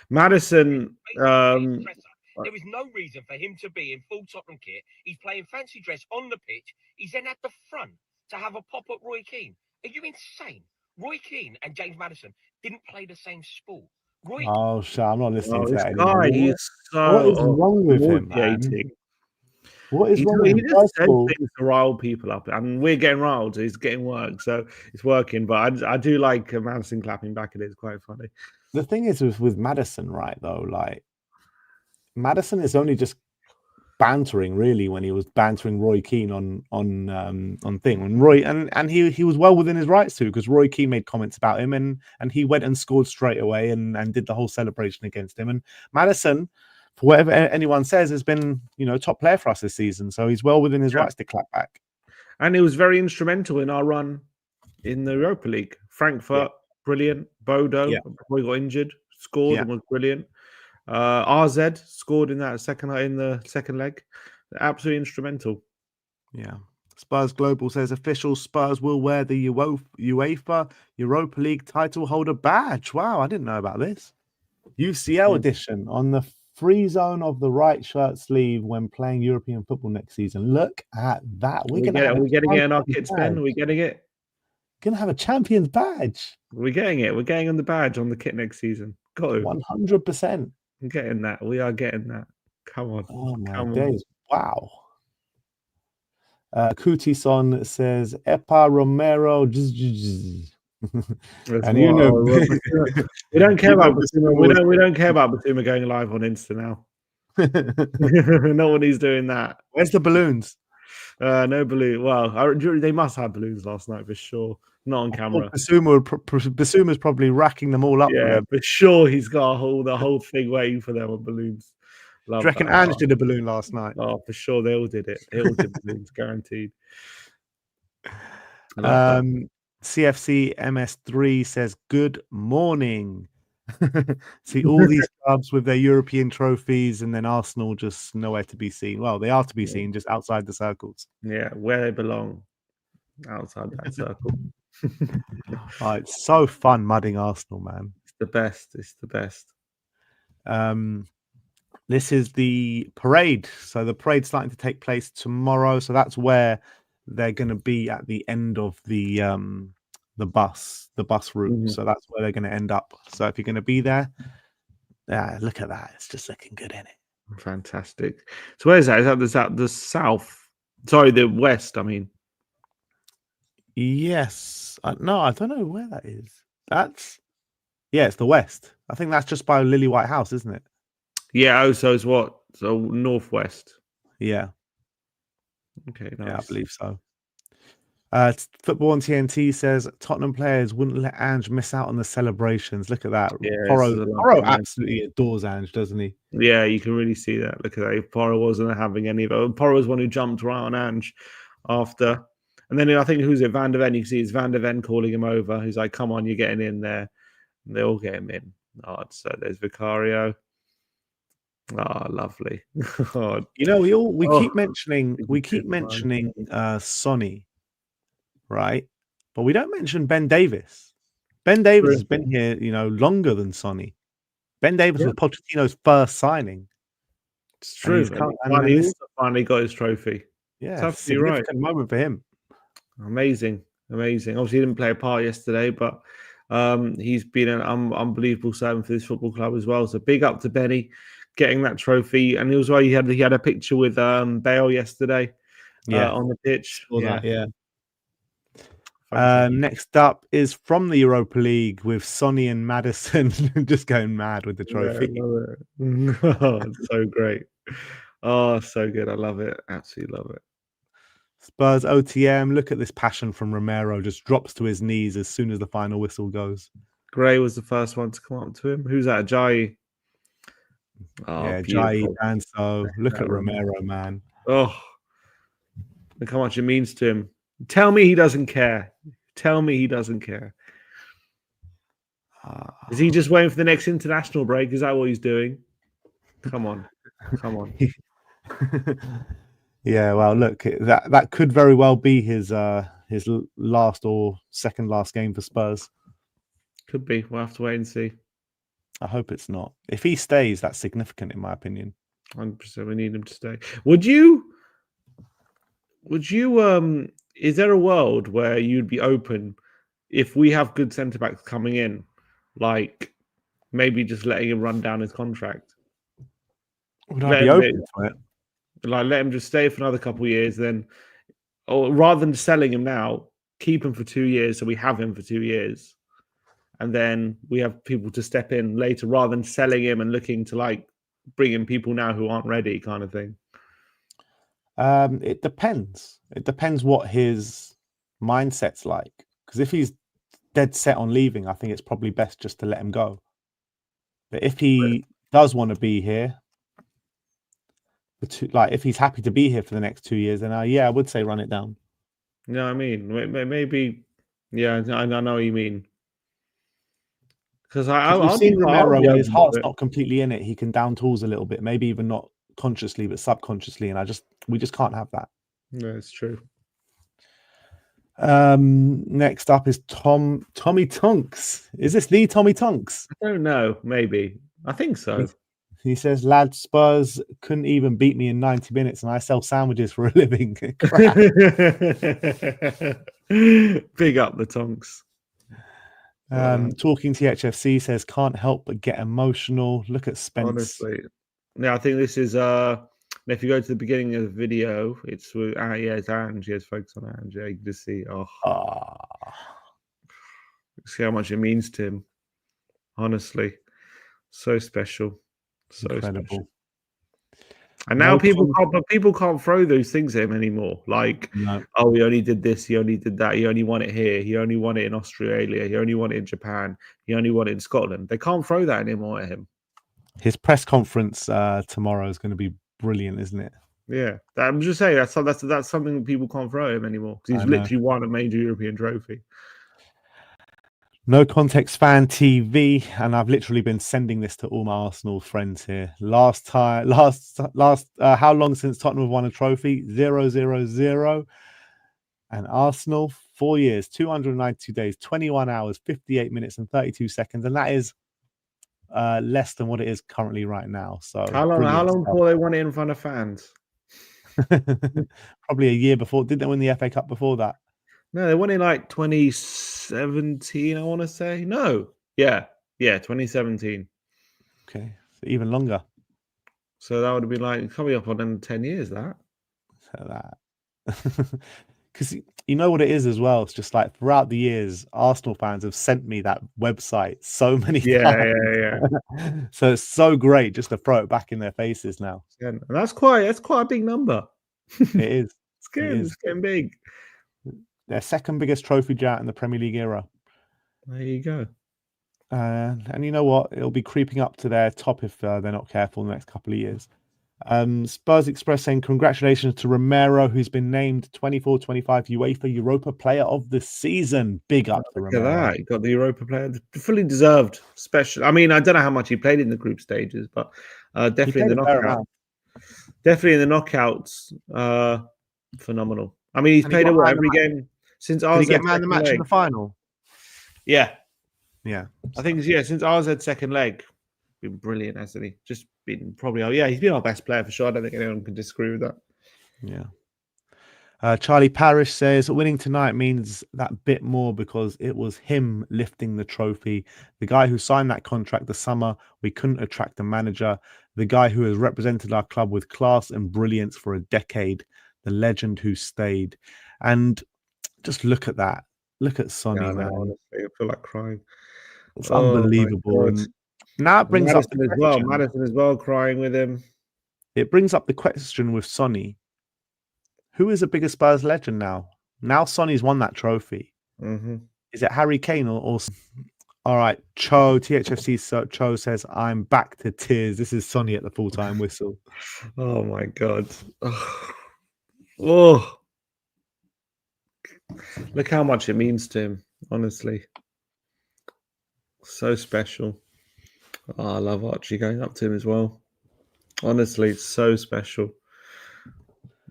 Speaker 2: Madison.
Speaker 3: There is no reason for him to be in full Tottenham kit. He's playing fancy dress on the pitch. He's then at the front to have a pop at Roy Keane. Are you insane? Roy Keane and James Madison didn't play the same sport.
Speaker 1: Oh, shit, I'm not listening to that
Speaker 2: anymore. He's
Speaker 1: what is wrong with him, man? What is wrong with him?
Speaker 2: He just says things to rile people up, and we're getting riled. So he's getting work, so it's working. But I do like Madison clapping back at it. It's quite funny.
Speaker 1: The thing is with Madison, right? Though, like Madison is only just bantering, really, when he was bantering Roy Keane on thing. When Roy and he was well within his rights to, because Roy Keane made comments about him, and he went and scored straight away and did the whole celebration against him. And Madison, for whatever anyone says, has been, top player for us this season. So he's well within his rights to clap back.
Speaker 2: And he was very instrumental in our run in the Europa League. Frankfurt, brilliant. Bodo, we got injured, scored and was brilliant. RZ scored in the second leg. Absolutely instrumental.
Speaker 1: Yeah. Spurs Global says official Spurs will wear the UEFA Europa League title holder badge. Wow, I didn't know about this. UCL edition on the free zone of the right shirt sleeve when playing European football next season. Look at that.
Speaker 2: Are we getting it in our kits, Ben? Are we getting it?
Speaker 1: Gonna have a champions badge.
Speaker 2: We're getting it. We're getting on the badge on the kit next season. Got to.
Speaker 1: 100%.
Speaker 2: I'm getting that. We are getting that. Come on.
Speaker 1: Oh my days. Wow. Kutison says Epa Romero. And
Speaker 2: we don't care about Basuma. We don't care about Basuma going live on Insta now. No one is doing that.
Speaker 1: Where's the balloons?
Speaker 2: No balloon. Well, they must have balloons last night for sure. Not on camera.
Speaker 1: Basuma's probably racking them all up.
Speaker 2: Yeah, for sure he's got the whole thing waiting for them on balloons.
Speaker 1: Do you reckon Ange did a balloon last night?
Speaker 2: Oh, for sure they all did it. They all did balloons, guaranteed.
Speaker 1: CFC MS3 says good morning. See all these clubs with their European trophies, and then Arsenal just nowhere to be seen. Well, they are to be seen, just outside the circles.
Speaker 2: Yeah, where they belong, outside that circle.
Speaker 1: It's so fun mudding Arsenal, man.
Speaker 2: It's the best. It's the best.
Speaker 1: This is the parade. So the parade's starting to take place tomorrow. So that's where they're going to be at the end of the bus route. So that's where they're going to end up. So if you're going to be there, look at that. It's just looking good, isn't it?
Speaker 2: Fantastic. So where is that? Is that the south? Sorry, the west, I mean.
Speaker 1: Yes. No, I don't know where that is. It's the west. I think that's just by Lily White House, isn't it?
Speaker 2: Yeah. So it's what? So northwest.
Speaker 1: Yeah.
Speaker 2: Okay. Nice.
Speaker 1: Yeah, I believe so. Football on TNT says Tottenham players wouldn't let Ange miss out on the celebrations. Look at that.
Speaker 2: Yeah,
Speaker 1: Porro absolutely adores Ange, doesn't he?
Speaker 2: Yeah, you can really see that. Look at that. If Porro wasn't having any of it. Porro was one who jumped right on Ange after. And then I think, who's it? Van der Ven. You can see it's Van der Ven calling him over. He's like, come on, you're getting in there. And they all get him in. Oh, so there's Vicario. Oh, lovely.
Speaker 1: Oh, we keep mentioning Sonny, right? But we don't mention Ben Davis. Ben Davis has been here, longer than Sonny. Ben Davis was Pochettino's first signing.
Speaker 2: It's true. And he's finally got his trophy.
Speaker 1: Yeah, it's a significant moment for him.
Speaker 2: Amazing. Obviously, he didn't play a part yesterday, but he's been an unbelievable servant for this football club as well. So big up to Benny. getting that trophy, and it was why he had a picture with Bale yesterday. On the pitch.
Speaker 1: Yeah. Next up is from the Europa League with Sonny and Madison just going mad with the trophy.
Speaker 2: Oh, it's so great. Oh, so good. I love it. Absolutely love it.
Speaker 1: Spurs OTM. Look at this passion from Romero. Just drops to his knees as soon as the final whistle goes.
Speaker 2: Gray was the first one to come up to him. Who's that? Ajayi.
Speaker 1: Oh, yeah, Ajayi, Danso. Look at Romero, man.
Speaker 2: Oh, look how much it means to him. Tell me he doesn't care. Tell me he doesn't care. Is he just waiting for the next international break? Is that what he's doing? Come on. Come on.
Speaker 1: Yeah, well, look, that could very well be his last or second last game for Spurs.
Speaker 2: Could be. We'll have to wait and see.
Speaker 1: I hope it's not. If he stays, that's significant, in my opinion.
Speaker 2: 100%. We need him to stay. Would you? Is there a world where you'd be open if we have good centre backs coming in, like maybe just letting him run down his contract?
Speaker 1: Would I be open to it?
Speaker 2: Like, let him just stay for another couple of years, then, or rather than selling him now, keep him for 2 years so we have him for 2 years, and then we have people to step in later, rather than selling him and looking to like bring in people now who aren't ready, kind of thing.
Speaker 1: It depends. It depends what his mindset's like. Because if he's dead set on leaving, I think it's probably best just to let him go. But if he does want to be here, if he's happy to be here for the next 2 years, then I would say run it down.
Speaker 2: No, I mean maybe, yeah, I know what you mean. Because I've
Speaker 1: seen Romero when his heart's not completely in it, he can down tools a little bit, maybe even not consciously but subconsciously, and we just can't have that.
Speaker 2: No, it's true.
Speaker 1: Next up is Tommy Tonks. Is this the Tommy Tonks?
Speaker 2: I don't know. Maybe. I think so.
Speaker 1: He says, "Lad, Spurs couldn't even beat me in 90 minutes, and I sell sandwiches for a living."
Speaker 2: Big up the Tonks.
Speaker 1: Talking THFC says, "Can't help but get emotional. Look at Spence."
Speaker 2: Honestly, yeah, I think this is if you go to the beginning of the video, it's with it's Ange. Yes, focus on Ange. You can just see see how much it means to him. Honestly, so special, so incredible. Special. And now people can't throw those things at him anymore. Like, oh, he only did this, he only did that, he only won it here, he only won it in Australia, he only won it in Japan, he only won it in Scotland. They can't throw that anymore at him.
Speaker 1: His press conference tomorrow is going to be brilliant, isn't it?
Speaker 2: Yeah, I'm just saying that's something that people can't throw at him anymore because he's literally won a major European trophy.
Speaker 1: No Context Fan TV, and I've literally been sending this to all my Arsenal friends here. How long since Tottenham have won a trophy? 0-0-0. And Arsenal, 4 years, 292 days, 21 hours, 58 minutes, and 32 seconds, and that is less than what it is currently right now. So
Speaker 2: how long before they won it in front of fans?
Speaker 1: Probably a year before. Did they win the FA Cup before that?
Speaker 2: No, they won in like 2017, I want to say. No. Yeah, 2017.
Speaker 1: Okay, so even longer.
Speaker 2: So that would have been like coming up on 10 years, that.
Speaker 1: Because you know what it is as well. It's just like throughout the years, Arsenal fans have sent me that website so many times.
Speaker 2: Yeah.
Speaker 1: So it's so great just to throw it back in their faces now.
Speaker 2: And that's quite a big number.
Speaker 1: It is.
Speaker 2: It's getting big.
Speaker 1: Their second biggest trophy drought in the Premier League era.
Speaker 2: There you go.
Speaker 1: And you know what? It'll be creeping up to their top if they're not careful in the next couple of years. Spurs Express saying congratulations to Romero, who's been named 24-25 UEFA Europa Player of the Season. Big up to Romero.
Speaker 2: Look at that. He got the Europa Player. Fully deserved. Special. I mean, I don't know how much he played in the group stages, but definitely in the knockouts. Definitely in the knockouts. Phenomenal. I mean, he's played every game since RZ.
Speaker 1: Did he get man of the match in the final?
Speaker 2: Yeah.
Speaker 1: I
Speaker 2: think since RZ's second leg, been brilliant, hasn't he? Just been probably he's been our best player for sure. I don't think anyone can disagree with that.
Speaker 1: Yeah. Charlie Parrish says winning tonight means that bit more because it was him lifting the trophy. The guy who signed that contract the summer, we couldn't attract a manager. the guy who has represented our club with class and brilliance for a decade, the legend who stayed. And just look at that. Look at Sonny, man.
Speaker 2: Honestly, I feel like crying.
Speaker 1: It's unbelievable. And now it brings
Speaker 2: Madison
Speaker 1: up the question.
Speaker 2: Madison as well, crying with him.
Speaker 1: It brings up the question with Sonny. Who is a bigger Spurs legend now? Now Sonny's won that trophy.
Speaker 2: Mm-hmm.
Speaker 1: Is it Harry Kane or all right, Cho, THFC Cho says, I'm back to tears. This is Sonny at the full-time whistle.
Speaker 2: Oh my God. Oh. Look how much it means to him, honestly. So special. Oh, I love Archie going up to him as well. Honestly, it's so special.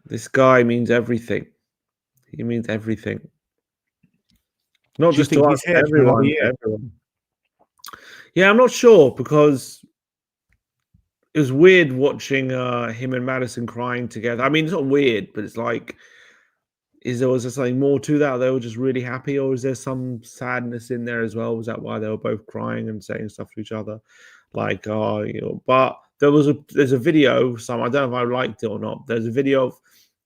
Speaker 2: This guy means everything. He means everything. Not just to us, everyone. Yeah, I'm not sure because it was weird watching him and Madison crying together. I mean, it's not weird, but it's like, was there something more to that? They were just really happy, or is there some sadness in there as well? Was that why they were both crying and saying stuff to each other? Like, but there's a video, I don't know if I liked it or not. There's a video of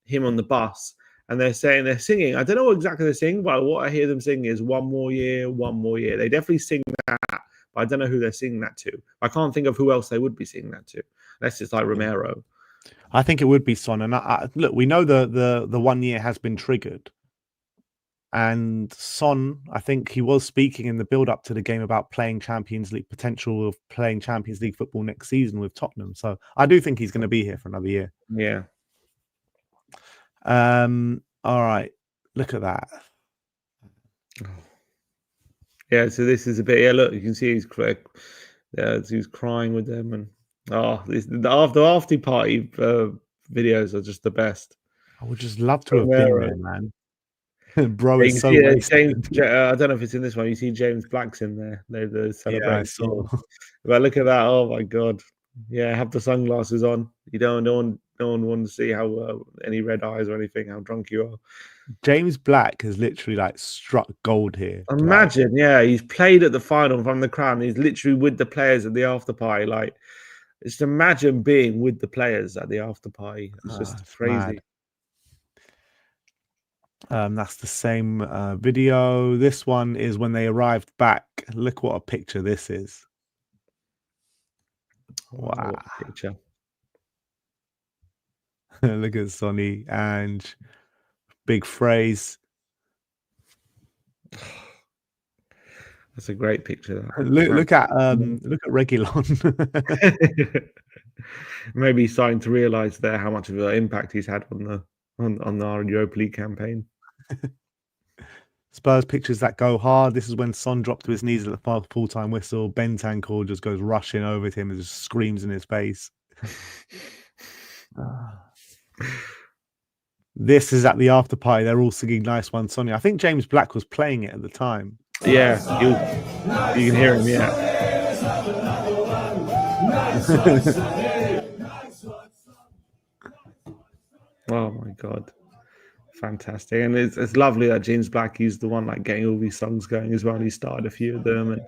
Speaker 2: him on the bus, and they're singing. I don't know what exactly they're singing, but what I hear them singing is "One More Year, One More Year." They definitely sing that, but I don't know who they're singing that to. I can't think of who else they would be singing that to. Unless it's like Romero.
Speaker 1: I think it would be Son. And look, we know the 1 year has been triggered. And Son, I think he was speaking in the build-up to the game about playing Champions League, potential of playing Champions League football next season with Tottenham. So I do think he's going to be here for another year.
Speaker 2: Yeah.
Speaker 1: All right. Look at that.
Speaker 2: Yeah, so this is a bit. Yeah, look, you can see he's crying with them, and the after party videos are just the best.
Speaker 1: I would just love to have been there, man. Bro, it's so
Speaker 2: James, I don't know if it's in this one. You see James Black's in there. They're celebrating.
Speaker 1: Yeah, I saw.
Speaker 2: But look at that! Oh my God! Yeah, have the sunglasses on. You don't. No one wants to see how any red eyes or anything. How drunk you are.
Speaker 1: James Black has literally like struck gold here.
Speaker 2: Imagine, yeah, he's played at the final from the crowd. He's literally with the players at the after party. Like, just imagine being with the players at the after party. It's just crazy.
Speaker 1: That's the same video. This one is when they arrived back. Look what a picture this is. Wow.
Speaker 2: Picture.
Speaker 1: Look at Sonny and big phrase.
Speaker 2: That's a great picture.
Speaker 1: Look at Regulon.
Speaker 2: Maybe he's starting to realise there how much of an impact he's had on our Europa League campaign.
Speaker 1: Spurs pictures that go hard. This is when Son dropped to his knees at the full-time whistle. Bentancur just goes rushing over to him and just screams in his face. This is at the after party. They're all singing "Nice One, Sonny." I think James Black was playing it at the time.
Speaker 2: Yeah, you can hear him. Yeah. Oh my God. Fantastic. And it's lovely that James Black is the one like getting all these songs going as well. He started a few of them, and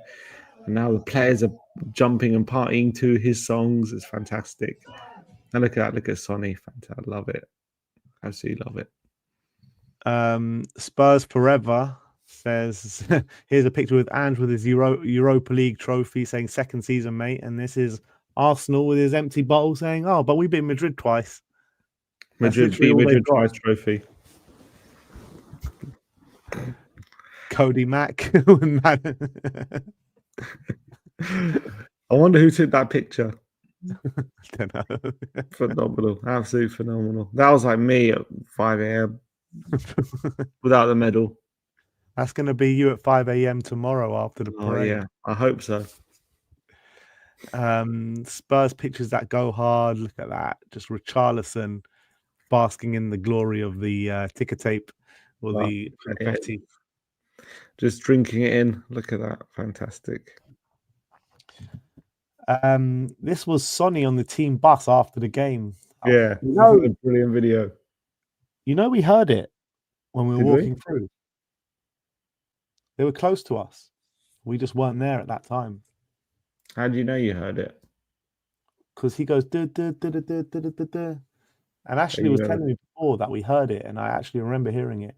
Speaker 2: now the players are jumping and partying to his songs. It's fantastic. And look at Sonny. Fantastic. I love it. Absolutely love it.
Speaker 1: Spurs Forever says, here's a picture with Ange with his Europa League trophy saying second season, mate. And this is Arsenal with his empty bottle saying, oh, but we beat Madrid twice.
Speaker 2: Madrid twice trophy.
Speaker 1: Cody Mack.
Speaker 2: I wonder who took that picture.
Speaker 1: I don't know.
Speaker 2: Phenomenal. Absolutely phenomenal. That was like me at 5 a.m. without the medal.
Speaker 1: That's going to be you at 5 a.m. tomorrow after the parade.
Speaker 2: Yeah, I hope so.
Speaker 1: Spurs pictures that go hard. Look at that. Just Richarlison basking in the glory of the ticker tape or the confetti.
Speaker 2: Just drinking it in. Look at that. Fantastic.
Speaker 1: This was Sonny on the team bus after the game.
Speaker 2: Yeah, this is a brilliant video.
Speaker 1: You know, we heard it when we were walking through. They were close to us. We just weren't there at that time.
Speaker 2: How do you know you heard it?
Speaker 1: because he goes duh, duh, duh, duh, duh, duh, duh, duh, duh. And Ashley was telling me before that we heard it, and I actually remember hearing it.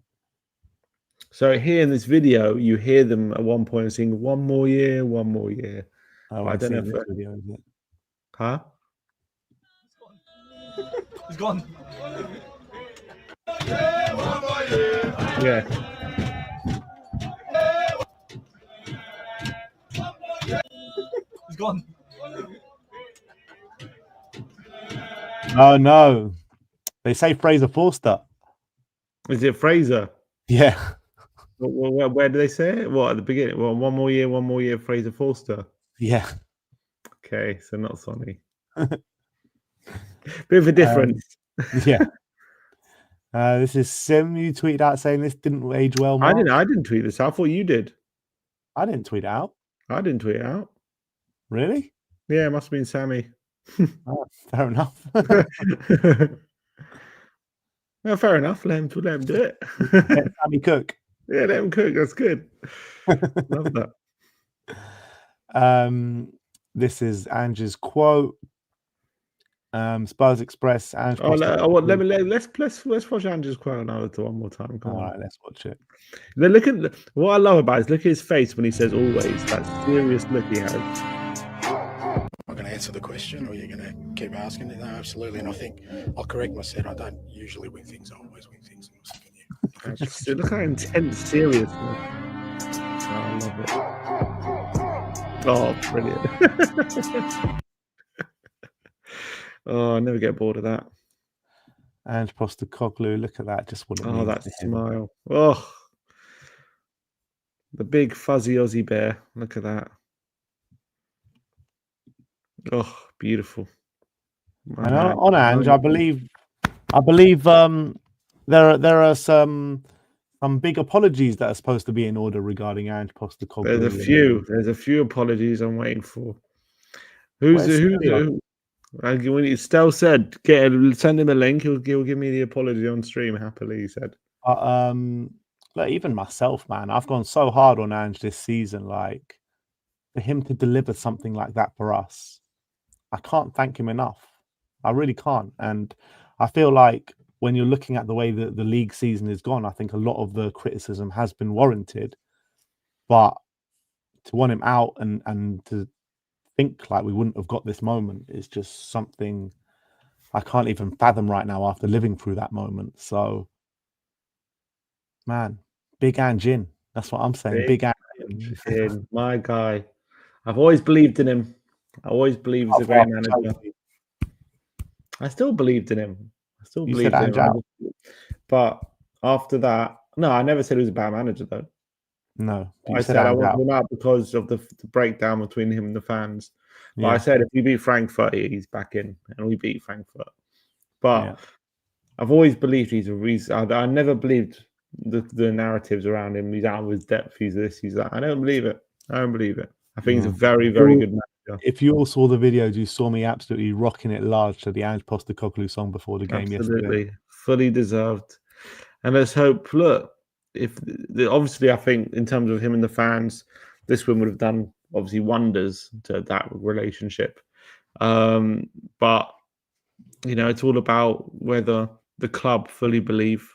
Speaker 2: So here in this video, you hear them at one point sing "One more year, one more year."
Speaker 1: Oh,
Speaker 2: I don't know if
Speaker 1: this video is it.
Speaker 2: Huh?
Speaker 4: He's gone.
Speaker 2: Yeah.
Speaker 4: He's gone.
Speaker 1: Oh no, they say Fraser Forster.
Speaker 2: Is it Fraser?
Speaker 1: Yeah.
Speaker 2: Where do they say it? What, at the beginning? Well, one more year, Fraser Forster.
Speaker 1: Yeah.
Speaker 2: Okay, so not Sonny. Bit of a difference.
Speaker 1: Yeah. This is Sim. You tweeted out saying this didn't age well, Mark.
Speaker 2: I didn't tweet this out. I thought you did.
Speaker 1: I didn't tweet it out.
Speaker 2: I didn't tweet it out.
Speaker 1: Really?
Speaker 2: Yeah, it must have been Sammy.
Speaker 1: Oh, fair enough.
Speaker 2: Well, fair enough. Let him do it.
Speaker 1: Sammy Cook.
Speaker 2: Yeah, let him cook. That's good. Love
Speaker 1: that. This is Ange's quote. Spurs Express. Ange
Speaker 2: let's watch Ange's quote one more time. Come on.
Speaker 1: Right, let's watch it.
Speaker 2: Look at what I love about it is look at his face when he says always. That serious look he has.
Speaker 5: I'm going to answer the question, or you're going to keep asking it? No, absolutely. And I think I'll correct myself. I don't usually win things. I always win things.
Speaker 2: Look how intense, serious. I love it. Oh, brilliant. Oh, I never get bored of that.
Speaker 1: And Postecoglou, look at that. Just what it means.
Speaker 2: Oh, that smile. Oh, the big fuzzy Aussie bear. Look at that. Oh, beautiful.
Speaker 1: And on Ange, I believe there are some big apologies that are supposed to be in order regarding Ange Postecoglou.
Speaker 2: There's a few apologies I'm waiting for. When Stel said, send him a link, he'll give me the apology on stream happily, he said.
Speaker 1: Like, even myself, man, I've gone so hard on Ange this season. Like, for him to deliver something like that for us, I can't thank him enough. I really can't. And I feel like when you're looking at the way that the league season is gone, I think a lot of the criticism has been warranted. But to want him out and to think like we wouldn't have got this moment is just something I can't even fathom right now after living through that moment. So, man, big Ange in. That's what I'm saying. Big Ange
Speaker 2: in. My guy. I've always believed in him. I always believed he's a great manager. I still believed in him. I still believed in him. But after that, no, I never said he was a bad manager, though.
Speaker 1: No.
Speaker 2: I said I wanted him out because of the breakdown between him and the fans. But I said if we beat Frankfurt, he's back in. And we beat Frankfurt. But I've always believed he's a reason. I never believed the narratives around him. He's out of his depth. He's this, he's that. I don't believe it. I think he's a very, very good manager.
Speaker 1: If you all saw the videos, you saw me absolutely rocking it large to the Ange Postecoglou song before the game yesterday.
Speaker 2: Fully deserved. And let's hope, look, obviously I think in terms of him and the fans, this win would have done obviously wonders to that relationship. But, you know, it's all about whether the club fully believe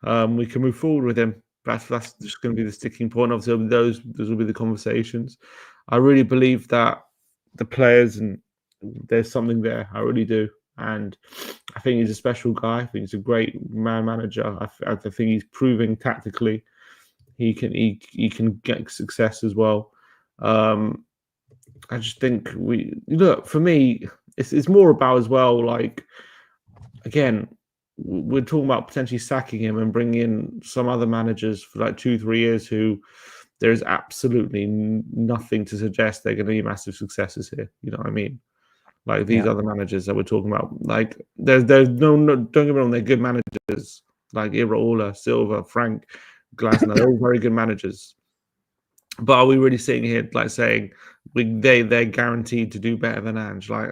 Speaker 2: we can move forward with him. That's just going to be the sticking point. Obviously, those will be the conversations. I really believe that the players and there's something there. I really do, and I think he's a special guy. I think he's a great manager. I think he's proving tactically he can get success as well. I just think for me, it's more about as well. Like again, we're talking about potentially sacking him and bringing in some other managers for like 2-3 years who there is absolutely nothing to suggest they're going to be massive successes here. You know what I mean? Like these other managers that we're talking about, like there's no don't get me wrong, they're good managers like Iraola, Silva, Frank, Glasner, they're all very good managers. But are we really sitting here like saying they're guaranteed to do better than Ange? Like,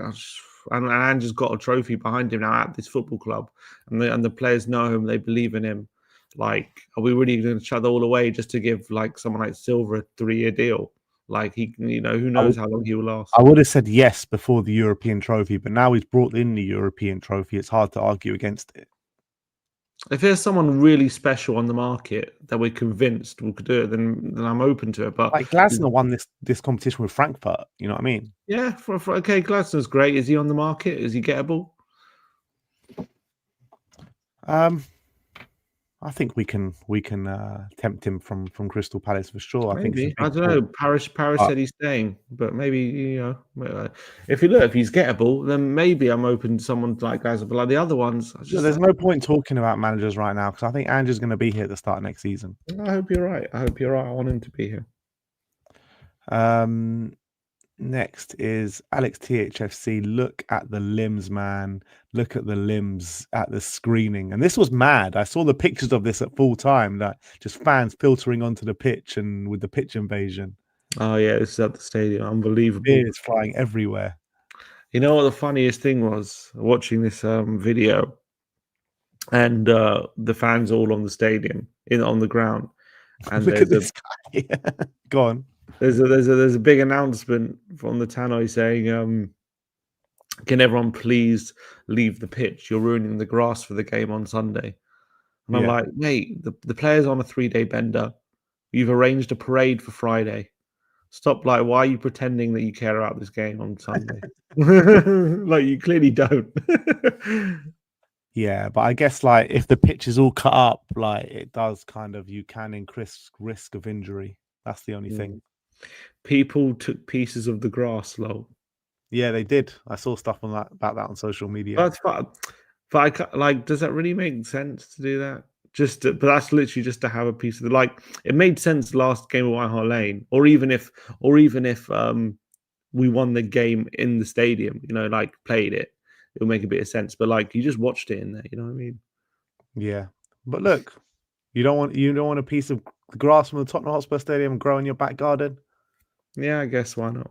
Speaker 2: and Ange has got a trophy behind him now at this football club, and the players know him, they believe in him. Like, are we really going to shut it all away just to give like someone like Silva a 3-year deal? Like he, who knows how long he will last.
Speaker 1: I would have said yes before the European trophy, but now he's brought in the European trophy. It's hard to argue against it.
Speaker 2: If there's someone really special on the market that we're convinced we could do it, then I'm open to it. But
Speaker 1: like Glasner won this competition with Frankfurt. You know what I mean?
Speaker 2: Yeah. Okay, Glasner's great. Is he on the market? Is he gettable?
Speaker 1: I think we can tempt him from Crystal Palace for sure.
Speaker 2: Maybe. I don't know. Paris said he's staying, but maybe if he's gettable, then maybe I'm open to someone like Glasner. But like the other ones,
Speaker 1: there's no point talking about managers right now because I think Andrew's going to be here at the start of next season.
Speaker 2: I hope you're right. I want him to be here.
Speaker 1: Next is Alex THFC. Look at the limbs, man. Look at the limbs at the screening. And this was mad. I saw the pictures of this at full time, that just fans filtering onto the pitch and with the pitch invasion.
Speaker 2: Oh, yeah, this is at the stadium. Unbelievable.
Speaker 1: It's flying everywhere.
Speaker 2: You know what the funniest thing was? Watching this video and the fans all on the stadium, on the ground. And
Speaker 1: look at this guy. Go on.
Speaker 2: There's a big announcement from the tannoy saying, "Can everyone please leave the pitch? You're ruining the grass for the game on Sunday." And I'm like, mate, the player's on a 3-day bender. You've arranged a parade for Friday. Stop! Why are you pretending that you care about this game on Sunday? Like you clearly don't.
Speaker 1: Yeah, but I guess if the pitch is all cut up, it does you can increase risk of injury. That's the only thing.
Speaker 2: People took pieces of the grass, lol.
Speaker 1: Yeah, they did. I saw stuff about that on social media.
Speaker 2: That's fine. But does that really make sense to do that? But that's literally just to have a piece of it made sense last game of White Hart Lane, or even if we won the game in the stadium, played it, it would make a bit of sense. But you just watched it in there, you know what I mean? Yeah.
Speaker 1: But look, you don't want a piece of grass from the Tottenham Hotspur Stadium grow in your back garden?
Speaker 2: Yeah, I guess why not?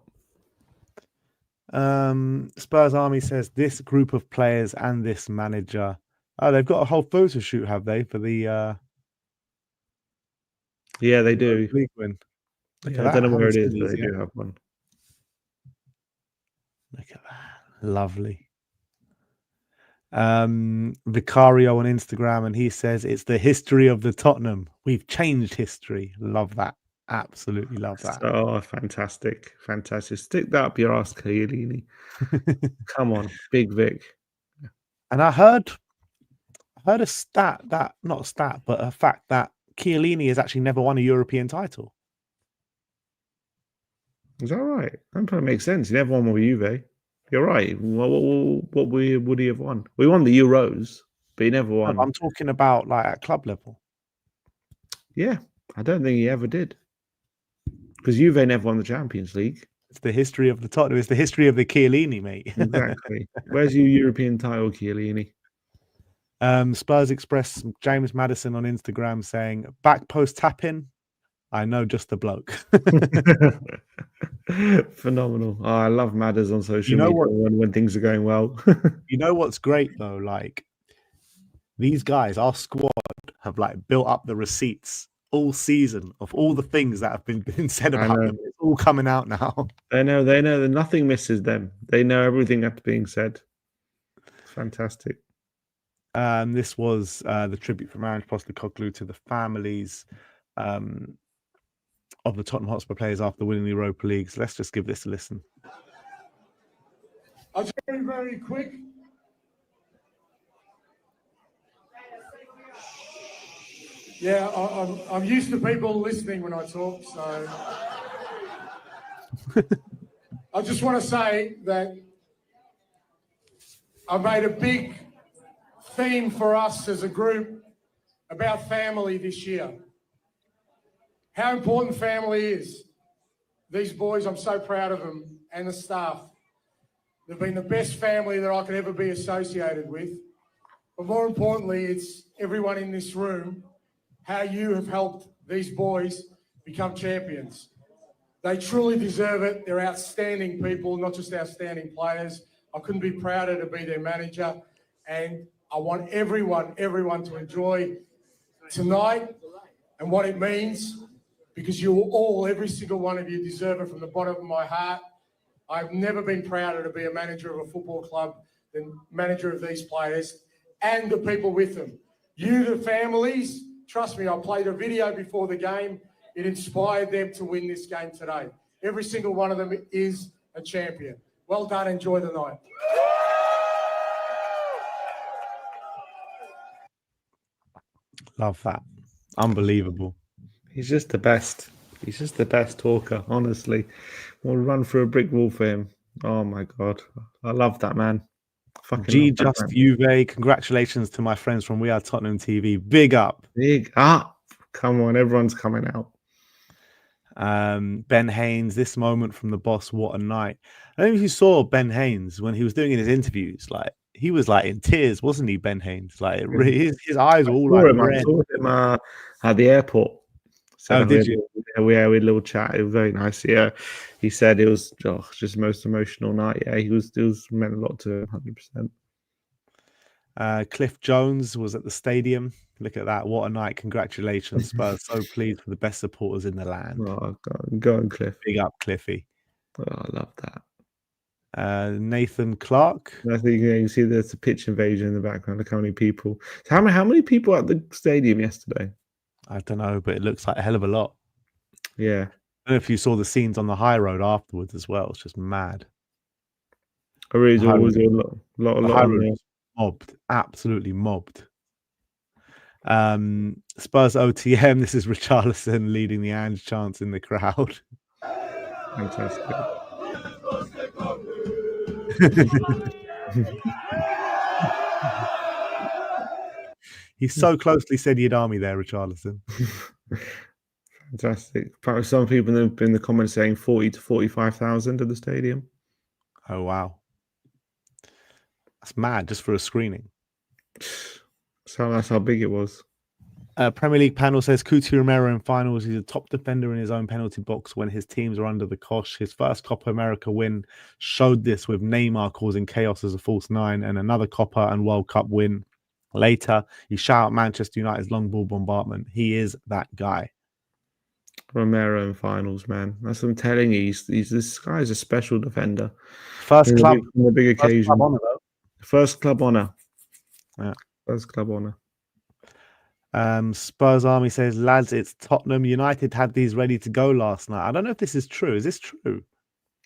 Speaker 1: Spurs Army says this group of players and this manager. Oh, they've got a whole photo shoot, have they, for the
Speaker 2: yeah, they do.
Speaker 1: League win.
Speaker 2: Yeah, I don't know where it is, but they do have one.
Speaker 1: Look at that. Lovely. Vicario on Instagram, and he says it's the history of the Tottenham. We've changed history. Love that. Absolutely love that.
Speaker 2: Oh, fantastic. Stick that up your ass, Chiellini. Come on, Big Vic.
Speaker 1: And I heard a stat that, not a stat, but a fact that Chiellini has actually never won a European title.
Speaker 2: Is that right? That probably makes sense. He never won with Juve. You're right. What would he have won? We won the Euros, but he never won.
Speaker 1: I'm talking about at club level.
Speaker 2: Yeah, I don't think he ever did. Because Juve never won the Champions League.
Speaker 1: It's the history of the Tottenham. It's the history of the Chiellini, mate.
Speaker 2: Exactly. Where's your European title, Chiellini?
Speaker 1: Spurs Express, James Madison on Instagram saying, back post tap-in, I know just the bloke.
Speaker 2: Phenomenal. Oh, I love Madders on social media when things are going well.
Speaker 1: You know what's great, though? These guys, our squad, have built up the receipts all season of all the things that have been said about them. It's all coming out now.
Speaker 2: They know that nothing misses them. They know everything that's being said. It's fantastic.
Speaker 1: This was the tribute from Aaron Postecoglou to the families of the Tottenham Hotspur players after winning the Europa League. So let's just give this a listen.
Speaker 6: I'll very, very quick. Yeah, I'm used to people listening when I talk, so I just want to say that I made a big theme for us as a group about family this year. How important family is. These boys, I'm so proud of them, and the staff. They've been the best family that I could ever be associated with. But more importantly, it's everyone in this room, how you have helped these boys become champions. They truly deserve it. They're outstanding people, not just outstanding players. I couldn't be prouder to be their manager. And I want everyone to enjoy tonight and what it means because you all, every single one of you, deserve it from the bottom of my heart. I've never been prouder to be a manager of a football club than manager of these players and the people with them. You, the families, trust me, I played a video before the game. It inspired them to win this game today. Every single one of them is a champion. Well done. Enjoy the night.
Speaker 1: Love that. Unbelievable.
Speaker 2: He's just the best. He's just the best talker, honestly. We'll run through a brick wall for him. Oh my God. I love that man.
Speaker 1: G Just Juve. Congratulations to my friends from We Are Tottenham TV. Big up.
Speaker 2: Big up. Come on, everyone's coming out.
Speaker 1: Ben Haynes, this moment from the boss, what a night. I don't know if you saw Ben Haynes when he was doing his interviews, like he was like in tears, wasn't he, Ben Haynes? Like his eyes were all like red.
Speaker 2: I saw him at the airport. So
Speaker 1: did you?
Speaker 2: We had a little chat. It was very nice. Yeah, he said it was just the most emotional night. Yeah, it was meant a lot to him,
Speaker 1: 100%. Cliff Jones was at the stadium. Look at that! What a night! Congratulations, Spurs! So pleased for the best supporters in the land.
Speaker 2: Oh, go on, Cliff!
Speaker 1: Big up, Cliffy!
Speaker 2: Oh, I love that.
Speaker 1: Nathan Clark.
Speaker 2: I think you see there's a pitch invasion in the background. Look how many people. So how many people at the stadium yesterday?
Speaker 1: I don't know, but it looks like a hell of a lot.
Speaker 2: Yeah.
Speaker 1: I don't know if you saw the scenes on the high road afterwards as well. It's just mad.
Speaker 2: I really was a lot
Speaker 1: mobbed, absolutely mobbed. Spurs OTM. This is Richarlison leading the Ange chants in the crowd.
Speaker 2: Fantastic.
Speaker 1: He so closely said you'd army there, Richarlison.
Speaker 2: Fantastic. Some people have been in the comments saying 40 to 45,000 at the stadium.
Speaker 1: Oh wow, that's mad just for a screening.
Speaker 2: So that's how big it was.
Speaker 1: Premier League panel says Cuti Romero in finals. He's a top defender in his own penalty box when his teams are under the cosh. His first Copa America win showed this with Neymar causing chaos as a false nine, and another Copa and World Cup win later. You shout out Manchester United's long ball bombardment. He is that guy.
Speaker 2: Romero in finals, man. That's what I'm telling you. This guy's a special defender.
Speaker 1: First club
Speaker 2: on a big occasion.
Speaker 1: First club honor.
Speaker 2: Yeah. First club honor.
Speaker 1: Spurs Army says, lads, it's Tottenham. United had these ready to go last night. I don't know if this is true. Is this true?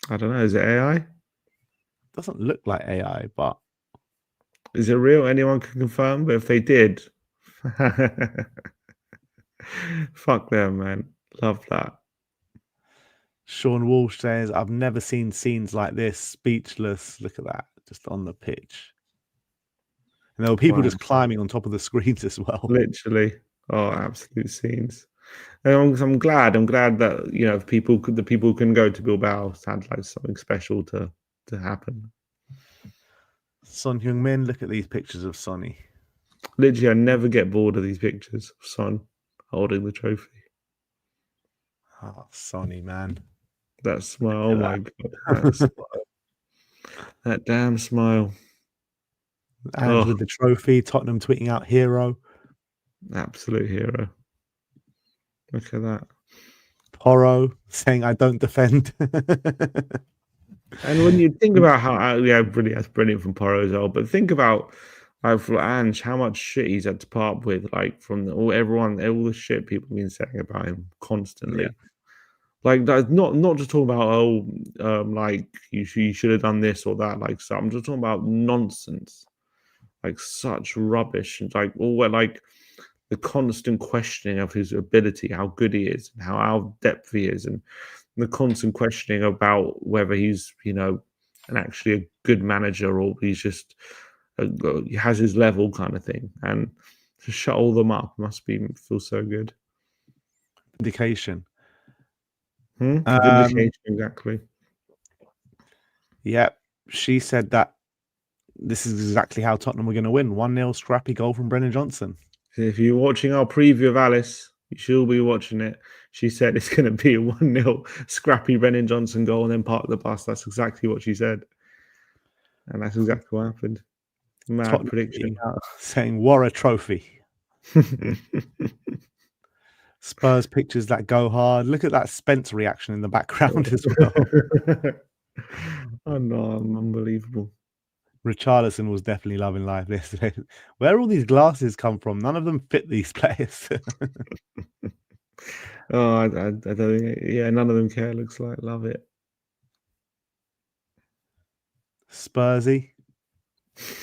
Speaker 2: I don't know. Is it AI?
Speaker 1: Doesn't look like AI, but
Speaker 2: is it real? Anyone can confirm. But if they did, fuck them, man. Love that.
Speaker 1: Sean Walsh says, I've never seen scenes like this. Speechless. Look at that. Just on the pitch. And there were people just climbing on top of the screens as well.
Speaker 2: Literally. Oh, absolute scenes. And I'm glad that, you know, the people can go to Bilbao. Sounds like something special to happen.
Speaker 1: Son Heung-min, look at these pictures of Sonny.
Speaker 2: Literally, I never get bored of these pictures of Son holding the trophy.
Speaker 1: Oh, Sonny, man.
Speaker 2: That smile. Oh, my God. That smile. That damn smile.
Speaker 1: And with the trophy, Tottenham tweeting out hero.
Speaker 2: Absolute hero. Look at that.
Speaker 1: Porro saying, I don't defend.
Speaker 2: And when you think about how, that's brilliant from Porro as well. But think about, for Ange, how much shit he's had to part with, like from all the shit people have been saying about him constantly. Yeah. Like that's not just talking about like you should have done this or that. Like so I'm just talking about nonsense. Like such rubbish, and like the constant questioning of his ability, how good he is, and how out of depth he is, and the constant questioning about whether he's, you know, actually a good manager or he's just he has his level kind of thing. And to shut all them up must feel so good.
Speaker 1: Vindication.
Speaker 2: Vindication, exactly.
Speaker 1: Yeah, she said that. This is exactly how Tottenham were going to win. 1-0 scrappy goal from Brennan Johnson.
Speaker 2: If you're watching our preview of Alice, she'll be watching it. She said it's going to be a 1-0 scrappy Brennan Johnson goal and then park the bus. That's exactly what she said. And that's exactly what happened. Mad Tottenham prediction.
Speaker 1: Saying, what a trophy. Spurs pictures that go hard. Look at that Spence reaction in the background as well.
Speaker 2: Oh no, unbelievable.
Speaker 1: Richarlison was definitely loving life yesterday. Where all these glasses come from? None of them fit these players.
Speaker 2: Oh, I don't think. Yeah, none of them care. Looks like love it.
Speaker 1: Spursy.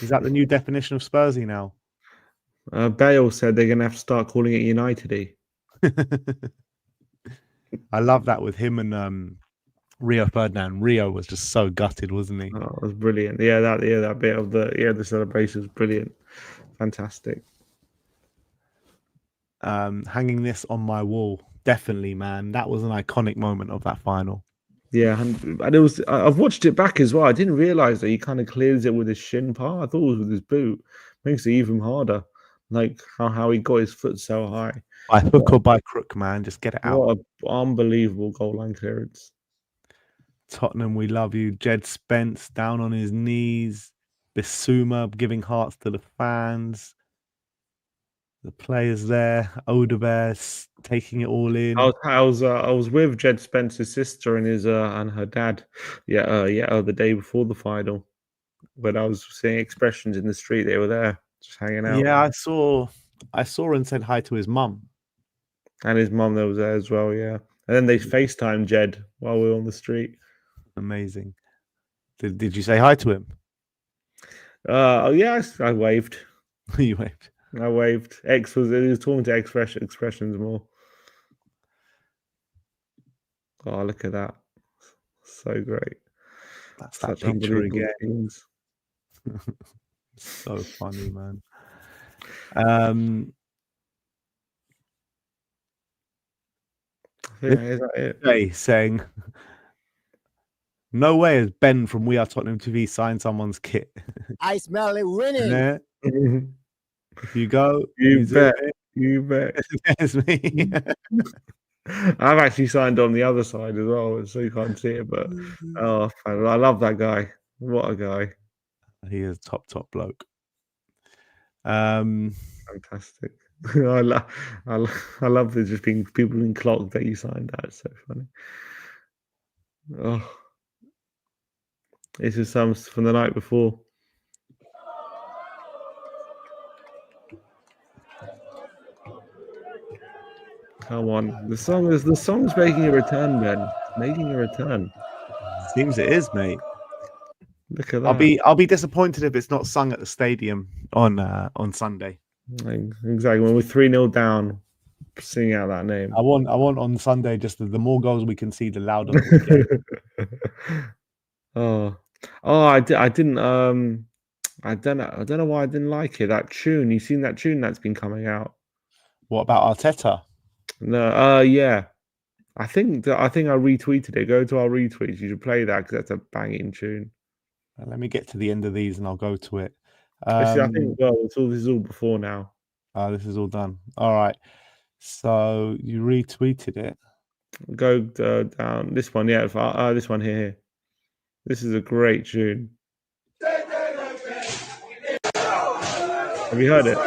Speaker 1: Is that the new definition of Spursy now?
Speaker 2: Bale said they're gonna have to start calling it United-y.
Speaker 1: I love that with him and Rio Ferdinand. Rio was just so gutted, wasn't he?
Speaker 2: Oh, it was brilliant. That bit of the celebration was brilliant. Fantastic.
Speaker 1: Hanging this on my wall. Definitely, man. That was an iconic moment of that final.
Speaker 2: Yeah, and it was. I've watched it back as well. I didn't realize that he kind of clears it with his shin part. I thought it was with his boot. Makes it even harder. Like how he got his foot so high.
Speaker 1: By hook or by crook, man. Just get it out.
Speaker 2: What an unbelievable goal line clearance.
Speaker 1: Tottenham, we love you. Jed Spence down on his knees. Bissouma giving hearts to the fans. The players there. Odebear taking it all in.
Speaker 2: I was with Jed Spence's sister and his and her dad. The day before the final, when I was seeing expressions in the street, they were there just hanging out.
Speaker 1: Yeah, I saw and said hi to his mum.
Speaker 2: And his mum was there as well, yeah. And then they FaceTimed Jed while we were on the street.
Speaker 1: Amazing. Did you say hi to him?
Speaker 2: Yes, I waved.
Speaker 1: You waved.
Speaker 2: I waved. He was talking to expressions more. Oh, look at that. So great.
Speaker 1: That's that picture again. So funny, man.
Speaker 2: Is that it?
Speaker 1: Saying, no way has Ben from We Are Tottenham TV signed someone's kit.
Speaker 7: I smell it winning.
Speaker 1: If you go,
Speaker 2: you bet. You bet.
Speaker 1: It's me.
Speaker 2: I've actually signed on the other side as well, so you can't see it. But I love that guy. What a guy!
Speaker 1: He is top bloke.
Speaker 2: Fantastic. I love it. Just being people being clocked that you signed that. It's so funny. Oh, this is some from the night before. Come on, the song's making a return, Ben. Making a return.
Speaker 1: Seems it is, mate.
Speaker 2: Look at that.
Speaker 1: I'll be disappointed if it's not sung at the stadium on Sunday.
Speaker 2: Exactly. When we're 3-0 down, sing out that name.
Speaker 1: I want on Sunday just the more goals we can see, the louder we
Speaker 2: get. I didn't. I don't know why I didn't like it. That tune. You seen that tune that's been coming out?
Speaker 1: What about Arteta?
Speaker 2: No. Yeah. I think I retweeted it. Go to our retweets. You should play that because that's a banging tune.
Speaker 1: Let me get to the end of these and I'll go to it.
Speaker 2: I think this is all before now.
Speaker 1: This is all done. All right. So you retweeted it.
Speaker 2: Go down this one. Yeah. This one here. This is a great tune. Have you heard it?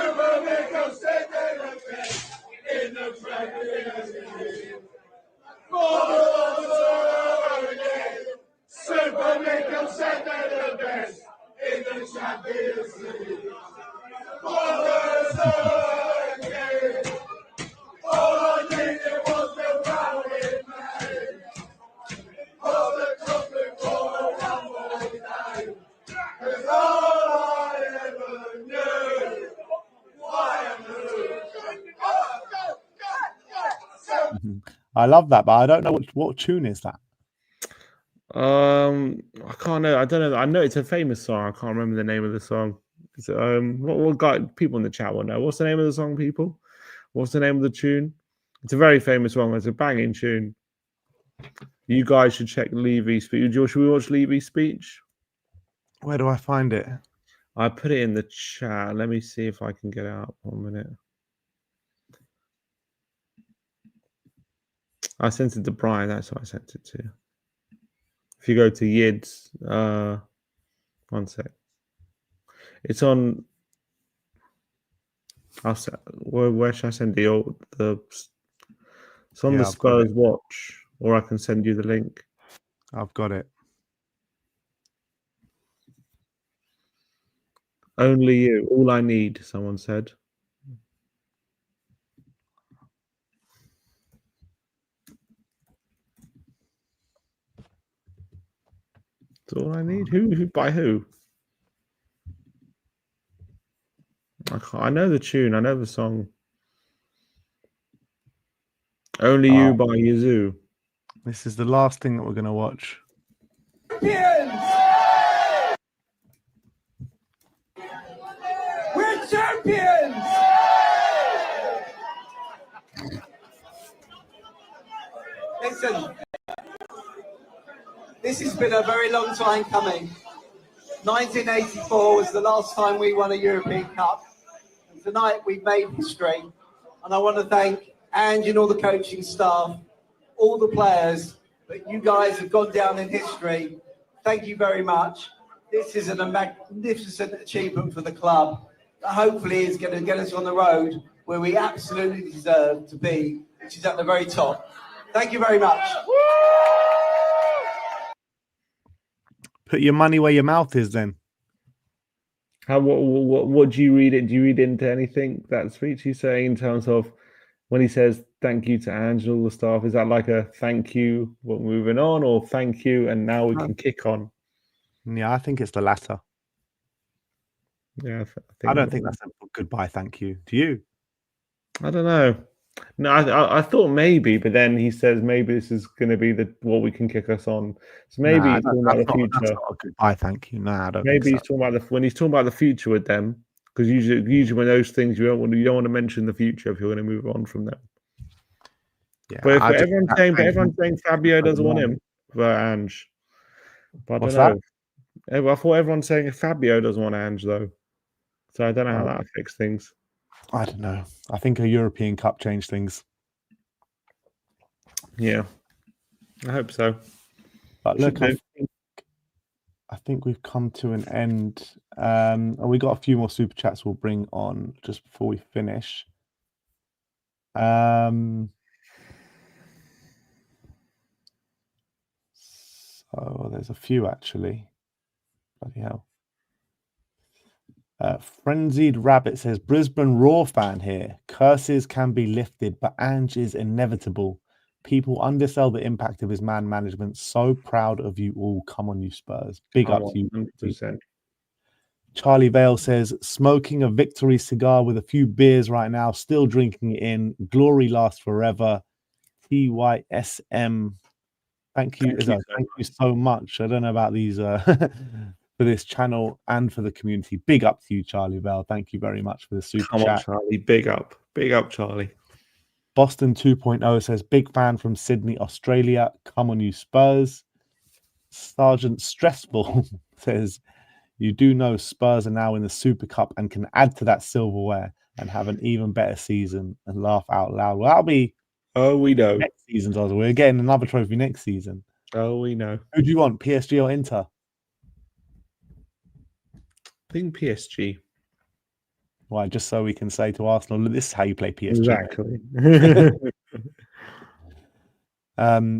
Speaker 1: I love that, but I don't know what tune is that.
Speaker 2: I can't know. I don't know. I know it's a famous song. I can't remember the name of the song. It's, what guy? People in the chat will know. What's the name of the song, people? What's the name of the tune? It's a very famous one. It's a banging tune. You guys should check Levy's speech. Should we watch Levy's speech?
Speaker 1: Where do I find it?
Speaker 2: I put it in the chat. Let me see if I can get it out. 1 minute. I sent it to Brian. That's what I sent it to. If you go to Yids, 1 sec. It's on. Where should I send the It's on
Speaker 1: Yeah,
Speaker 2: the
Speaker 1: I've got
Speaker 2: Spurs watch, or I can send you the link.
Speaker 1: I've got it.
Speaker 2: Only you, all I need, someone said. That's all I need. Who by who? I know the tune, I know the song. Only You by Yazoo.
Speaker 1: This is the last thing that we're going to watch.
Speaker 8: Champions! We're champions! Listen, this has been a very long time coming. 1984 was the last time we won a European Cup. And tonight we've made history. And I want to thank Ange and all the coaching staff, all the players, that you guys have gone down in history. Thank you very much. This is a magnificent achievement for the club that hopefully is going to get us on the road where we absolutely deserve to be, which is at the very top. Thank you very much.
Speaker 1: Put your money where your mouth is then.
Speaker 2: What do you read it? Do you read into anything that speech he's saying in terms of when he says thank you to Ange and all the staff? Is that like a thank you, we're moving on, or thank you and now we can kick on?
Speaker 1: Yeah, I think it's the latter.
Speaker 2: Yeah,
Speaker 1: I don't think that's a goodbye thank you. Do you?
Speaker 2: I don't know. No, I thought maybe, but then he says maybe this is going to be what we can kick us on. So maybe he's talking about the future.
Speaker 1: That's not a goodbye thank you. No, I don't.
Speaker 2: Maybe
Speaker 1: think
Speaker 2: he's talking about when he's talking about the future with them, because usually when those things you don't want to mention the future if you're going to move on from them.
Speaker 1: Yeah,
Speaker 2: but everyone's saying Fabio doesn't want him for Ange. But I don't know. I thought everyone's saying Fabio doesn't want Ange though. So I don't know how that affects things.
Speaker 1: I don't know. I think a European Cup changed things.
Speaker 2: Yeah, I hope so.
Speaker 1: But look, I think we've come to an end. And we got a few more super chats we'll bring on just before we finish. So there's a few actually. Bloody hell. Frenzied Rabbit says, Brisbane Raw fan here. Curses can be lifted, but Ange is inevitable. People undersell the impact of his man management. So proud of you all. Come on, you Spurs. Big up to you.
Speaker 2: 100%.
Speaker 1: Charlie Vale says, smoking a victory cigar with a few beers right now, still drinking it in. Glory lasts forever. TYSM. Thank you so much. I don't know about these for this channel and for the community. Big up to you, Charlie Bell. Thank you very much for the super chat.
Speaker 2: Come on, Charlie. Big up, Charlie.
Speaker 1: Boston 2.0 says, big fan from Sydney, Australia. Come on, you Spurs. Sergeant Stressful says, you do know Spurs are now in the Super Cup and can add to that silverware and have an even better season and laugh out loud. Well, that'll be
Speaker 2: we know.
Speaker 1: Next season's odds. We're getting another trophy next season.
Speaker 2: Oh, we know.
Speaker 1: Who do you want, PSG or Inter?
Speaker 2: I think PSG.
Speaker 1: Why? Just so we can say to Arsenal, look, this is how you play PSG.
Speaker 2: Exactly.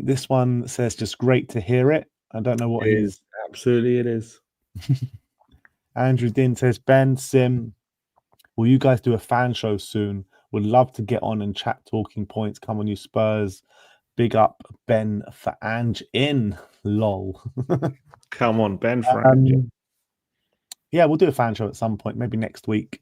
Speaker 1: This one says, just great to hear it. I don't know what it is.
Speaker 2: Absolutely, it is.
Speaker 1: Andrew Din says, Ben, Sim, will you guys do a fan show soon? Would love to get on and chat talking points. Come on, you Spurs. Big up, Ben, for Ange in. Lol.
Speaker 2: Come on, Ben, for Ange.
Speaker 1: Yeah, we'll do a fan show at some point, maybe next week.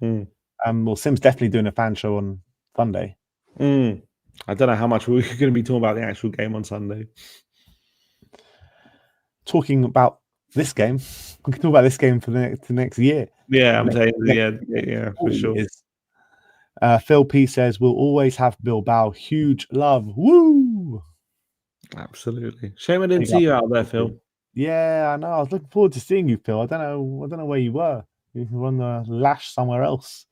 Speaker 1: Well, Sim's definitely doing a fan show on Sunday.
Speaker 2: I don't know how much we're going to be talking about the actual game on Sunday.
Speaker 1: Talking about this game, we can talk about this game for the next year.
Speaker 2: Yeah, I'm saying, yeah, for sure.
Speaker 1: Phil P says, we'll always have Bilbao. Huge love. Woo!
Speaker 2: Absolutely. Shame I didn't see you out there, Phil.
Speaker 1: Yeah, I know. I was looking forward to seeing you, Phil. I don't know where you were. You were on the lash somewhere else.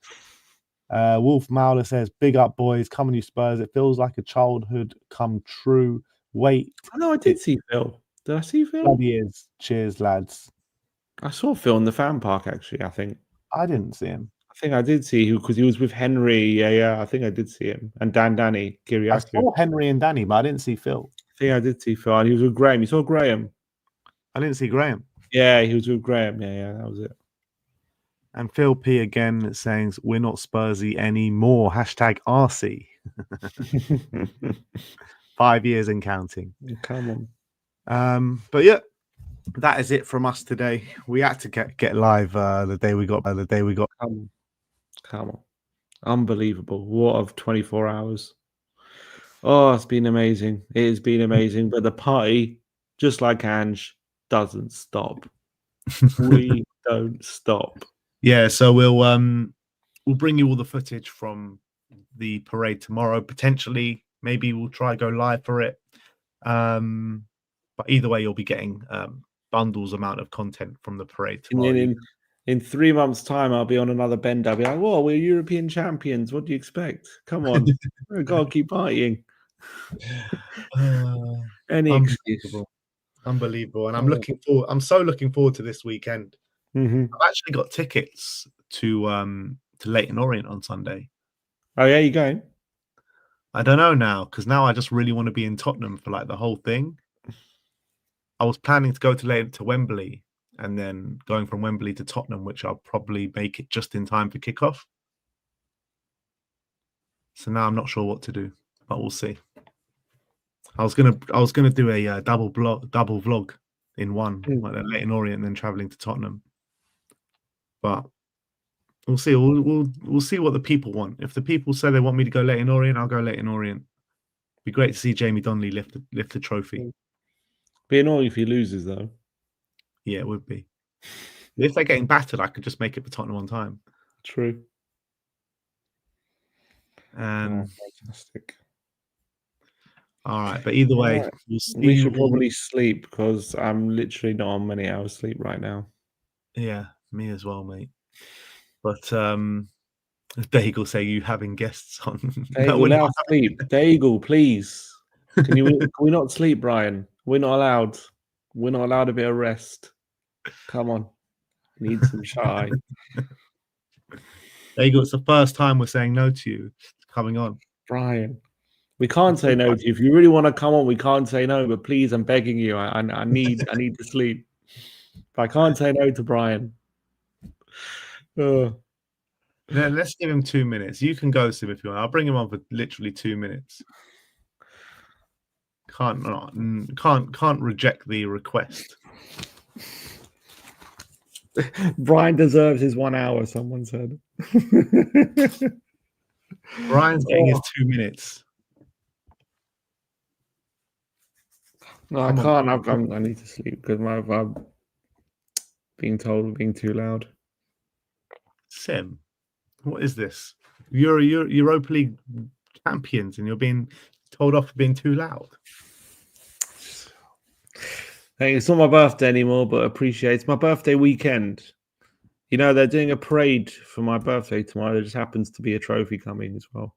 Speaker 1: Wolf Mauler says, big up, boys. Come on, you Spurs. It feels like a childhood come true. Wait.
Speaker 2: Oh, no, I did see Phil. Did I see Phil?
Speaker 1: Bloody is. Cheers, lads.
Speaker 2: I saw Phil in the fan park, actually, I think.
Speaker 1: I didn't see him.
Speaker 2: think I did see because he was with Henry. Yeah. I think I did see him and Danny
Speaker 1: I
Speaker 2: Kiriakou.
Speaker 1: saw Henry and Danny, but I didn't see Phil.
Speaker 2: I think I did see Phil. And he was with Graham. You saw Graham?
Speaker 1: I didn't see Graham.
Speaker 2: Yeah, he was with Graham. Yeah, that was it.
Speaker 1: And Phil P again saying we're not Spursy anymore. Hashtag RC. 5 years and counting.
Speaker 2: Come on.
Speaker 1: But yeah, that is it from us today. We had to get live the day we got.
Speaker 2: Come on. Unbelievable. What of 24 hours? Oh, it's been amazing. It has been amazing. But the party, just like Ange, doesn't stop. We don't stop.
Speaker 1: Yeah, so we'll bring you all the footage from the parade tomorrow. Potentially, maybe we'll try go live for it. But either way, you'll be getting bundles amount of content from the parade tomorrow.
Speaker 2: In 3 months' time, I'll be on another bend. I'll be like, "Whoa, we're European champions. What do you expect? Come on, we've got to keep partying." Any excuse.
Speaker 1: Unbelievable. And I'm so looking forward to this weekend. I've actually got tickets to Leyton Orient on Sunday.
Speaker 2: Oh yeah, you going?
Speaker 1: I don't know now, because now I just really want to be in Tottenham for like the whole thing. I was planning to go to Wembley and then going from Wembley to Tottenham, which I'll probably make it just in time for kickoff. So now I'm not sure what to do, but we'll see. I was gonna do a double vlog in one, like Leyton Orient and then traveling to Tottenham. But we'll see. We'll see what the people want. If the people say they want me to go Leyton Orient, I'll go Leyton Orient. Be great to see Jamie Donnelly lift the trophy.
Speaker 2: Be annoying if he loses, though.
Speaker 1: Yeah, it would be. If they're getting battered, I could just make it for Tottenham on time.
Speaker 2: True.
Speaker 1: Fantastic. All right, but either way,
Speaker 2: we should probably sleep because I'm literally not on many hours sleep right now.
Speaker 1: Yeah, me as well, mate. But Daigle say you having guests on.
Speaker 2: Daigle, let us sleep. Daigle, please. Can we not sleep, Brian? We're not allowed. We're not allowed a bit of rest. Come on. Need some shy.
Speaker 1: Daigle, it's the first time we're saying no to you coming on.
Speaker 2: Brian. We can't say no to you. If you really want to come on, we can't say no. But please, I'm begging you. I need to sleep. But I can't say no to Brian.
Speaker 1: Let's give him 2 minutes. You can go, Sim, if you want. I'll bring him on for literally 2 minutes. Can't reject the request.
Speaker 2: Brian deserves his 1 hour. Someone said.
Speaker 1: Brian's getting his 2 minutes.
Speaker 2: No, I can't. I need to sleep because I'm being told we're being too loud.
Speaker 1: Sim, what is this? You're Europa League champions and you're being told off for being too loud.
Speaker 2: Hey, it's not my birthday anymore, but appreciate it's my birthday weekend. You know, they're doing a parade for my birthday tomorrow. There just happens to be a trophy coming as well.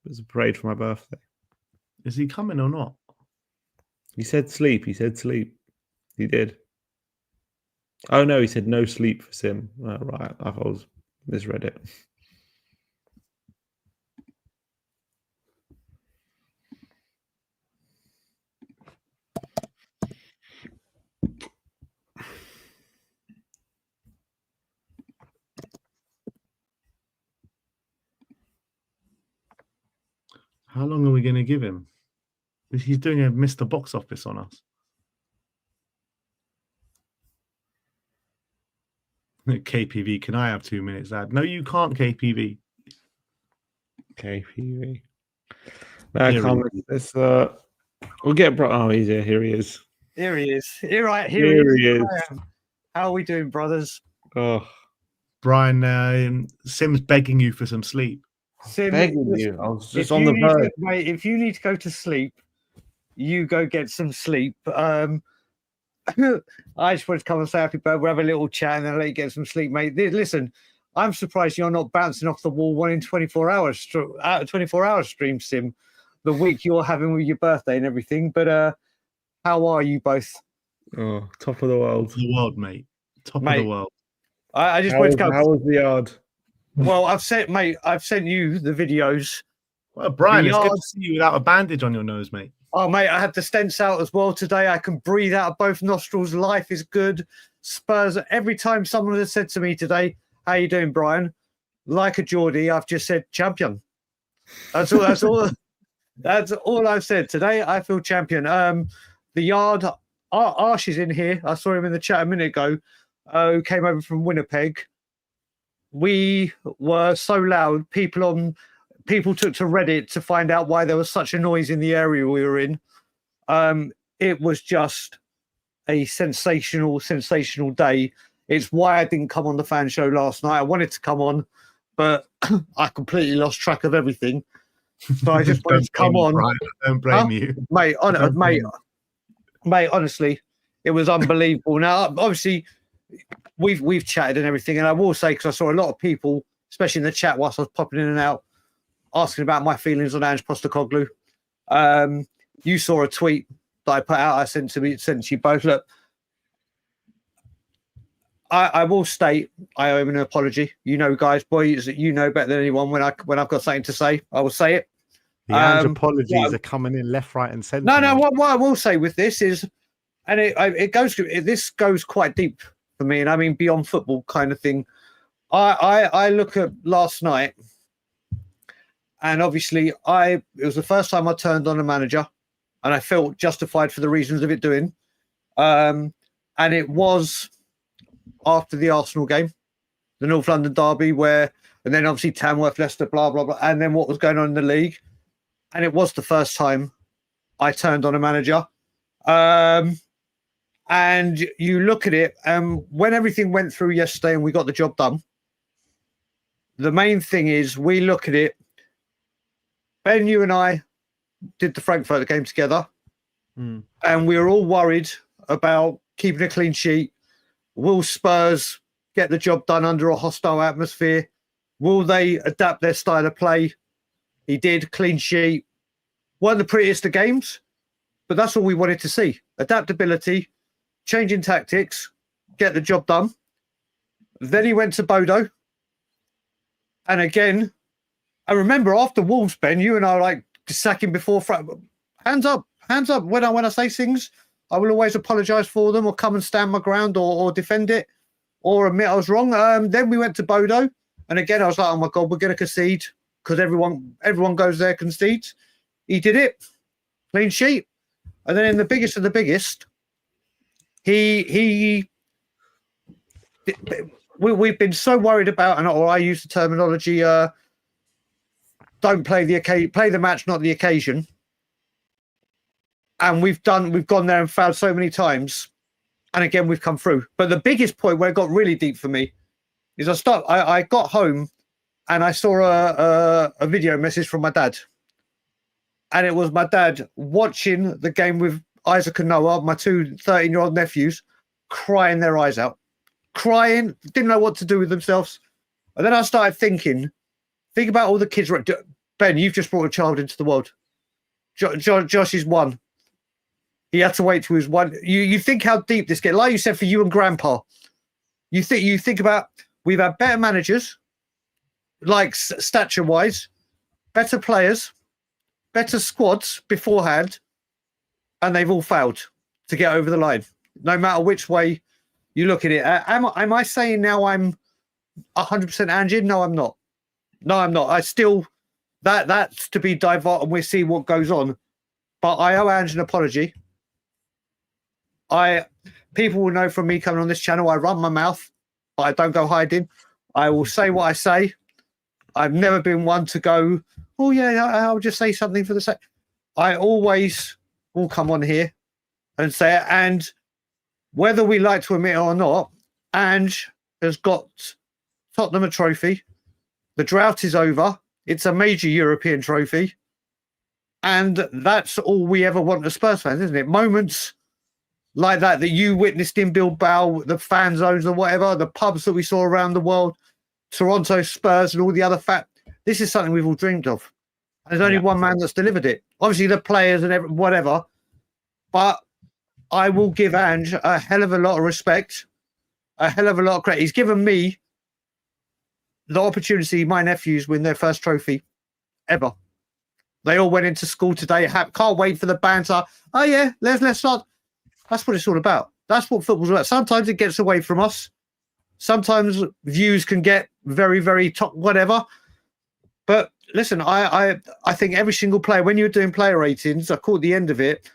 Speaker 2: There's a parade for my birthday.
Speaker 1: Is he coming or not?
Speaker 2: He said sleep. He said sleep. He did. Oh, no, he said no sleep for Sim. Oh, right. I was misread it.
Speaker 1: How long are we going to give him? He's doing a Mr. Box Office on us. KPV, can I have 2 minutes, lad? No, you can't, KPV.
Speaker 2: KPV. No, I can't. Let's, we'll get oh, he's here. Here he is.
Speaker 9: Here he is. Here he is. How are we doing, brothers?
Speaker 2: Oh,
Speaker 1: Brian, Sim's begging you for some sleep.
Speaker 9: Sim,
Speaker 2: begging you. I was just on the verge.
Speaker 9: Mate, if you need to go to sleep, you go get some sleep. I just wanted to come and say happy birthday. We'll have a little chat and then let you get some sleep, mate. Listen, I'm surprised you're not bouncing off the wall one in 24 hours, 24 hours stream, Sim, the week you're having with your birthday and everything. But how are you both?
Speaker 2: Oh, top of the world.
Speaker 1: The world, mate. Top of the world.
Speaker 9: I just wanted to come.
Speaker 2: How was the yard?
Speaker 9: Well, I've sent you the videos.
Speaker 1: Well, Brian, it's good to see you without a bandage on your nose, mate.
Speaker 9: Oh, mate, I had the stents out as well today. I can breathe out of both nostrils. Life is good. Spurs. Every time someone has said to me today, "How you doing, Brian?" Like a Geordie, I've just said champion. That's all. That's all. That's all I've said today. I feel champion. The yard. Arsh is in here. I saw him in the chat a minute ago. Who came over from Winnipeg. We were so loud. People took to Reddit to find out why there was such a noise in the area we were in. It was just a sensational day. It's why I didn't come on the fan show last night. I wanted to come on, but I completely lost track of everything. So I just wanted to come on.
Speaker 1: Brian, don't blame you.
Speaker 9: Mate, honestly, it was unbelievable. Now, obviously, we've chatted and everything, and I will say, because I saw a lot of people, especially in the chat whilst I was popping in and out, asking about my feelings on Ange Postecoglou. You saw a tweet that I put out. I sent to you both. Look, I will state I owe him an apology. You know, guys, boys, you know better than anyone when I've got something to say, I will say it.
Speaker 1: The Ange apologies are coming in left, right, and centre.
Speaker 9: No. What I will say with this is, and this goes quite deep for me, and I mean beyond football kind of thing. I look at last night. And obviously, it was the first time I turned on a manager, and I felt justified for the reasons of it doing. And it was after the Arsenal game, the North London derby, and then obviously Tamworth, Leicester, blah, blah, blah, and then what was going on in the league. And it was the first time I turned on a manager. And you look at it, when everything went through yesterday and we got the job done, the main thing is we look at it. Ben, you and I did the Frankfurt game together, and we were all worried about keeping a clean sheet. Will Spurs get the job done under a hostile atmosphere? Will they adapt their style of play? He did, clean sheet. Weren't the prettiest of games, but that's all we wanted to see. Adaptability, changing tactics, get the job done. Then he went to Bodo, and again, I remember after Wolves, Ben, you and I were like sacking before. Hands up. When I say things, I will always apologise for them or come and stand my ground or defend it or admit I was wrong. Then we went to Bodo, and again I was like, oh my God, we're going to concede because everyone goes there, concedes. He did it, clean sheet, and then in the biggest of the biggest, we've been so worried about, or I use the terminology. Don't play the match, not the occasion. And we've gone there and fouled so many times, and again we've come through. But the biggest point where it got really deep for me is I got home and I saw a video message from my dad, and it was my dad watching the game with Isaac and Noah, my two 13-year-old nephews, crying their eyes out, didn't know what to do with themselves. And then I started thinking about all the kids. Ben, you've just brought a child into the world. Josh is one. He had to wait till he was one. You think how deep this gets. Like you said, for you and Grandpa, you think about, we've had better managers, like stature-wise, better players, better squads beforehand, and they've all failed to get over the line. No matter which way you look at it. Am I saying now I'm 100% Ange? No, I'm not. I still, that's to be diverted, and we'll see what goes on. But I owe Ange an apology. People will know from me coming on this channel, I run my mouth, but I don't go hiding. I will say what I say. I've never been one to go, oh yeah, I'll just say something for the sake. I always will come on here and say it. And whether we like to admit it or not, Ange has got Tottenham a trophy. The drought is over. It's a major European trophy. And that's all we ever want as Spurs fans, isn't it? Moments like that you witnessed in Bilbao, the fan zones or whatever, the pubs that we saw around the world, Toronto Spurs and all the other this is something we've all dreamed of. And there's only one man that's delivered it. Obviously the players and whatever, but I will give Ange a hell of a lot of respect, a hell of a lot of credit. He's given me the opportunity my nephews win their first trophy ever. They all went into school today. Can't wait for the banter. Oh yeah, let's start. That's what it's all about. That's what football's about. Sometimes it gets away from us. Sometimes views can get very, very top, whatever. But listen, I think every single player, when you're doing player ratings, I caught the end of it.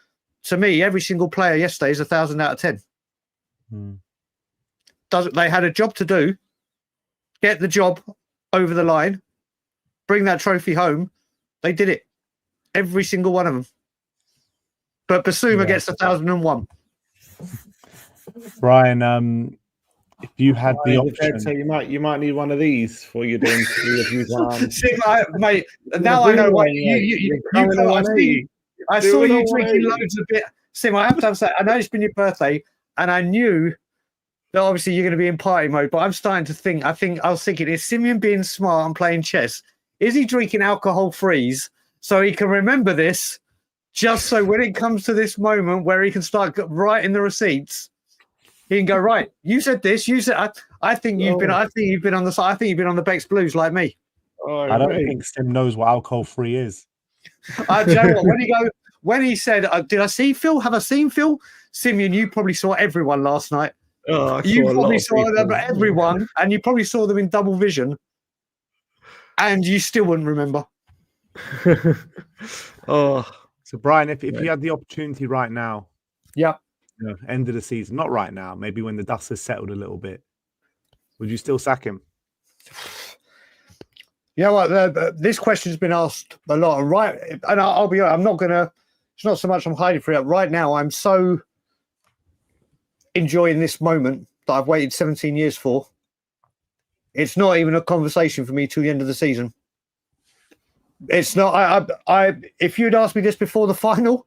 Speaker 9: To me, every single player yesterday is 1,000 out of 10. They had a job to do, get the job over the line, bring that trophy home. They did it. Every single one of them. But Basuma gets 1,001.
Speaker 1: Brian, if you had the option,
Speaker 2: so you might need one of these for your doing
Speaker 9: mate. Now I know why I saw you drinking loads of beer. Sim, I have to say, I know it's been your birthday, and I knew that obviously you're going to be in party mode. But I'm starting to think. I was thinking, is Simeon being smart and playing chess? Is he drinking alcohol freeze so he can remember this? Just so when it comes to this moment where he can start writing the receipts, he can go, right, you said this, you said I think you've been on the side, I think you've been on the Bex Blues like me.
Speaker 1: I don't think Sim knows what alcohol free is.
Speaker 9: Do you know what? When he said, did I see Phil? Have I seen Phil? Simeon, you probably saw everyone last night. You probably saw everyone, and you probably saw them in double vision, and you still wouldn't remember.
Speaker 1: So Brian, if you had the opportunity right now, end of the season, not right now, maybe when the dust has settled a little bit, would you still sack him?
Speaker 9: Yeah, well, this question's been asked a lot, right? And I'll be honest, I'm not gonna. It's not so much I'm hiding for it right now. I'm so enjoying this moment that I've waited 17 years for. It's not even a conversation for me till the end of the season. It's not. If you'd asked me this before the final,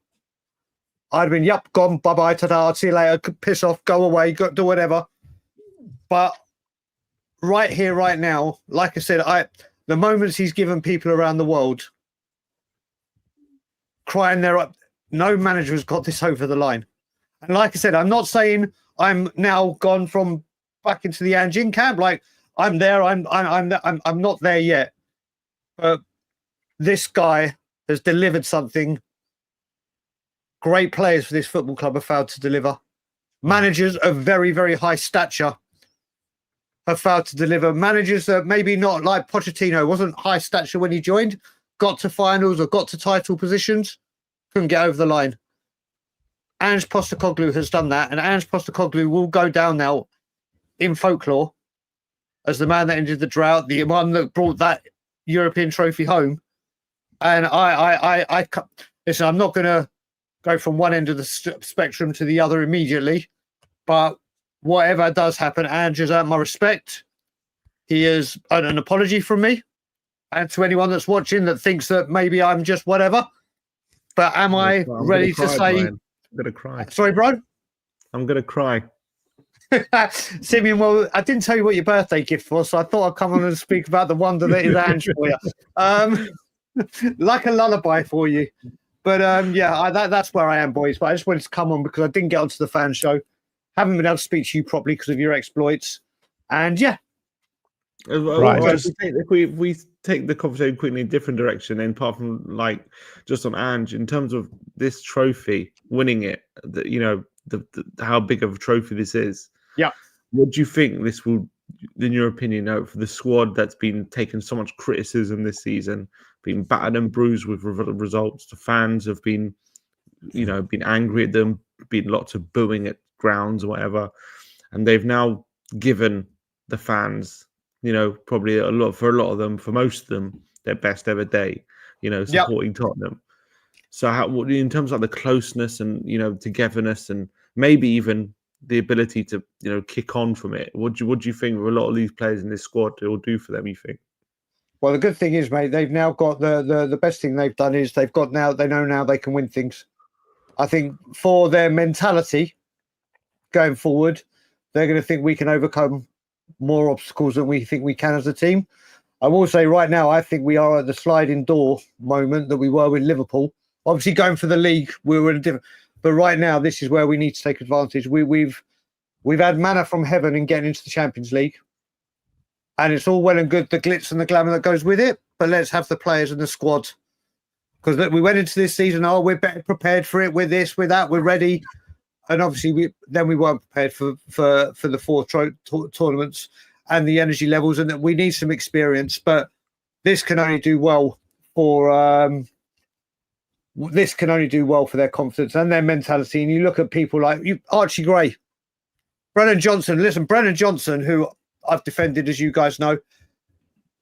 Speaker 9: I'd have been, yep, gone, bye-bye, ta-da, I'll see you later, piss off, go away, do whatever. But right here, right now, like I said, the moments he's given people around the world crying their up, no manager has got this over the line. And like I said, I'm not saying I'm now gone from back into the Anjin camp. Like I'm there, I'm not there yet. But this guy has delivered something great players for this football club have failed to deliver. Managers of very, very high stature have failed to deliver. Managers that maybe not like Pochettino, wasn't high stature when he joined, got to finals or got to title positions, couldn't get over the line. Ange Postecoglou has done that, and Ange Postecoglou will go down now in folklore as the man that ended the drought, the one that brought that European trophy home. And I listen, I'm not going to go from one end of the spectrum to the other immediately, but whatever does happen, Ange has earned my respect. He has earned an apology from me, and to anyone that's watching that thinks that maybe I'm just whatever. But am I ready to say?
Speaker 2: Brian. I'm gonna cry.
Speaker 9: Sorry, bro.
Speaker 2: I'm gonna cry.
Speaker 9: Simeon, well, I didn't tell you what your birthday gift was, so I thought I'd come on and speak about the wonder that is Ange for you. Like a lullaby for you. But that's where I am, boys. But I just wanted to come on because I didn't get onto the fan show. Haven't been able to speak to you properly because of your exploits. And yeah.
Speaker 2: Right. If we take the conversation quickly in a different direction, and apart from like just on Ange, in terms of this trophy, winning it, how big of a trophy this is.
Speaker 9: Yeah.
Speaker 2: What do you think this will, in your opinion, for the squad that's been taking so much criticism this season, been battered and bruised with results? The fans have been, been angry at them, been lots of booing at grounds or whatever, and they've now given the fans, probably a lot of them, for most of them, their best ever day, supporting Tottenham. So how, in terms of the closeness and, togetherness and maybe even the ability to, kick on from it, what do you think with a lot of these players in this squad it will do for them, you think?
Speaker 9: Well, the good thing is, mate, they've now got the best thing they've done is they know now they can win things. I think for their mentality going forward, they're going to think we can overcome more obstacles than we think we can as a team. I will say right now, I think we are at the sliding door moment that we were with Liverpool. Obviously, going for the league, we were in a different. But right now, this is where we need to take advantage. We've had manna from heaven in getting into the Champions League, And it's all well and good, the glitz and the glamour that goes with it, but let's have the players and the squad. Because we went into this season, we're better prepared for it, we're this, we're that, we're ready. And obviously, we weren't prepared for the 4 tournaments and the energy levels, and that we need some experience. But this can only do well for their confidence and their mentality. And you look at people like Archie Gray, Brennan Johnson. Listen, Brennan Johnson, who I've defended, as you guys know,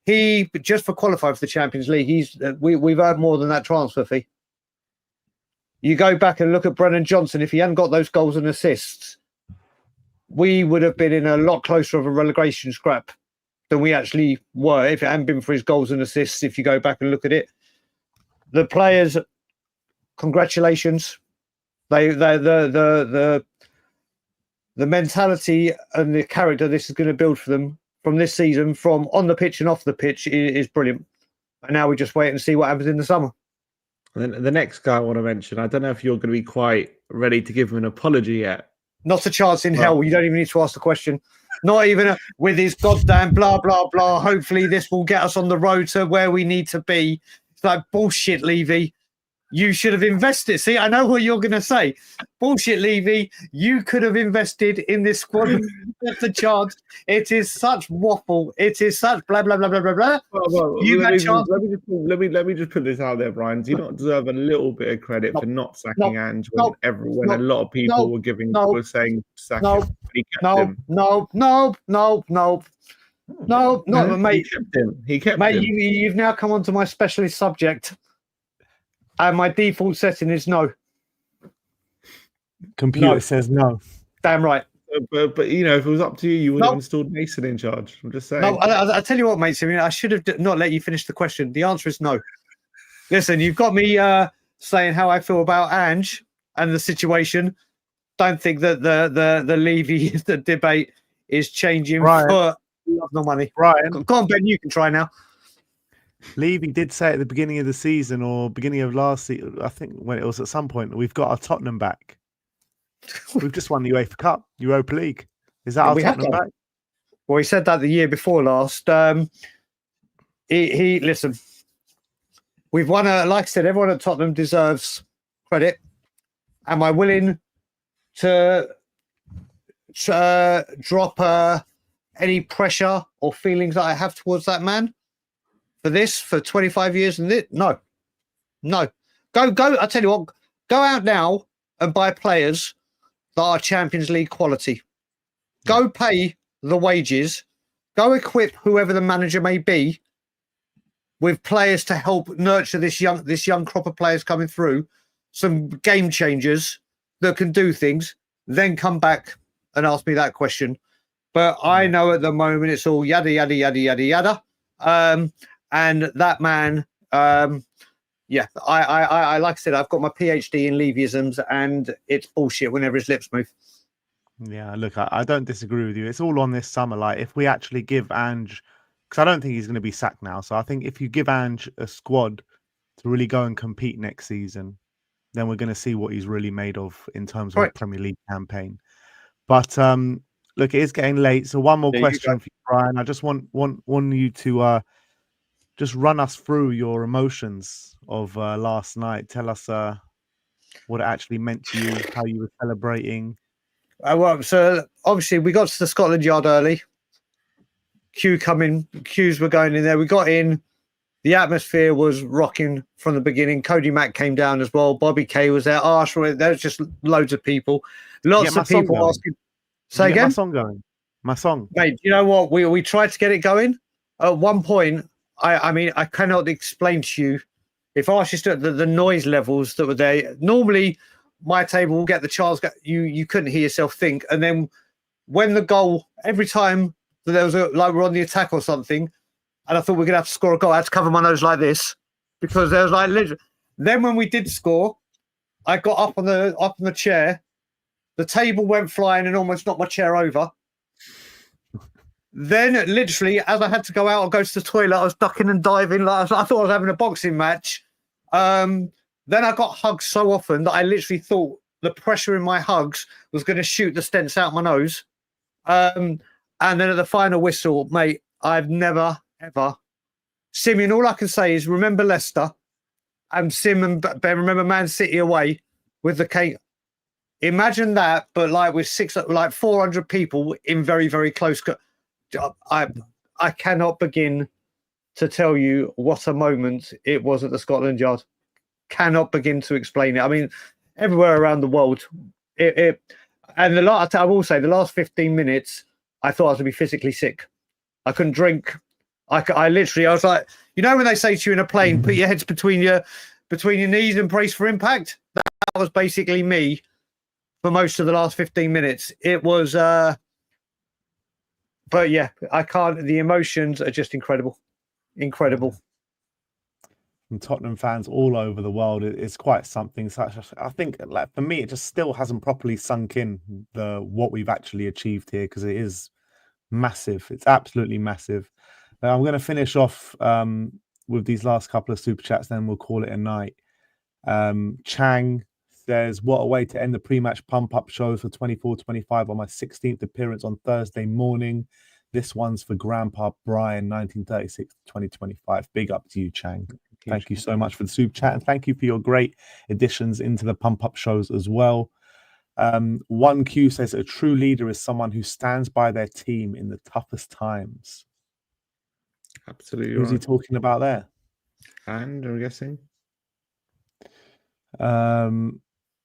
Speaker 9: he just for qualifying for the Champions League, we've earned more than that transfer fee. You go back and look at Brennan Johnson. If he hadn't got those goals and assists, we would have been in a lot closer of a relegation scrap than we actually were if it hadn't been for his goals and assists. If you go back and look at it, the players, congratulations. The mentality and the character this is going to build for them from this season, from on the pitch and off the pitch, is brilliant. And now we just wait and see what happens in the summer.
Speaker 2: And then the next guy I want to mention, I don't know if you're going to be quite ready to give him an apology yet.
Speaker 9: Not a chance in hell. You don't even need to ask the question. Not even with his goddamn blah, blah, blah. Hopefully this will get us on the road to where we need to be. It's like, bullshit, Levy. You should have invested. See, I know what you're going to say. Bullshit, Levy. You could have invested in this squad. That's the chance. It is such waffle. It is such blah, blah, blah, blah, blah, blah.
Speaker 2: Let me just put this out there, Brian. Do you not deserve a little bit of credit for not sacking Ange when a lot of people were saying sack him? He kept him.
Speaker 9: Mate.
Speaker 2: He kept him.
Speaker 9: Mate, you've now come on to my specialist subject. And my default setting is no.
Speaker 1: Computer says no.
Speaker 9: Damn right.
Speaker 2: But you know, if it was up to you, you would have installed Mason in charge. I'm just saying.
Speaker 9: No, I tell you what, mate. I mean, I should have not let you finish the question. The answer is no. Listen, you've got me saying how I feel about Ange and the situation. Don't think that the Levy the debate is changing for no money.
Speaker 1: Brian,
Speaker 9: go on, Ben. You can try now.
Speaker 1: Levy did say at the beginning of the season or beginning of last season, I think when it was at some point, we've got our Tottenham back. We've just won the UEFA Cup, Europa League. Is that our Tottenham back?
Speaker 9: Well, he said that the year before last. He listen. We've won like I said, everyone at Tottenham deserves credit. Am I willing to drop any pressure or feelings that I have towards that man? For 25 years and it? No. Go. I tell you what, go out now and buy players that are Champions League quality. Go pay the wages. Go equip whoever the manager may be with players to help nurture this young crop of players coming through, some game changers that can do things. Then come back and ask me that question. But I know at the moment it's all yada yada yada yada yada. And that man, I like I said, I've got my PhD in Levyisms, and it's bullshit whenever his lips move.
Speaker 1: Yeah, look, I don't disagree with you. It's all on this summer. Like, if we actually give Ange, because I don't think he's going to be sacked now. So I think if you give Ange a squad to really go and compete next season, then we're going to see what he's really made of in terms of a Premier League campaign. But look, it is getting late. So one more question for you, Brian. I just want you to just run us through your emotions of last night. Tell us what it actually meant to you, how you were celebrating.
Speaker 9: So obviously we got to the Scotland Yard early. Queues were going in there. We got in. The atmosphere was rocking from the beginning. Cody Mack came down as well. Bobby Kay was there. There was just loads of people. Lots of people asking. Say again?
Speaker 1: My song going. My song.
Speaker 9: Mate, you know what? We tried to get it going. At one point, I mean, I cannot explain to you. If I just at the noise levels that were there, normally my table will get the chance. You couldn't hear yourself think. And then when the goal, every time that there was like we're on the attack or something, and I thought we're going to have to score a goal, I had to cover my nose like this because there was like literally. Then when we did score, I got up on the chair. The table went flying and almost knocked my chair over. Then, literally, as I had to go out or go to the toilet, I was ducking and diving. Like I thought I was having a boxing match. Then I got hugged so often that I literally thought the pressure in my hugs was going to shoot the stents out my nose. And then at the final whistle, mate, I've never, ever. Simeon, all I can say is remember Leicester and Sim and Ben, remember Man City away with the Kane. Imagine that, but like with 400 people in very, very close. I cannot begin to tell you what a moment it was at the Scotland Yard. Cannot begin to explain it. I mean, everywhere around the world, and I will say the last 15 minutes, I thought I was going to be physically sick. I couldn't drink. I literally, I was like, you know, when they say to you in a plane, put your heads between your knees and brace for impact. That was basically me for most of the last 15 minutes. It was, but yeah, I can't. The emotions are just incredible.
Speaker 1: From Tottenham fans all over the world, it's quite something. I think, like, for me, it just still hasn't properly sunk in what we've actually achieved here, because it is massive. It's absolutely massive. Now, I'm going to finish off with these last couple of super chats, then we'll call it a night. Chang says, what a way to end the pre-match pump-up shows for 24-25 on my 16th appearance on Thursday morning. This one's for Grandpa Brian, 1936-2025. Big up to you, Chang. Thank you so much for the super chat, and thank you for your great additions into the pump-up shows as well. 1Q says, a true leader is someone who stands by their team in the toughest times.
Speaker 2: Absolutely.
Speaker 1: Who's he talking about there?
Speaker 2: And I'm guessing.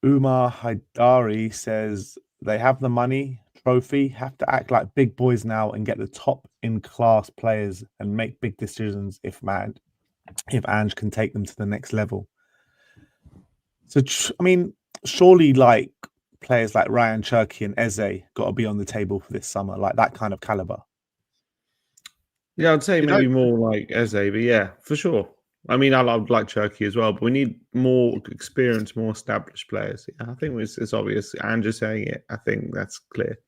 Speaker 1: Umar Haidari says, they have the money, trophy, have to act like big boys now and get the top in class players and make big decisions if Ange can take them to the next level. So, I mean, surely like players like Ryan Cherky and Eze got to be on the table for this summer, like that kind of caliber.
Speaker 2: Yeah, I'd say maybe more like Eze, but yeah, for sure. I mean, I would like Cherky as well, but we need more experienced, more established players. Yeah, I think it's obvious. Ange is saying it. I think that's clear.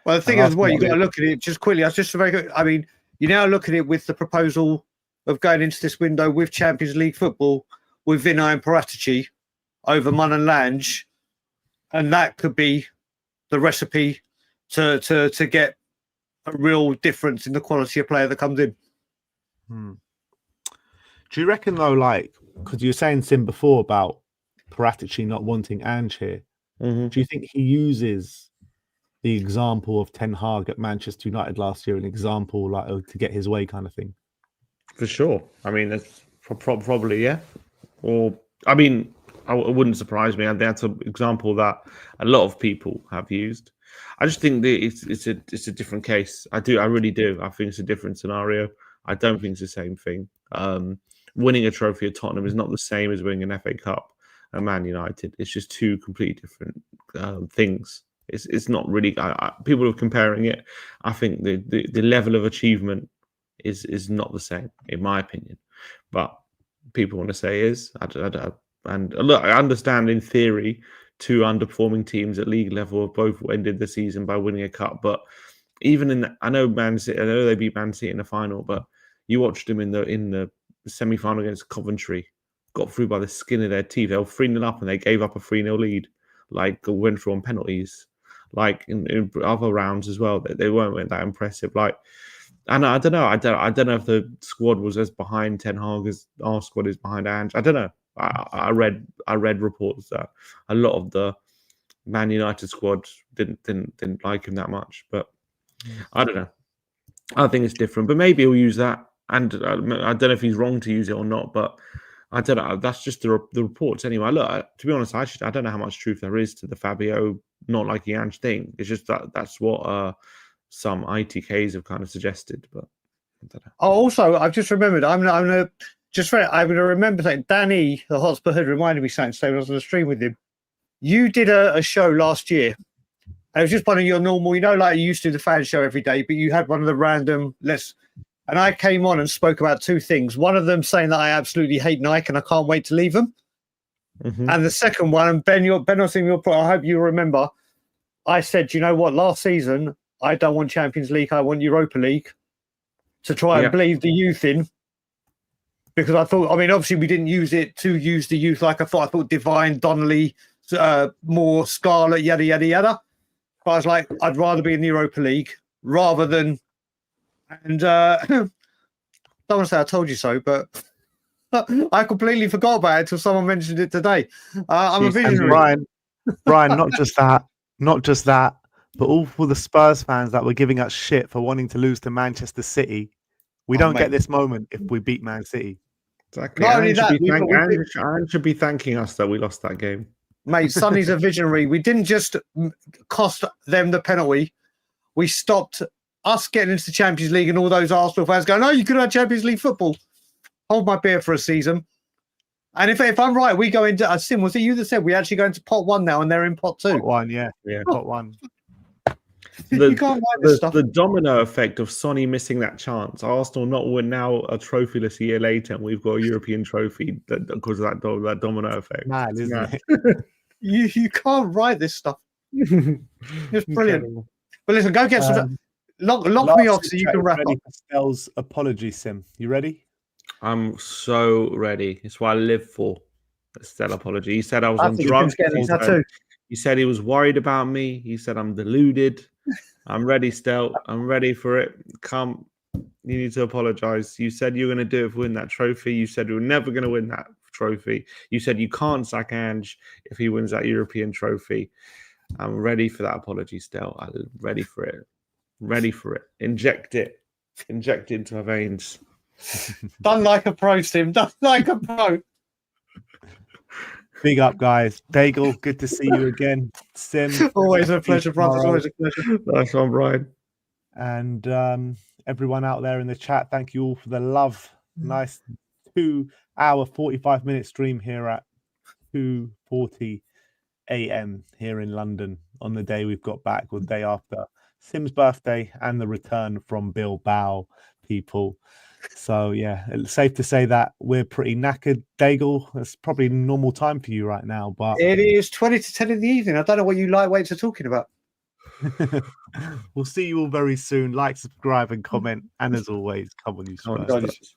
Speaker 9: Well, the thing is, what you got to look at it just quickly. That's just very good. I mean, you now look at it with the proposal of going into this window with Champions League football with Vinay and Paratici over Mun and Lange, and that could be the recipe to get a real difference in the quality of player that comes in.
Speaker 1: Do you reckon though, like, because you were saying Sim before about Paratici not wanting Ange here, do you think he uses the example of Ten Hag at Manchester United last year, an example like to get his way kind of thing?
Speaker 2: For sure. I mean, that's probably, yeah. Or, I mean, it wouldn't surprise me. And that's an example that a lot of people have used. I just think that it's a different case. I really do. I think it's a different scenario. I don't think it's the same thing. Winning a trophy at Tottenham is not the same as winning an FA Cup at Man United. It's just two completely different things. It's not really. People are comparing it. I think the level of achievement is not the same, in my opinion. But people want to say is. And look, I understand in theory two underperforming teams at league level have both ended the season by winning a cup. But even I know Man City. I know they beat Man City in the final, but you watched them in the semi-final against Coventry, got through by the skin of their teeth. They were 3-0 up and they gave up a 3-0 lead, like went through on penalties, like in other rounds as well. They weren't that impressive. Like, and I don't know. I don't know if the squad was as behind Ten Hag as our squad is behind Ange. I don't know. I read reports that a lot of the Man United squad didn't like him that much, but I don't know. I think it's different, but maybe he'll use that. And I don't know if he's wrong to use it or not, but I don't know. That's just the reports anyway. Look, to be honest, I don't know how much truth there is to the Fabio not liking Ange thing. It's just that's what some ITKs have kind of suggested, but I don't know.
Speaker 9: Oh, also, I've just remembered. I'm gonna remember saying Danny, the Hotspur had reminded me something. So I was on the stream with him. You did a show last year. It was just one of your normal, you know, like you used to do the fan show every day, but you had one of the random and I came on and spoke about two things. One of them saying that I absolutely hate Nike and I can't wait to leave them. And the second one, and Ben, I hope you remember, I said, you know what, last season, I don't want Champions League, I want Europa League to try and believe the youth in. Because I thought, I mean, obviously we didn't use it to use the youth like I thought Divine, Donnelly, more Scarlett, yada, yada, yada. But I was like, I'd rather be in the Europa League rather than And don't want to say I told you so, but I completely forgot about it until someone mentioned it today. I'm a visionary.
Speaker 1: Brian, not just that, but all for the Spurs fans that were giving us shit for wanting to lose to Manchester City. We don't get this moment if we beat Man City.
Speaker 2: Exactly.
Speaker 9: Not only that,
Speaker 2: Aaron should be thanking us that we lost that game.
Speaker 9: Mate, Sonny's a visionary. We didn't just cost them the penalty. We stopped us getting into the Champions League and all those Arsenal fans going, "Oh, you could have Champions League football." Hold my beer for a season. And if I'm right, we go into Sim, was it you that said we actually go into pot 1 now and they're in pot 2?
Speaker 1: Pot 1, yeah. Pot 1.
Speaker 9: You can't write this stuff.
Speaker 2: The domino effect of Sonny missing that chance. Arsenal not win now a trophyless a year later, and we've got a European trophy because of that domino effect.
Speaker 1: Mad, isn't it?
Speaker 9: You can't write this stuff. It's brilliant. But listen, go get some. Lock me off so you can wrap up.
Speaker 1: Stell's apology, Sim. You ready?
Speaker 2: I'm so ready. It's what I live for. Estelle apology. He said I was on drugs. He said he was worried about me. He said I'm deluded. I'm ready, Stell. I'm ready for it. Come. You need to apologize. You said you're going to do it to win that trophy. You said you were never going to win that trophy. You said you can't sack Ange if he wins that European trophy. I'm ready for that apology, Stell. I'm ready for it. Ready for it. Inject it. Inject it into our veins.
Speaker 9: Done like a pro, Sim. Done like a pro.
Speaker 1: Big up, guys. Daigle, good to see you again. Sim,
Speaker 9: always a pleasure, brothers. Always a pleasure.
Speaker 2: Nice one, Brian.
Speaker 1: And everyone out there in the chat, thank you all for the love. Nice 2-hour, 45-minute stream here at 2:40 a.m. here in London on the day we've got back, or the day after Sim's birthday and the return from Bilbao, people. So yeah, it's safe to say that we're pretty knackered. Daigle, it's probably normal time for you right now, but
Speaker 9: it is 20 to 10 in the evening. I don't know what you lightweights are talking about.
Speaker 1: We'll see you all very soon. Like, subscribe, and comment. And as always, come on, you Spurs.